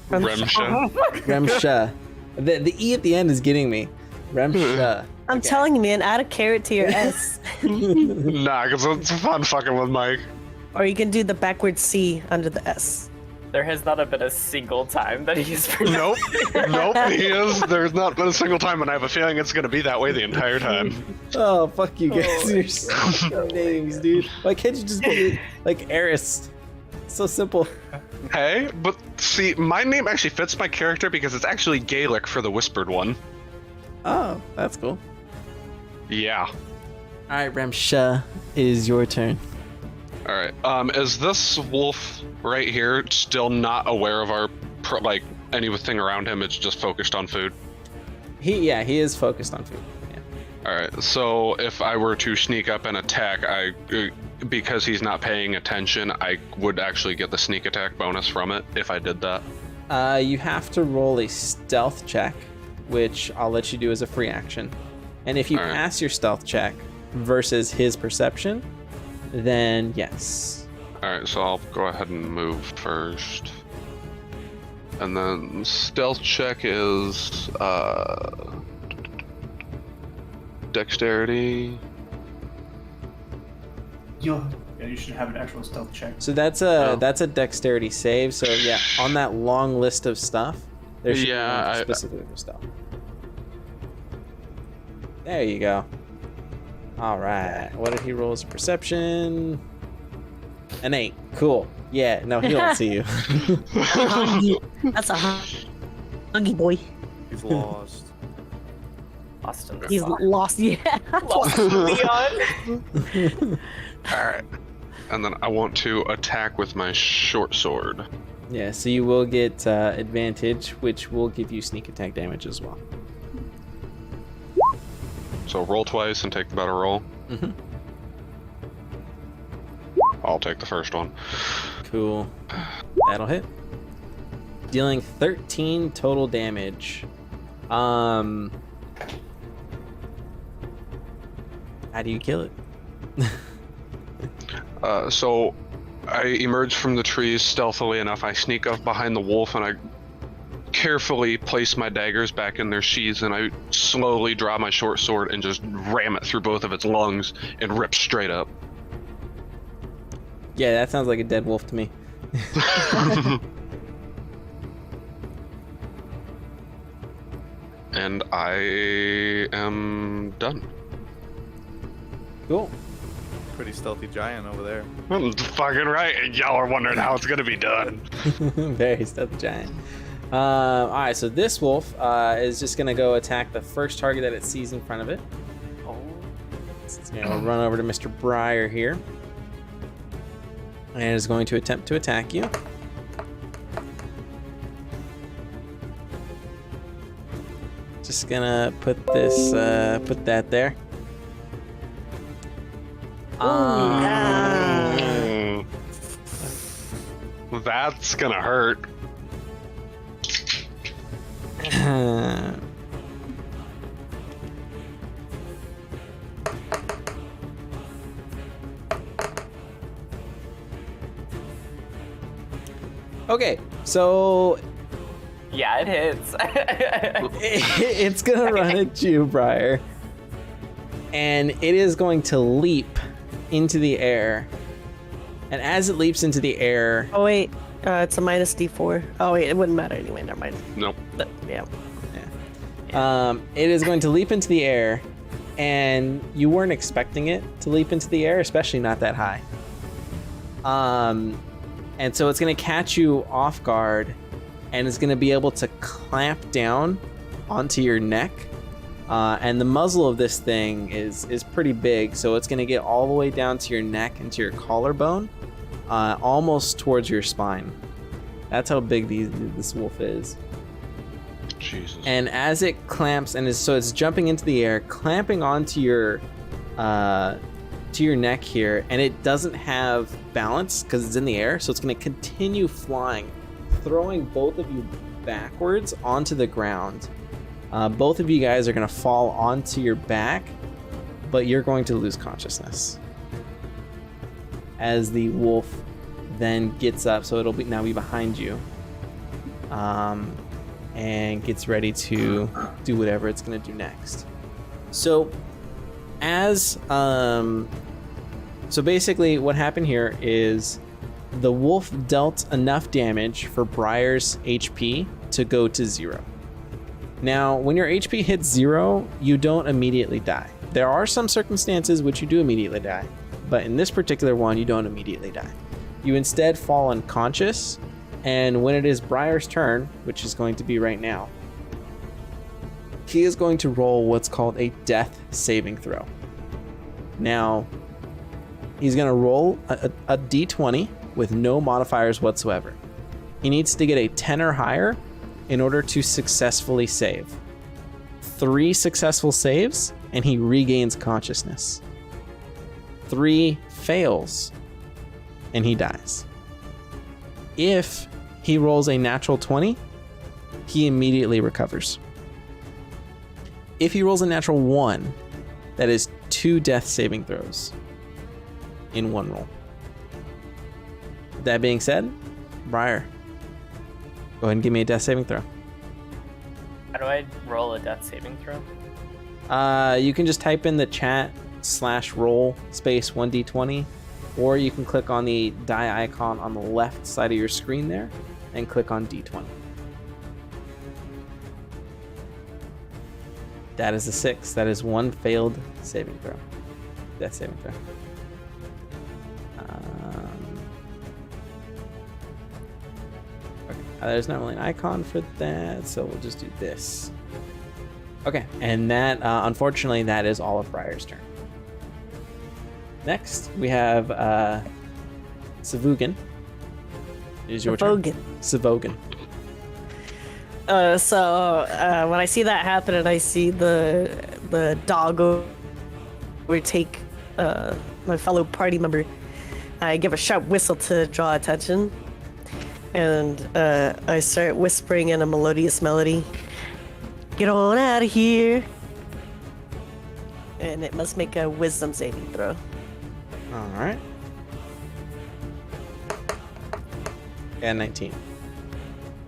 Remsha. Remsha. The E at the end is getting me. Remsha. I'm telling you, man, add a carrot to your S. Nah, because it's fun fucking with Mike. Or you can do the backward C under the S. There has not been a single time that he's Nope. Nope, he is. There's not been a single time, and I have a feeling it's going to be that way the entire time. Oh, fuck you guys. You're so names, dude. Why can't you just be like Eris? So simple. Hey, but see, my name actually fits my character because it's actually Gaelic for the whispered one. Oh, that's cool. Yeah. Alright, Remsha, it is your turn. Alright, is this wolf right here still not aware of our, anything around him? It's just focused on food? He is focused on food. Yeah. Alright, so if I were to sneak up and attack, because he's not paying attention, I would actually get the sneak attack bonus from it if I did that. You have to roll a stealth check, which I'll let you do as a free action. And if you Alright. pass your stealth check versus his perception, then yes. Alright, so I'll go ahead and move first. And then stealth check is dexterity. You should have an actual stealth check. So that's a dexterity save. So yeah, on that long list of stuff, there should be one specifically for stealth. There you go. All right. What did he roll as perception? An 8. Cool. Yeah. No, he don't see you. That's a huggy boy. He's lost. lost in the He's sauce. lost. Yeah. Lost in Leon. Alright. And then I want to attack with my short sword. Yeah. So you will get advantage, which will give you sneak attack damage as well. So roll twice and take the better roll. Mm-hmm. I'll take the first one. Cool. That'll hit. Dealing 13 total damage. How do you kill it? So I emerge from the trees stealthily enough. I sneak up behind the wolf and I carefully place my daggers back in their sheaths, and I slowly draw my short sword and just ram it through both of its lungs and rip straight up. Yeah, that sounds like a dead wolf to me. And I am done. Cool. Pretty stealthy giant over there. Fucking right, and y'all are wondering how it's gonna be done. Very stealthy giant. All right, so this wolf is just gonna go attack the first target that it sees in front of it. It's gonna run over to Mr. Breyer here, and is going to attempt to attack you. Just just gonna put this, put that there. That's gonna hurt. Okay, so Yeah, it hits. it's gonna run at you, Briar, and it is going to leap into the air. And as it leaps into the air, Oh wait, it's a minus D4. Oh wait, it wouldn't matter anyway. Never mind. Nope. But, yeah. it is going to leap into the air, and you weren't expecting it to leap into the air, especially not that high. And so it's going to catch you off guard, and it's going to be able to clamp down onto your neck. And the muzzle of this thing is pretty big, so it's going to get all the way down to your neck and to your collarbone, almost towards your spine. That's how big this wolf is. Jesus. And as it clamps, so it's jumping into the air, clamping onto your neck here, and it doesn't have balance because it's in the air, so it's going to continue flying, throwing both of you backwards onto the ground. Both of you guys are going to fall onto your back, but you're going to lose consciousness as the wolf then gets up, so it'll now be behind you, and gets ready to do whatever it's going to do next. So so basically what happened here is the wolf dealt enough damage for Briar's HP to go to 0. Now, when your HP hits 0, you don't immediately die. There are some circumstances which you do immediately die, but in this particular one, you don't immediately die. You instead fall unconscious, and when it is Briar's turn, which is going to be right now, he is going to roll what's called a death saving throw. Now, he's going to roll a d20 with no modifiers whatsoever. He needs to get a 10 or higher in order to successfully save. 3 successful saves, and he regains consciousness. 3 fails, and he dies. If he rolls a natural 20, he immediately recovers. If he rolls a natural 1, that is 2 death saving throws in 1 roll. That being said, Briar, go ahead and give me a death saving throw. How do I roll a death saving throw? You can just type in the chat /roll space 1d20, or you can click on the die icon on the left side of your screen there and click on d20. That is a 6. That is 1 failed saving throw. Death saving throw. Okay. There's not really an icon for that, so we'll just do this. Okay, and that, unfortunately, that is all of Briar's turn. Next, we have Savogan. It is your turn. Savogan. So when I see that happen and I see the dog overtake my fellow party member, I give a sharp whistle to draw attention, and I start whispering in a melodious melody. Get on out of here! And it must make a wisdom saving throw. All right. And 19.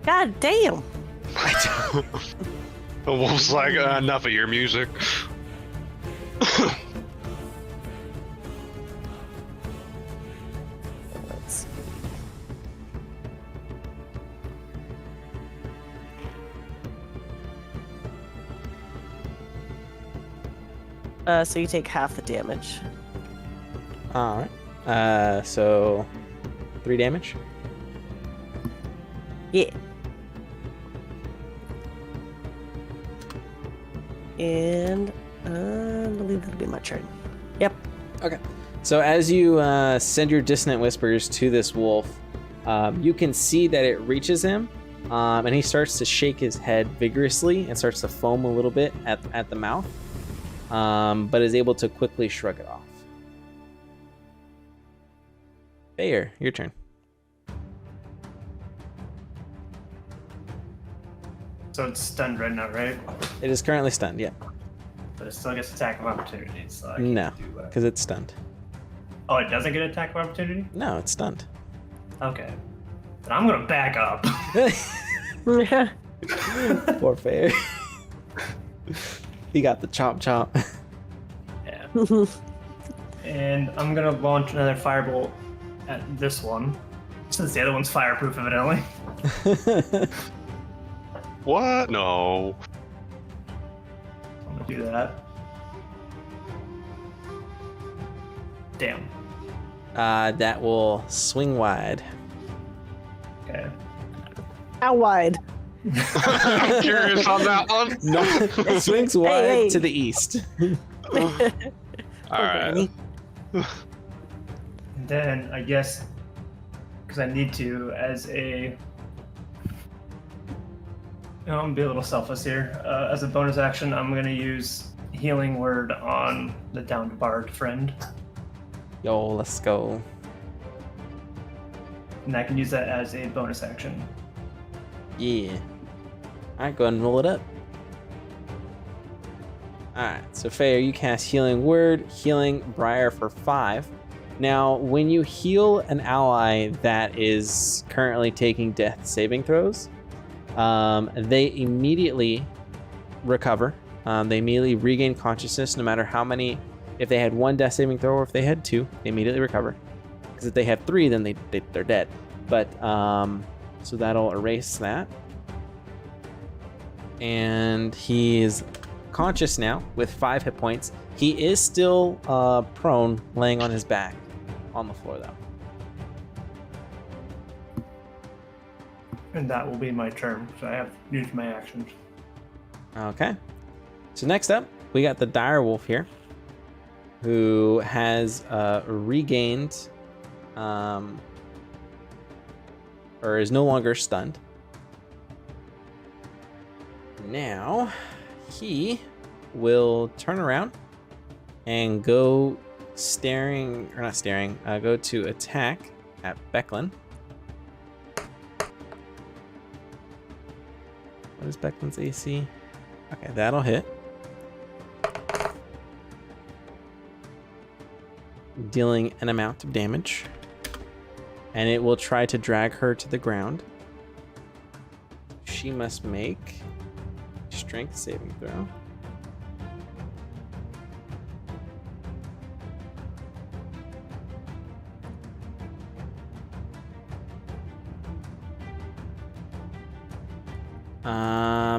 God damn! The wolf's like, enough of your music. Let's see. So you take half the damage. All right. So 3 damage. Yeah. And I believe that'll be my turn. Yep. Okay. So as you send your dissonant whispers to this wolf, you can see that it reaches him, And he starts to shake his head vigorously and starts to foam a little bit at the mouth, but is able to quickly shrug it off. Bayer, your turn. So it's stunned right now, right? It is currently stunned, yeah. But it still gets attack of opportunity. So I can No, do whatever. because it's stunned. Oh, it doesn't get attack of opportunity? No, it's stunned. Okay. Then I'm gonna back up. Poor Fair. He got the chomp chomp. Yeah. And I'm gonna launch another firebolt at this one, since the other one's fireproof, evidently. What? No. I'm gonna do that. Damn. That will swing wide. Okay. How wide? I'm curious on that one. No, it swings wide hey. to the east. All right. And then I guess, because I need to, as a, I'm gonna be a little selfless here. As a bonus action, I'm gonna use Healing Word on the downed bard friend, Yo, let's go. and I can use that as a bonus action. Yeah. Alright, go ahead and roll it up. Alright, so Faye, you cast Healing Word, Healing Briar for 5. Now, when you heal an ally that is currently taking death saving throws, they immediately recover. They immediately regain consciousness no matter how many. If they had 1 death saving throw or if they had 2, they immediately recover. Because if they have 3, then they're dead. But, so that'll erase that. And he's conscious now with 5 hit points. He is still prone, laying on his back on the floor, though. And that will be my turn, so I have used my actions. Okay. So next up, we got the dire wolf here, who has regained, or is no longer stunned. Now, he will turn around and go go to attack at Becklin. What is Becklin's AC? Okay, that'll hit. Dealing an amount of damage. And it will try to drag her to the ground. She must make a strength saving throw.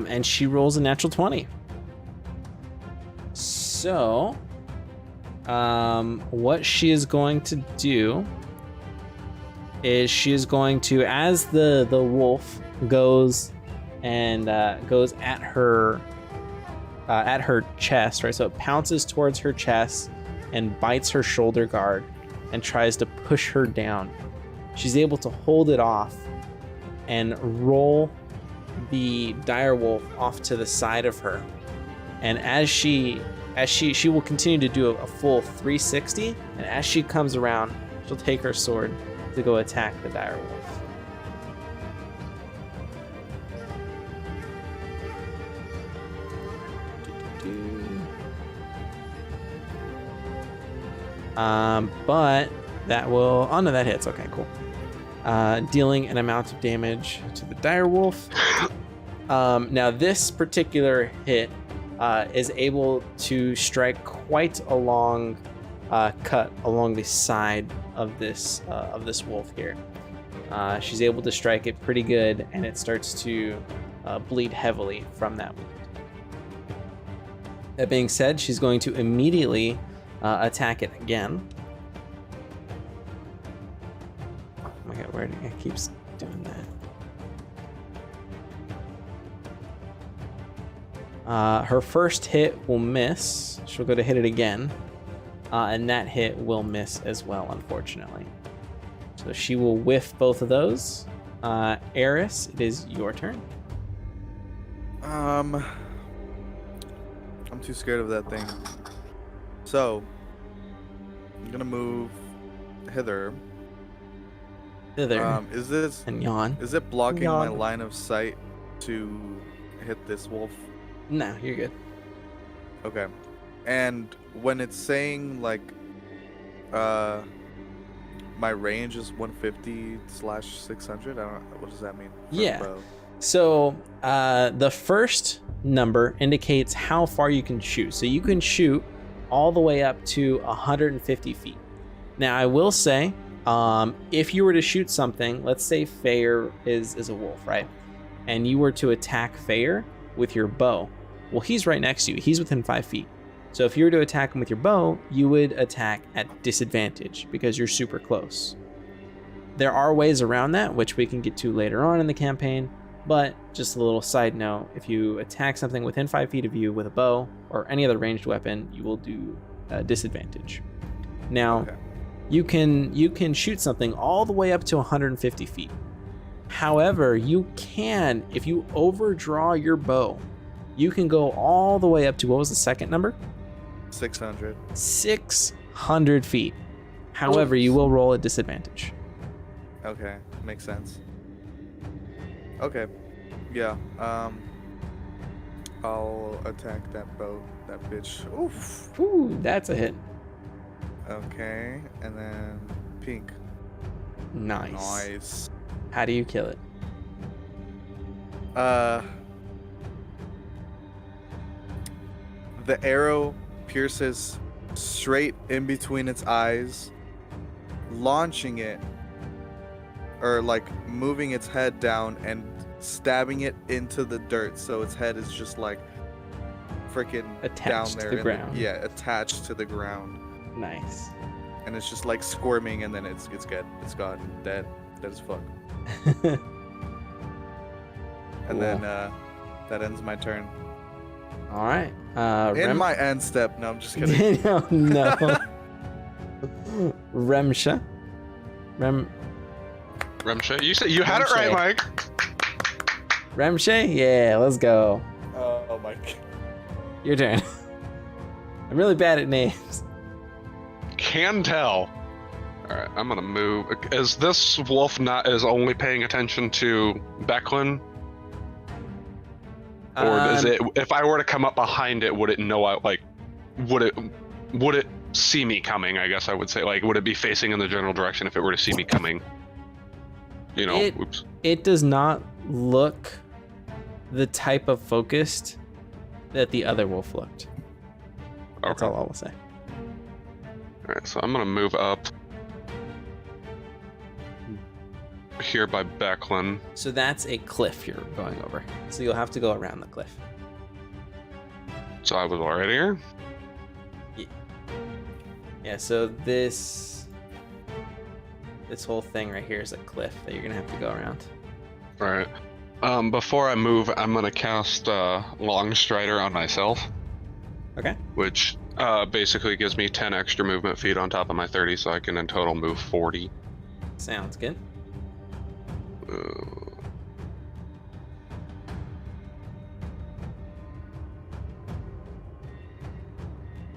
And she rolls a natural 20. So, what she is going to do is she is going to, as the wolf goes and goes at her chest, right? So it pounces towards her chest and bites her shoulder guard and tries to push her down. She's able to hold it off and roll the dire wolf off to the side of her. And as she will continue to do a full 360, and as she comes around, she'll take her sword to go attack the dire wolf. But that will, oh no, that hits. Okay, cool. Dealing an amount of damage to the dire wolf. Now this particular hit is able to strike quite a long cut along the side of this wolf here. She's able to strike it pretty good, and it starts to bleed heavily from that wound. That being said, she's going to immediately attack it again. Oh my god, where it keeps doing that. Her first hit will miss. She'll go to hit it again. And that hit will miss as well, unfortunately. So she will whiff both of those. Eris, it is your turn. I'm too scared of that thing. So, I'm gonna move hither. Thither. Is this And yawn. is it blocking my Yawn. line of sight to hit this wolf? No, you're good. Okay. And when it's saying like my range is 150/600, I don't know, what does that mean? for Yeah. bow? So the first number indicates how far you can shoot. So you can shoot all the way up to 150 feet. Now I will say, if you were to shoot something, let's say Fair is a wolf, right? And you were to attack Fair with your bow. Well, he's right next to you. He's within 5 feet. So if you were to attack him with your bow, you would attack at disadvantage because you're super close. There are ways around that, which we can get to later on in the campaign. But just a little side note, if you attack something within 5 feet of you with a bow or any other ranged weapon, you will do disadvantage. Now, Okay. you can shoot something all the way up to 150 feet. However, you can, if you overdraw your bow, you can go all the way up to, what was the second number? 600. 600 feet. However, you will roll a disadvantage. Okay, makes sense. Okay, yeah. I'll attack that bow, that bitch. Oof. Ooh, that's a hit. Okay, and then pink. Nice. Nice. How do you kill it? The arrow pierces straight in between its eyes, launching it, or like moving its head down and stabbing it into the dirt, so its head is just like freaking down Attached to there the in ground. yeah, attached to the ground, Nice. and it's just like squirming, and then it's dead. It's gone, dead as fuck. And then that ends my turn. All right. In my end step. No, I'm just kidding. no, no. Remsha. Remsha, you said you had it right, Remsha. Mike. Remsha? Yeah, let's go. Oh my god. Your turn. I'm really bad at names. Can tell. All right, I'm gonna move. Is this wolf not is only paying attention to Becklin, or is it? If I were to come up behind it, would it know? Would it see me coming? I guess I would say. Like, would it be facing in the general direction if it were to see me coming? You know. Oops. It does not look the type of focused that the other wolf looked. That's Okay. all I will say. All right, so I'm gonna move up here by Becklin. So that's a cliff you're going over. So you'll have to go around the cliff. So I was already here. Yeah, so this whole thing right here is a cliff that you're gonna have to go around. All right. Before I move, I'm gonna cast Long Strider on myself, Okay. which basically gives me 10 extra movement feet on top of my 30, so I can in total move 40. Sounds good.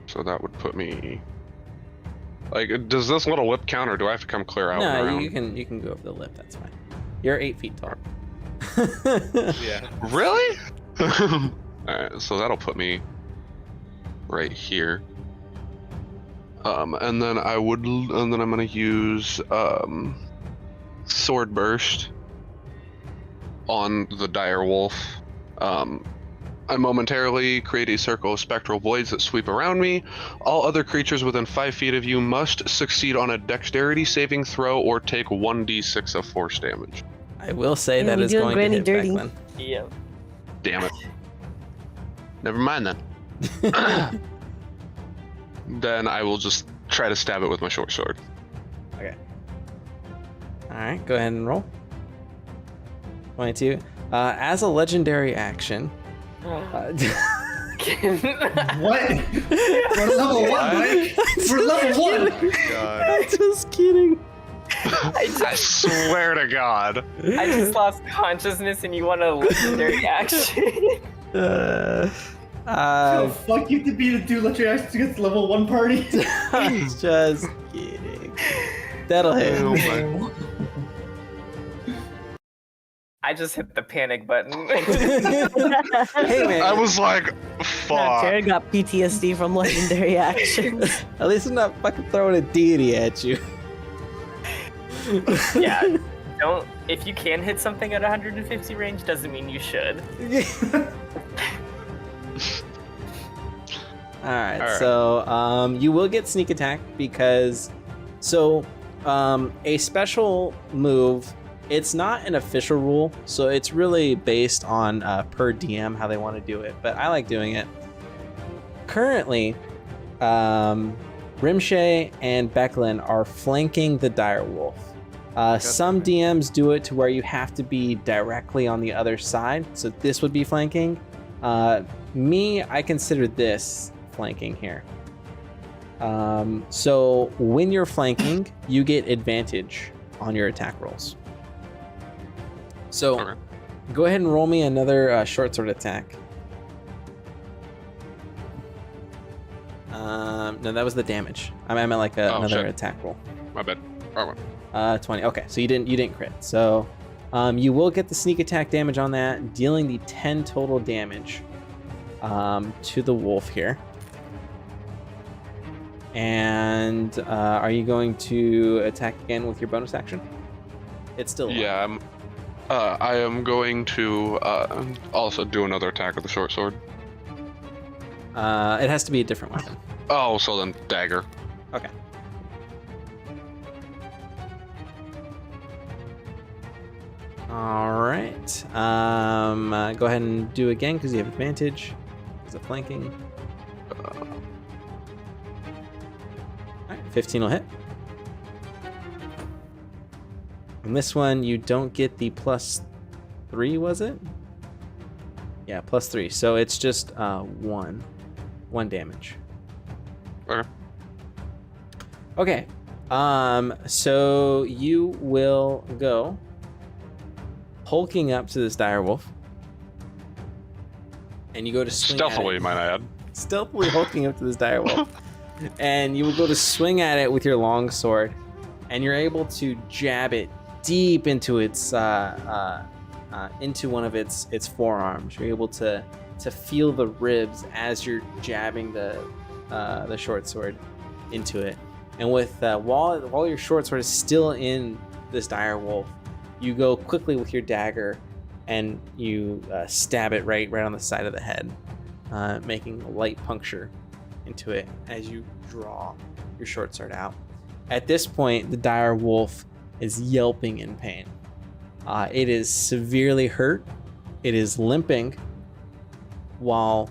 So that would put me. Like, does this little lip count, or do I have to come clear out and No, around? you can go over the lip. That's fine. You're 8 feet tall. Yeah. Really? Alright, so that'll put me right here. And then I'm gonna use Sword Burst on the dire wolf. I momentarily create a circle of spectral voids that sweep around me. All other creatures within 5 feet of you must succeed on a dexterity saving throw or take 1d6 of force damage. I will say Yeah, that we is doing going to Granny hit dirty. Becklin. Yeah. Damn it. Never mind then. Then I will just try to stab it with my short sword. Okay. All right, go ahead and roll. 22. As a legendary action. What? We're level 1, Mike. We're level 1. God. I'm just kidding. I swear to God. I just lost consciousness and you want a legendary action? Oh, fuck you to beat a dude legendary action against level 1 party. Just kidding. That'll hit. Oh my. I just hit the panic button. Hey man, I was like, Nah, fuck. Jared got PTSD from legendary actions. at least I'm not fucking throwing a deity at you. Yeah, don't. If you can hit something at 150 range, doesn't mean you should. Alright, so you will get sneak attack because a special move, it's not an official rule, so it's really based on per DM how they want to do it, but I like doing it. Currently, Rimshay and Becklin are flanking the direwolf. Some DMs do it to where you have to be directly on the other side, so this would be flanking. I consider this flanking here. So when you're flanking, you get advantage on your attack rolls. So Okay. go ahead and roll me another short sword attack. No, that was the damage. I meant like another shit. attack roll. My bad. Wrong one. 20. Okay, so you didn't crit. So you will get the sneak attack damage on that, dealing the 10 total damage to the wolf here. And are you going to attack again with your bonus action? It's still alive. Yeah, I am going to also do another attack with the short sword. It has to be a different weapon. Oh, so then dagger. Okay. All right. Go ahead and do again because you have advantage. Is it flanking? All right, 15 will hit. And this one, you don't get the +3, was it? Yeah, +3. So it's just one damage. Okay. Okay. So you will go hulking up to this direwolf, and you go to swing Stealthily, at it. might I add. Stealthily hulking up to this direwolf, and you will go to swing at it with your long sword, and you're able to jab it deep into its into one of its forearms. You're able to feel the ribs as you're jabbing the short sword into it. And with while your short sword is still in this dire wolf, you go quickly with your dagger and you stab it right on the side of the head, making a light puncture into it as you draw your short sword out. At this point, the dire wolf is yelping in pain. It is severely hurt. It is limping while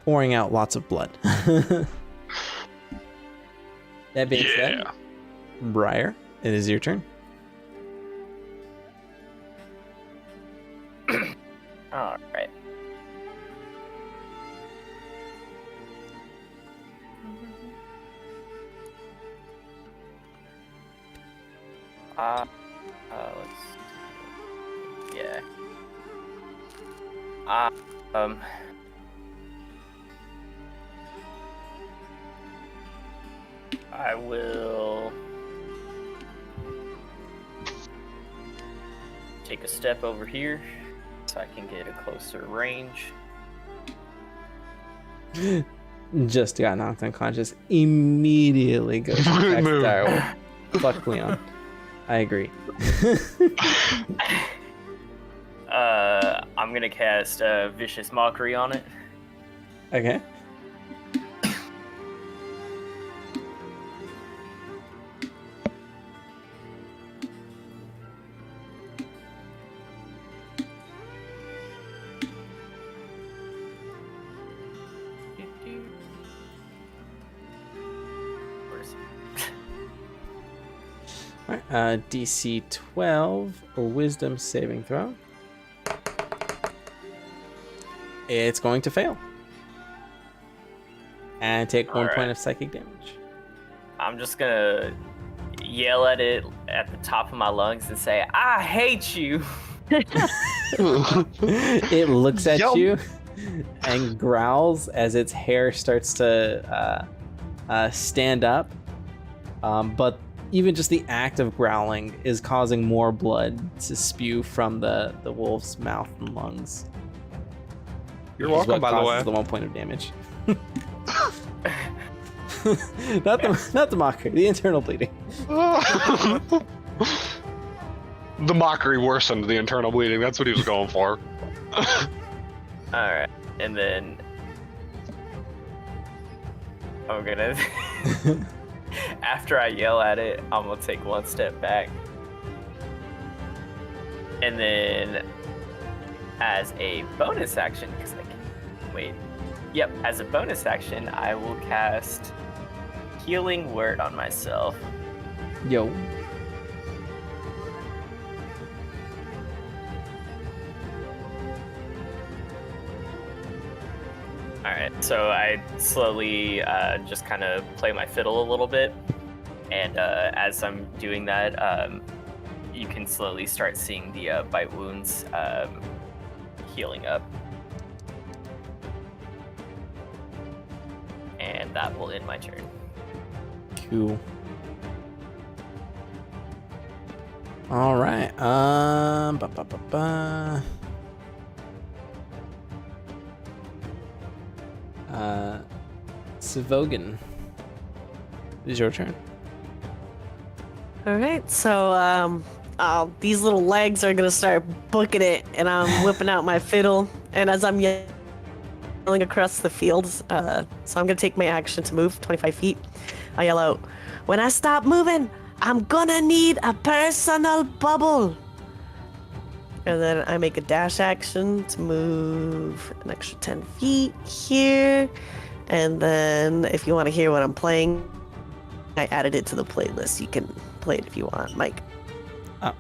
pouring out lots of blood. That being said, Briar, it is your turn. All right. Let's. Yeah. I will take a step over here so I can get a closer range. Just got knocked unconscious. Immediately goes to attack the direwolf. Fuck Leon. I agree. I'm gonna cast Vicious Mockery on it. Okay. Alright, DC 12 Wisdom saving throw. It's going to fail. and take 1 All point right. of psychic damage. I'm just gonna yell at it at the top of my lungs and say, "I hate you." It looks at Yum. you and growls as its hair starts to stand up. But even just the act of growling is causing more blood to spew from the wolf's mouth and lungs. You're Which is welcome, what by the causes way. the 1 point of damage. not the mockery, the internal bleeding. The mockery worsened the internal bleeding. That's what he was going for. Alright, and then I'm gonna after I yell at it, I'm gonna take 1 step back. And then as a bonus action, because I can wait. Yep, as a bonus action, I will cast Healing Word on myself. Yo. Alright, so I slowly just kind of play my fiddle a little bit, and as I'm doing that, you can slowly start seeing the bite wounds healing up. And that will end my turn. Cool. All right. Savogan, it is your turn. All right, so these little legs are gonna start booking it, and I'm whipping out my fiddle. And as I'm yelling across the fields, so I'm gonna take my action to move 25 feet. I yell out, "When I stop moving, I'm gonna need a personal bubble." And then I make a dash action to move an extra 10 feet here. And then if you want to hear what I'm playing, I added it to the playlist. You can play it if you want, Mike. That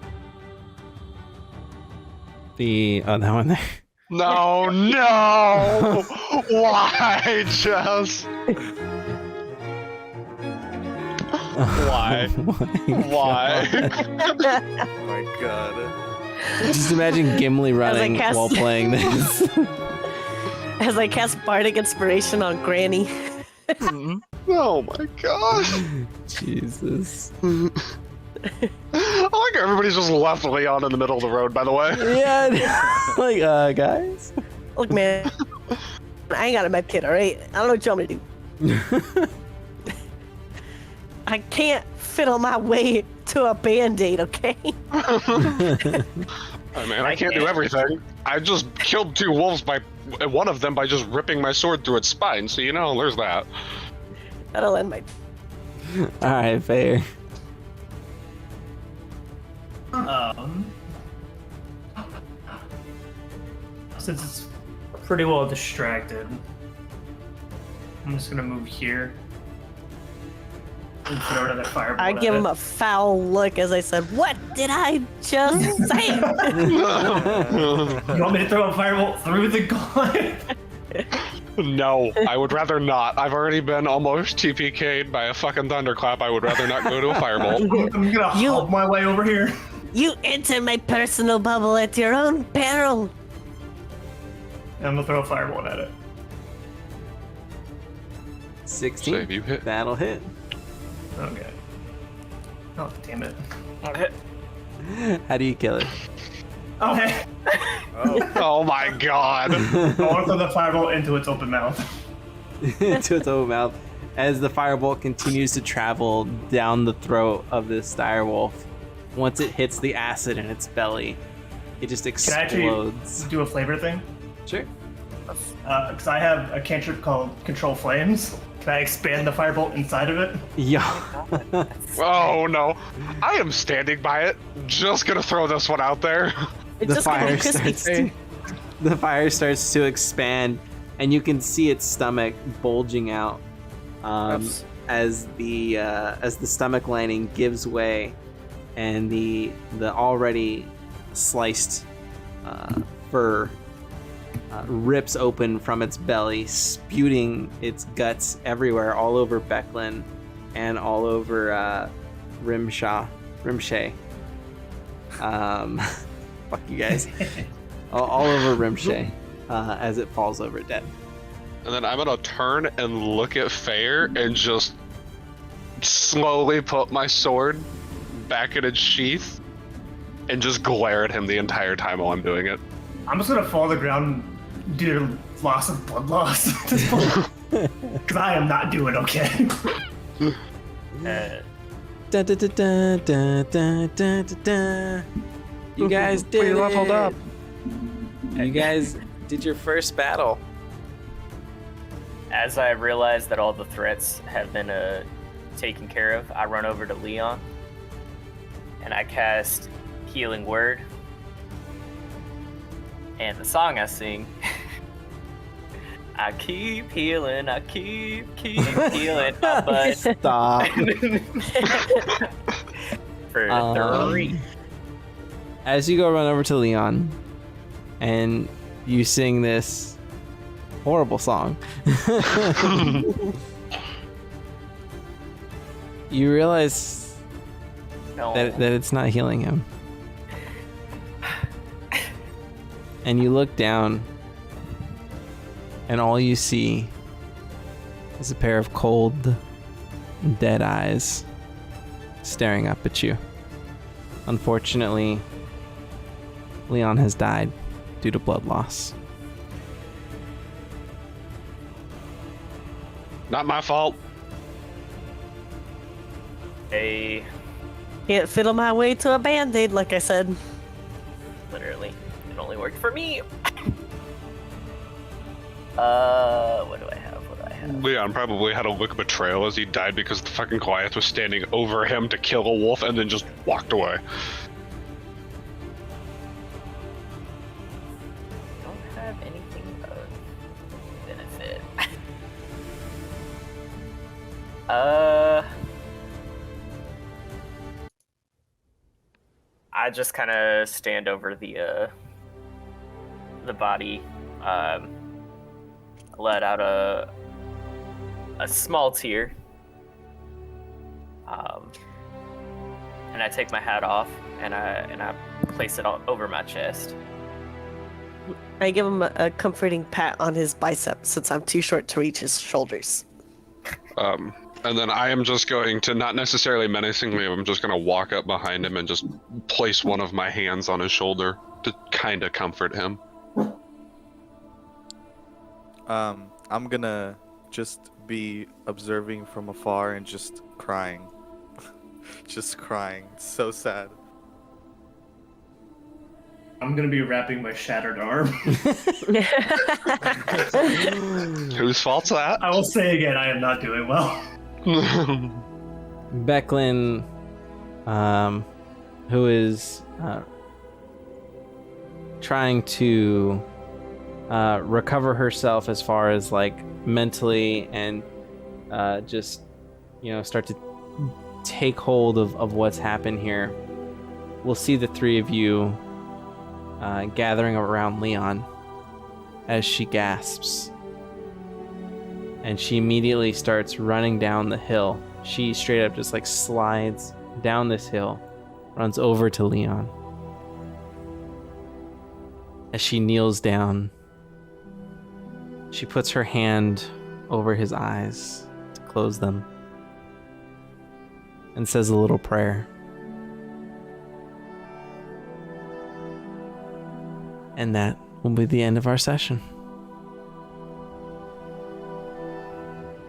one there. No, no! Why, Jess? Why? Why? Oh my god. Just imagine Gimli running cast- while playing this. As I cast Bardic Inspiration on Granny. Oh my gosh. Jesus. I like how everybody's just left Leon in the middle of the road, by the way. Yeah. Like, guys. Look, man, I ain't got a med kit, alright? I don't know what you want me to do. I can't fiddle my way to a band-aid, okay? Oh, man, I can't do everything. I just killed 2 wolves by one of them by just ripping my sword through its spine, so you know, there's that. That'll end my... All right, fair. Since it's pretty well distracted, I'm just gonna move here. And throw another fireball. I at give it. him a foul look as I said, "What did I just say?" You want me to throw a fireball through the gun? No, I would rather not. I've already been almost TPK'd by a fucking thunderclap. I would rather not go to a fireball. I'm gonna hop my way over here. You enter my personal bubble at your own peril. And I'm gonna throw a fireball at it. 16. Save, you hit. That'll hit. Okay. Oh, damn it. How do you kill it? Oh, hey. Oh my god. I want to throw the fireball into its open mouth. Into its own mouth as the firebolt continues to travel down the throat of this direwolf. Once it hits the acid in its belly, it just Can I actually explodes. do a flavor thing? Sure. Because I have a cantrip called Control Flames. Can I expand the firebolt inside of it? Yeah. Oh no. I am standing by it. Just gonna throw this one out there. It's The just gonna fire be crispy. starts. The fire starts to expand, and you can see its stomach bulging out That's- as the stomach lining gives way, and the already sliced fur rips open from its belly, spewing its guts everywhere, all over Becklin and all over Rimshay. Fuck you guys. all over Rimshay as it falls over dead. And then I'm gonna turn and look at Fair and just slowly put my sword back in its sheath and just glare at him the entire time while I'm doing it. I'm just gonna fall on the ground due to loss of blood loss at this point. Because I am not doing okay. Da, da, da, da, da, da, da, da. You guys did We leveled it. up. You guys did your first battle. As I realize that all the threats have been taken care of, I run over to Leon and I cast Healing Word. And the song I sing, I keep healing, I keep healing my butt. Stop. For 3. As you go run over to Leon and you sing this horrible song, you realize No. that it's not healing him. And you look down and all you see is a pair of cold, dead eyes staring up at you. Unfortunately, Leon has died due to blood loss. Not my fault. Hey, Can't fiddle my way to a band-aid, like I said. literally, it only worked for me. What do I have? Leon probably had a look of betrayal as he died because the fucking Goliath was standing over him to kill a wolf and then just walked away. I don't have anything of benefit. I just kind of stand over the body, let out a small tear, and I take my hat off and I place it all over my chest. I give him a comforting pat on his bicep since I'm too short to reach his shoulders. And then I am just going to, not necessarily menacingly, I'm just going to walk up behind him and just place one of my hands on his shoulder to kind of comfort him. I'm gonna just be observing from afar and just crying. Just crying. It's so sad. I'm gonna be wrapping my shattered arm. Whose fault's that? I will say again, I am not doing well. Becklin, who is trying to recover herself as far as like mentally and just, you know, start to take hold of what's happened here. We'll see the three of you gathering around Leon as she gasps. And she immediately starts running down the hill. She straight up just like slides down this hill, runs over to Leon. As she kneels down, she puts her hand over his eyes to close them and says a little prayer. And that will be the end of our session.